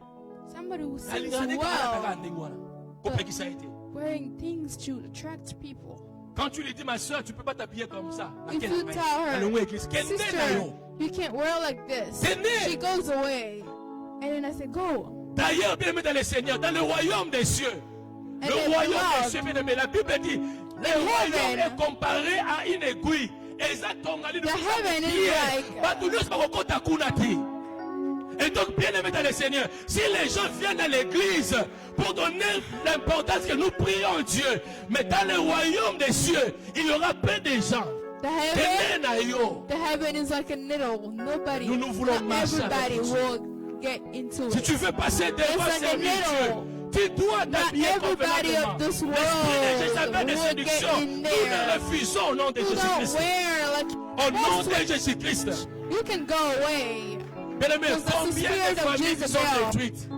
B: Somebody who sings
A: Regardez comment
B: well,
A: on a regardé, voilà. Comprenez qui ça a été.
B: wearing things to attract people.
A: Quand tu lui dis, ma soeur, tu ne peux pas t'habiller comme ça.
B: If you tell her, sister, you can't wear like this,
A: Tenez.
B: she goes away. And then I said, go.
A: D'ailleurs, bien aimé dans le Seigneur, dans le royaume des cieux,
B: And
A: le
B: then
A: royaume des
B: beloved,
A: cieux, bien aimé, la Bible dit, le
B: in
A: royaume
B: heaven,
A: est comparé à une aiguille.
B: the heaven is like,
A: Et donc, bien aimé dans le Seigneur, si les gens viennent à l'église pour donner l'importance que nous prions Dieu, mais dans le royaume des cieux, il y aura peu de gens.
B: the heaven is like a needle. Nobody,
A: Nous nous voulons
B: not
A: marcher avec
B: everybody
A: Dieu.
B: will get into
A: Si
B: it.
A: tu veux passer devant
B: It's like a
A: servir Dieu,
B: needle.
A: tu dois
B: Not
A: t'habiller
B: everybody
A: convenablement.
B: of this world
A: L'esprit de Jézabel de
B: will
A: séduction,
B: get in
A: nous
B: there.
A: le refusons au nom de
B: You don't
A: Jésus-Christ.
B: wear like
A: Au nom de Jésus-Christ.
B: you can go away.
A: Bien-aimé,
B: Because that's the
A: combien
B: spirit
A: de
B: of
A: familles qui sont
B: Jezebel.
A: détruites?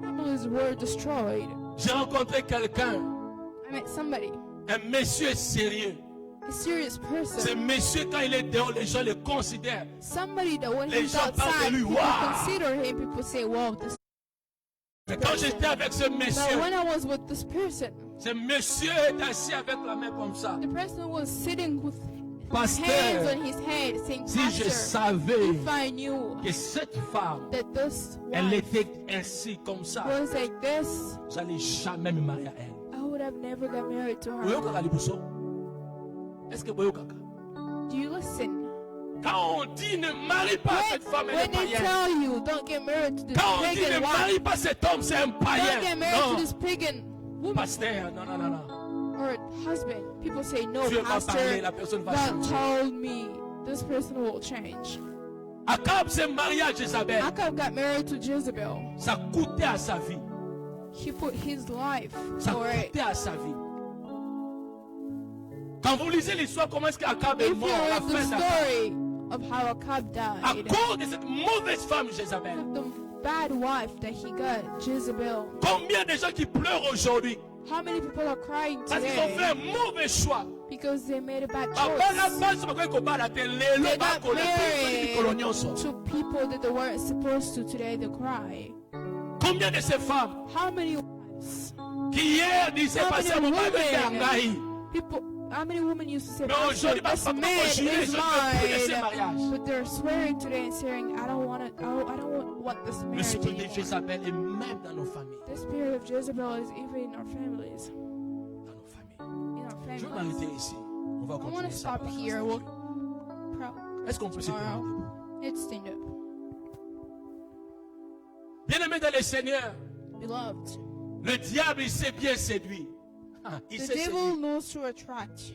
B: Families were destroyed.
A: J'ai rencontré quelqu'un,
B: I met somebody,
A: un monsieur sérieux.
B: a serious
A: Ce
B: person,
A: monsieur, quand il est dehors, les gens le considèrent.
B: somebody that when
A: Les
B: he's
A: gens parlent de
B: outside,
A: lui.
B: people
A: Wow.
B: consider him. People say, "Wow, this."
A: Mais quand j'étais avec ce
B: But
A: monsieur,
B: when I was with this person,
A: ce monsieur est assis avec la main comme ça.
B: the person was sitting with his
A: Pasteur,
B: hands on his head, saying,
A: si je
B: "Pastor,
A: savais
B: if I knew
A: que cette femme,
B: that this
A: elle
B: wife
A: était ainsi comme ça,
B: was like this,
A: j'allais jamais me marier à elle.
B: I would have never got married to her."
A: Boyokaka liboso? Est-ce que boyokaka?
B: Do you listen?
A: Quand on dit ne marie pas cette femme, elle est
B: When they
A: païenne.
B: tell you, don't get married to this
A: Quand on dit ne
B: pagan
A: marie
B: wife,
A: pas cet homme, c'est un
B: don't
A: païen.
B: get married to
A: Non,
B: this pagan woman
A: pasteur, non, non, non, non.
B: or husband. People say, "No,
A: Dieu va parler,
B: pastor,
A: la personne va
B: God
A: changer.
B: told me this person will change."
A: Akab s'est marié à Jézabel.
B: Akab got married to Jezebel.
A: Ça coûtait à sa vie.
B: He put his life
A: Ça
B: for it.
A: coûtait à sa vie. Quand vous lisez l'histoire, comment est-ce qu'Akab est
B: If you
A: mort à la
B: read the
A: fin d'Akab?
B: story of how Akab
A: À
B: died,
A: cause de cette mauvaise femme Jézabel.
B: the bad wife that he got, Jezebel.
A: Combien de gens qui pleurent aujourd'hui
B: How many people are crying
A: parce qu'ils ont fait
B: today
A: un mauvais choix?
B: because they made a bad
A: Babana
B: choice?
A: basi bakoki kobala te lelo
B: They got
A: bakola mikolo
B: married
A: nyonso.
B: to people that they weren't supposed to. Today they cry.
A: Combien de ces femmes
B: How many wives?
A: qui hier disaient
B: How
A: passer un
B: many
A: moment avec
B: women?
A: Ngai,
B: People. How many women used to say,
A: mais aujourd'hui
B: "Pastor, this
A: papa
B: man
A: pour jurer
B: is
A: je ne veux plus de ces
B: mine,"
A: mariages.
B: but they're swearing today and saying, "I don't want it. I don't want this marriage
A: L'esprit de
B: anymore."
A: Jézabel est même dans nos familles.
B: The spirit of Jezebel is even in our families.
A: Dans nos familles.
B: In our
A: Je vais
B: families.
A: m'arrêter ici. On va
B: I want
A: continuer
B: to
A: ça.
B: stop
A: par la
B: here.
A: grâce de
B: We'll
A: Dieu.
B: pro-
A: Est-ce qu'on peut se tenir
B: tomorrow.
A: debout?
B: Let's stand up.
A: Bien-aimés dans le Seigneur,
B: Beloved,
A: le diable il sait bien séduire. Ah, il
B: the
A: sait
B: devil
A: séduire.
B: knows to attract.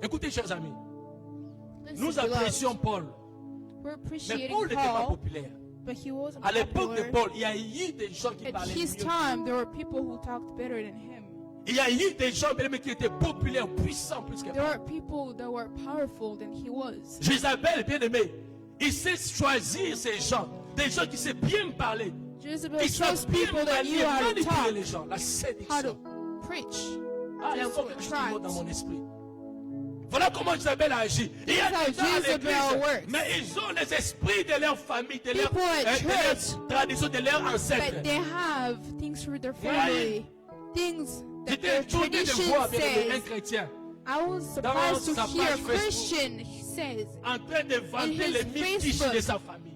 A: Écoutez, chers amis,
B: Listen,
A: nous
B: beloved,
A: apprécions Paul.
B: we're
A: Mais
B: appreciating
A: Paul n'était pas
B: Paul,
A: populaire.
B: but he wasn't
A: À l'époque de
B: popular.
A: Paul, il y a eu des gens qui
B: At
A: parlaient
B: his
A: mieux.
B: time, there were people who talked better than him.
A: Il y a eu des gens bien aimés, qui étaient populaires, puissants plus que
B: There
A: Paul.
B: were people that were powerful than he was.
A: Jézabel, bien aimé, il sait choisir ces gens. Des gens qui savent bien parler.
B: Jezebel
A: Qui savent
B: chose
A: bien
B: people that knew
A: manier,
B: how to
A: manipuler
B: talk,
A: les gens. La
B: how to
A: séduction.
B: preach.
A: Ah, il y a
B: just
A: encore
B: to
A: quelque chose qui monte dans
B: attract.
A: mon esprit. Voilà comment Jézabel a agi. Il y a
B: That's
A: des gens à
B: how Jezebel
A: l'église,
B: works.
A: mais ils ont les esprits de leur famille, de leur,
B: People at
A: de leur
B: church,
A: tradition, de leurs ancêtres.
B: But they have things for their family, things that
A: J'étais
B: their
A: étonné de
B: tradition
A: voir bien aimé, un
B: says.
A: chrétien
B: I was surprised
A: sa
B: to hear
A: page
B: a
A: Facebook.
B: Christian says,
A: en train de vanter
B: his
A: les mythes
B: Facebook.
A: de sa famille.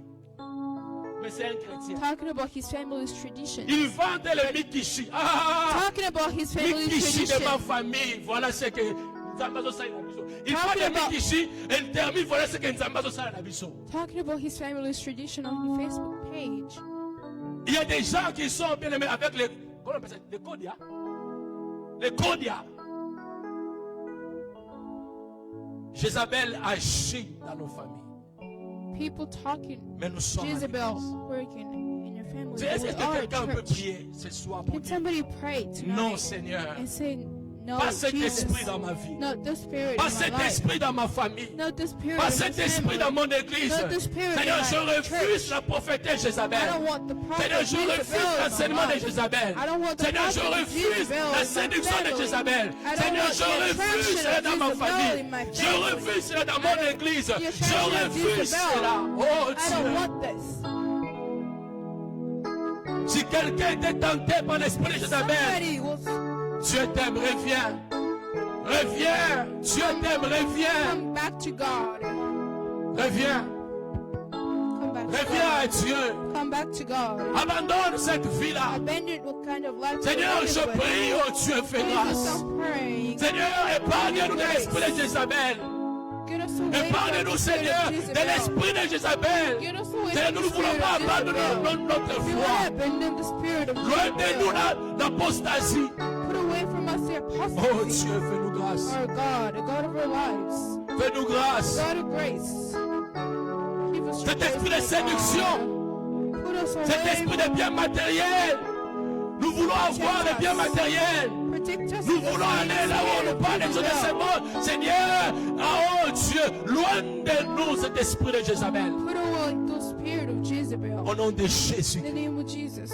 A: Mais c'est un chrétien.
B: talking about his family's tradition.
A: Il vante les Mikishi. Ah,
B: Talking about his family's
A: Mikishi de ma
B: tradition.
A: famille. Voilà ce que Nzambazo Sala Nabiso. Il
B: Talking
A: parle de
B: about-
A: Mikishi et il termine. Voilà ce que Nzambazo Sala Nabiso.
B: Talking about his family's tradition on his Facebook page.
A: Il y a des gens qui sont bien aimés avec les. Comment on appelle ça? Les Kodia. Les Kodia. Jézabel agit dans nos familles.
B: People talking,
A: Mais nous sommes. à
B: Jezebel
A: l'église.
B: working in your family.
A: Est-ce
B: We
A: que
B: are
A: quelqu'un peut
B: church.
A: prier ce soir pour
B: Can
A: dire
B: somebody pray
A: non,
B: tonight
A: Seigneur.
B: and say, "No,
A: Pas cet
B: Jesus,
A: esprit dans ma vie.
B: not the spirit
A: Pas
B: in my
A: cet
B: life,
A: esprit dans ma famille.
B: not the spirit
A: Pas
B: in
A: cet
B: my
A: esprit dans
B: family.
A: mon église.
B: Not the spirit
A: Seigneur,
B: in
A: je
B: my
A: refuse
B: church.
A: la prophétesse Jézabel.
B: I don't want the prophet
A: Seigneur, je
B: Jezebel
A: refuse
B: in my
A: l'enseignement de
B: life.
A: Jézabel.
B: I don't want the
A: Seigneur, je
B: prophet
A: refuse
B: Jezebel
A: la
B: in my
A: séduction de
B: family.
A: Jézabel.
B: I don't
A: Seigneur,
B: want
A: je
B: the
A: refuse
B: attraction
A: cela
B: of
A: dans ma
B: Jezebel
A: famille.
B: in my
A: Je
B: family.
A: refuse cela dans mon église.
B: the
A: Je
B: attraction of
A: refuse
B: Jezebel.
A: cela. Oh
B: I don't
A: Dieu.
B: want this.
A: Si quelqu'un était tenté par l'esprit de Jézabel,
B: Somebody will
A: Dieu t'aime, reviens. Reviens. Dieu t'aime. Reviens.
B: Come back to God.
A: Reviens.
B: Come back to
A: Reviens à
B: God.
A: Dieu.
B: Come back to God.
A: Abandonne cette vie-là.
B: Abandon what kind of life
A: Seigneur,
B: you're
A: je
B: living with.
A: prie, oh Dieu, fais
B: Jesus,
A: grâce.
B: I'm praying.
A: Seigneur, épargne-nous de l'esprit de Jézabel.
B: Get us away
A: Épargne-nous,
B: from the spirit
A: Seigneur,
B: of
A: de
B: Jezebel.
A: l'esprit de Jézabel.
B: Get us away
A: Seigneur,
B: from
A: nous
B: the
A: ne voulons
B: spirit
A: pas
B: of
A: abandonner
B: Jezebel.
A: notre
B: We
A: foi.
B: want to abandon the spirit of
A: Loin de nous
B: Jezebel.
A: l'apostasie.
B: Put away from us the
A: Oh
B: apostasy.
A: Dieu, fais-nous grâce.
B: Our God, a God of our lives.
A: Fais-nous grâce.
B: God of grace. Give us your
A: Cet esprit de
B: grace, my
A: séduction,
B: God. Put us
A: cet
B: away
A: esprit de biens matériels. Nous voulons avoir les biens matériels.
B: Protect us
A: Nous
B: from the
A: voulons aller là où on nous parle des choses de ce monde. Seigneur, oh Dieu, loin de nous cet esprit de Jézabel.
B: Put away the spirit of Jezebel.
A: Au nom de Jésus.
B: In the name of Jesus.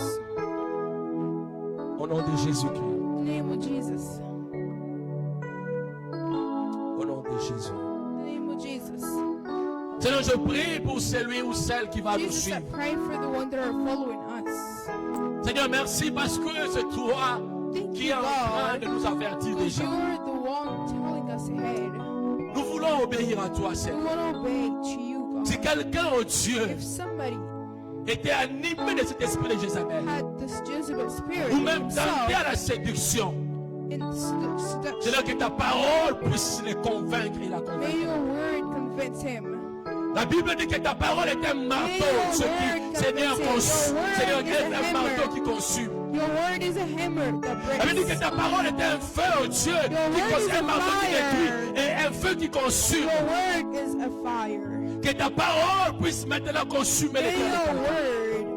A: Au nom de Jésus-Christ.
B: In the name of Jesus.
A: Au nom de Jésus.
B: In the name of Jesus.
A: Seigneur, je prie pour celui ou celle qui va nous
B: Jesus, I
A: suivre.
B: pray for the ones that are following us.
A: Seigneur, merci parce que c'est toi
B: Thank
A: qui
B: you,
A: est en train
B: God,
A: de nous avertir
B: because
A: déjà.
B: you're the one telling us ahead.
A: Nous voulons obéir à toi,
B: We
A: Seigneur.
B: want to obey to you, God.
A: Si quelqu'un, oh Dieu,
B: If somebody
A: était animé de cet esprit de Jézabel,
B: had this Jezebel spirit
A: ou
B: in
A: même tenté à
B: himself,
A: la séduction,
B: in seduction,
A: Seigneur, que ta parole puisse les convaincre et la
B: may
A: convaincre.
B: your word convince him.
A: La Bible dit que ta parole est un marteau,
B: your
A: ce
B: word
A: qui, Seigneur,
B: convince him.
A: consume.
B: Your word
A: Seigneur,
B: is
A: est
B: a
A: un
B: hammer.
A: marteau qui consume.
B: Your word is a hammer that
A: La Bible dit que
B: breaks.
A: ta parole est un feu, oh Dieu, qui
B: word
A: consume,
B: is a
A: un marteau qui
B: fire.
A: détruit et un feu qui consume.
B: Your word is a fire.
A: Que ta parole puisse maintenant consumer les
B: May your
A: cœurs,
B: word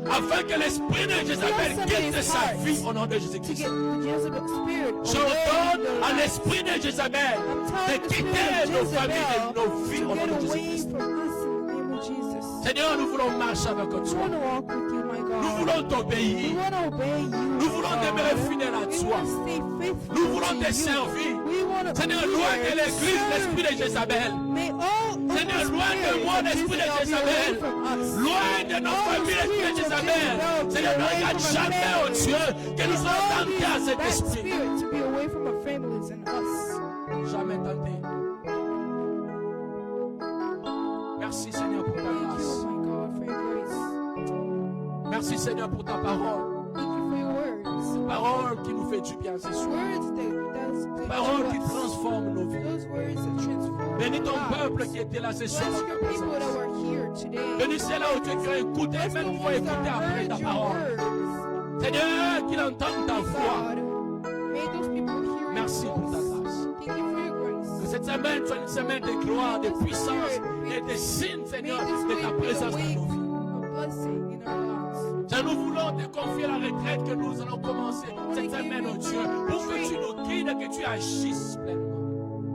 A: afin que l'esprit de Jézabel quitte sa vie au nom de
B: to
A: Jésus-Christ.
B: get the Jezebel spirit
A: Je
B: away
A: ordonne
B: from
A: à
B: your life.
A: l'esprit de Jézabel
B: I'm
A: de
B: telling the
A: quitter
B: spirit
A: nos
B: of
A: familles et
B: Jezebel
A: nos vies au
B: to
A: nom
B: get
A: de
B: away
A: Jésus-Christ.
B: from us in the name of Jesus.
A: Seigneur, nous voulons marcher avec
B: We
A: toi.
B: want to walk with you, my
A: Nous
B: God.
A: voulons
B: We
A: t'obéir.
B: want to obey you.
A: Nous voulons
B: God.
A: demeurer fidèles à
B: We
A: toi.
B: want to stay faithful
A: Nous voulons
B: to
A: te
B: you.
A: servir.
B: We want to
A: Seigneur,
B: be
A: loin
B: there
A: de
B: to
A: l'église,
B: serve
A: l'esprit de
B: you.
A: Jézabel.
B: May all
A: Seigneur,
B: of the
A: loin de
B: spirits
A: moi,
B: of
A: l'esprit de
B: Jezebel be
A: Jézabel.
B: away from us.
A: Loin de nos
B: All the
A: familles, l'esprit de
B: spirits of
A: Jézabel.
B: Jezebel
A: Seigneur,
B: be
A: ne
B: away
A: regarde
B: from our
A: jamais, oh
B: families.
A: Dieu, que nous
B: All
A: allons tenter à
B: these
A: cet
B: bad
A: esprit.
B: spirits to be away from our families and us.
A: Jamais tenté. Merci Seigneur pour ta
B: Thank you,
A: grâce.
B: oh my God, for your grace.
A: Merci Seigneur pour ta parole.
B: Thank you for your words.
A: Parole qui nous fait du bien ce soir.
B: Words that
A: Parole qui
B: us.
A: transforme nos vies.
B: Those words that transform
A: Bénis ton
B: our
A: peuple
B: lives.
A: qui était là ce soir
B: Bless
A: en ta
B: your people that
A: présence.
B: were here today.
A: Bénis ceux-là où Dieu qui ont écouté,
B: Bless the
A: même vont
B: ones
A: écouter
B: that
A: après ta
B: heard your
A: parole.
B: words.
A: Seigneur, qu'ils entendent ta voix.
B: God, may those people hear
A: Merci
B: your
A: pour ta
B: voice.
A: grâce.
B: Thank you for your grace.
A: Que cette semaine soit une semaine de gloire, de puissance et de signes,
B: May
A: Seigneur,
B: this
A: de
B: week
A: ta
B: be a
A: présence dans
B: week
A: nos vies.
B: of blessing in our lives.
A: Seigneur, nous voulons te confier la retraite que nous allons commencer cette semaine, oh Dieu, pour que tu nous guides, que tu agisses pleinement.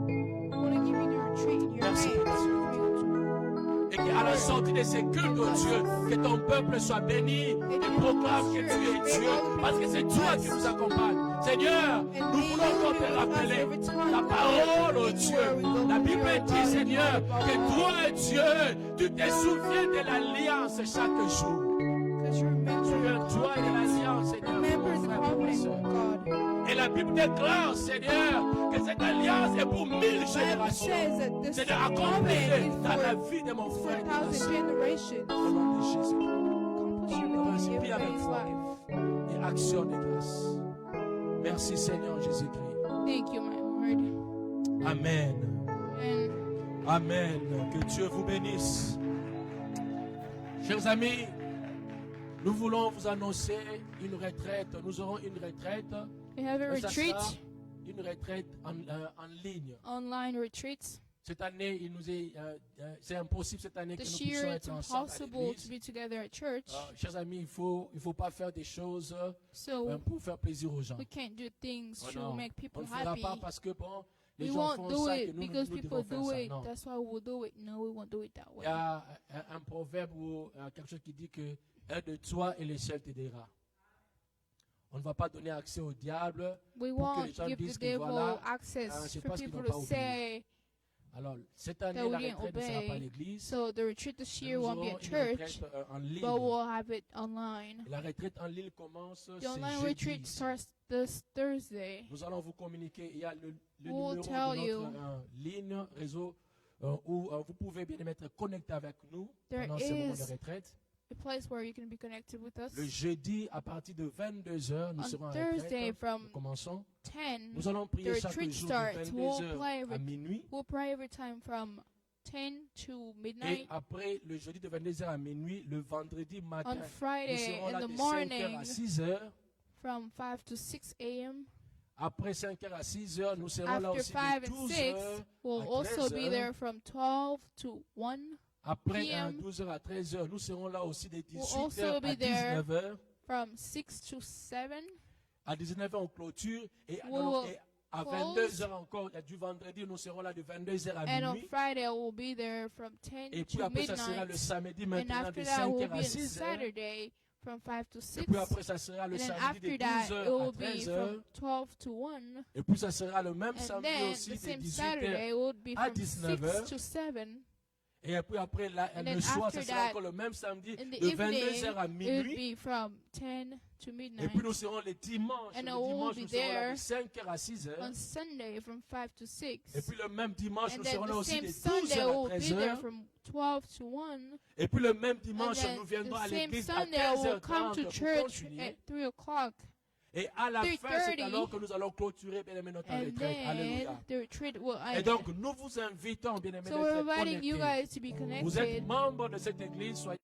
B: I want to give you the retreat in your
A: Merci,
B: hands.
A: Et qu'à la sortie de ces cultes, oh Dieu, que ton peuple soit béni et proclame que tu es Dieu, parce que c'est toi qui nous accompagne. Seigneur, nous voulons encore te rappeler la parole, oh Dieu. La Bible dit, Seigneur, que toi, Dieu, tu te souviens de l'alliance chaque jour.
B: Because you remember,
A: Souviens-toi de l'alliance, Seigneur,
B: remember
A: mon
B: the
A: frère, mon
B: covenant
A: soeur.
B: of God.
A: Et la Bible déclare, Seigneur, que cette alliance est pour 1000
B: The Bible
A: générations.
B: says that this
A: Seigneur,
B: covenant
A: accomplis-le
B: is
A: dans la
B: for
A: vie de mon frère et de ma
B: 4,000
A: soeur.
B: generations.
A: Au nom de Jésus.
B: Accomplish it in
A: Prie avec
B: everybody's
A: foi
B: life.
A: et action de grâce. Merci Seigneur Jésus-Christ.
B: Thank you, my Lord.
A: Amen.
B: And
A: Amen. Que Dieu vous bénisse. Chers amis, nous voulons vous annoncer une retraite. Nous aurons une retraite.
B: we have a
A: Et ça
B: retreat,
A: sera une retraite en ligne.
B: online retreats.
A: Cette année, c'est impossible cette année que
B: This
A: nous puissions
B: year,
A: être
B: it's
A: ensemble à
B: impossible to
A: l'église.
B: be together at church,
A: Chers amis, il faut pas faire des choses
B: so
A: pour faire plaisir aux gens.
B: we can't do things
A: Oh
B: to
A: non,
B: make
A: on
B: people
A: ne fera
B: happy.
A: pas parce que bon, les
B: We
A: gens
B: won't
A: font
B: do
A: ça que
B: it
A: nous
B: because
A: devons
B: people
A: faire
B: do
A: ça.
B: it.
A: Non.
B: That's why we'll do it. No, we won't do it that
A: Il
B: way.
A: y a un proverbe ou quelque chose qui dit que aide-toi et le ciel t'aidera. On ne va pas donner accès au diable.
B: We
A: pour que les
B: won't
A: gens
B: give
A: disent
B: the
A: que
B: devil
A: voilà,
B: access
A: c'est
B: for
A: parce qu'ils
B: people
A: n'ont
B: to
A: pas
B: say
A: Alors, cette année,
B: that
A: la
B: we didn't
A: retraite ne sera pas à
B: obey.
A: l'église.
B: So the retreat this
A: mais
B: year
A: nous
B: won't be
A: aurons
B: at
A: une
B: church,
A: retraite en ligne.
B: but we'll have it online.
A: Et la retraite en ligne commence
B: The
A: ce
B: online
A: jeudi.
B: retreat starts this Thursday.
A: Nous allons vous communiquer. Il y a le
B: We'll
A: numéro
B: tell
A: de
B: you.
A: notre ligne, réseau, où vous pouvez bien être connecté avec nous
B: There
A: pendant ce moment de
B: is
A: retraite.
B: a place where you can be connected with us.
A: Le jeudi, à partir de 22h, nous
B: On
A: serons en
B: Thursday
A: retraite.
B: from
A: Nous commençons.
B: 10,
A: Nous allons prier
B: the
A: chaque
B: retreat
A: jour de
B: starts. We'll
A: 22h
B: pray
A: à minuit.
B: we'll pray every time from 10 to
A: Et
B: midnight.
A: après, le jeudi de 22h à minuit, le vendredi matin,
B: On
A: nous
B: Friday
A: serons là
B: in the
A: de 5h à
B: morning
A: 6h.
B: from 5 to 6 a.m.
A: Après 5h à 6h, nous serons là
B: After
A: aussi
B: 5
A: de
B: and 6,
A: 12h
B: we'll
A: à
B: also be
A: 13h.
B: there from 12 to 1.
A: Après
B: PM.
A: 12h à 13h, nous serons là aussi de
B: We'll
A: 18h
B: also be
A: à
B: there
A: 19h.
B: from 6 to 7.
A: À 19h, on clôture. Et,
B: We
A: non,
B: will
A: et à
B: close.
A: 22h encore, il y a du vendredi, nous serons là de 22h à
B: And on
A: minuit.
B: Friday, we'll be there from 10
A: Et puis
B: to
A: après, ça sera le
B: midnight.
A: samedi
B: And
A: maintenant de
B: after that, we'll
A: 5h
B: be
A: à
B: on
A: 6h.
B: Saturday from 5 to
A: Et
B: 6.
A: puis après, ça sera le
B: And then
A: samedi
B: after
A: de
B: that, it
A: 12h à
B: will be
A: 13h.
B: from 12 to 1.
A: Et puis ça sera le même
B: And
A: samedi
B: then
A: aussi
B: the
A: de
B: same
A: 18h.
B: Saturday would be
A: à
B: from
A: 19h.
B: 6 to 7.
A: Et puis après, là,
B: And
A: le
B: then
A: soir,
B: after
A: ça sera
B: that,
A: encore le même samedi
B: In the
A: de
B: evening,
A: 22h à
B: it would
A: minuit.
B: be from 10 to
A: Et
B: midnight.
A: puis nous serons le dimanche.
B: And
A: Le
B: I will
A: dimanche,
B: be
A: nous serons là
B: there
A: de 5h à 6h.
B: On Sunday from 5 to 6.
A: Et puis le même dimanche,
B: And
A: nous
B: then
A: serons là
B: the
A: aussi
B: same
A: de
B: Sunday
A: 12h
B: we'll
A: à
B: be there
A: 13h.
B: from 12 to 1.
A: Et puis le même
B: And
A: dimanche,
B: then
A: nous viendrons à
B: the same
A: l'église à
B: Sunday we'll come
A: 15h30
B: to
A: pour
B: church
A: continuer.
B: at 3 o'clock.
A: Et à la fin, c'est
B: 3:30.
A: alors que nous allons clôturer, bien aimé, notre
B: And
A: retraite.
B: then
A: Alléluia.
B: the retreat will
A: Et
B: end.
A: donc, nous vous invitons, bien aimé,
B: So we're
A: d'être
B: inviting you
A: connectés.
B: guys to be
A: Vous êtes
B: connected.
A: membre de cette église, soyez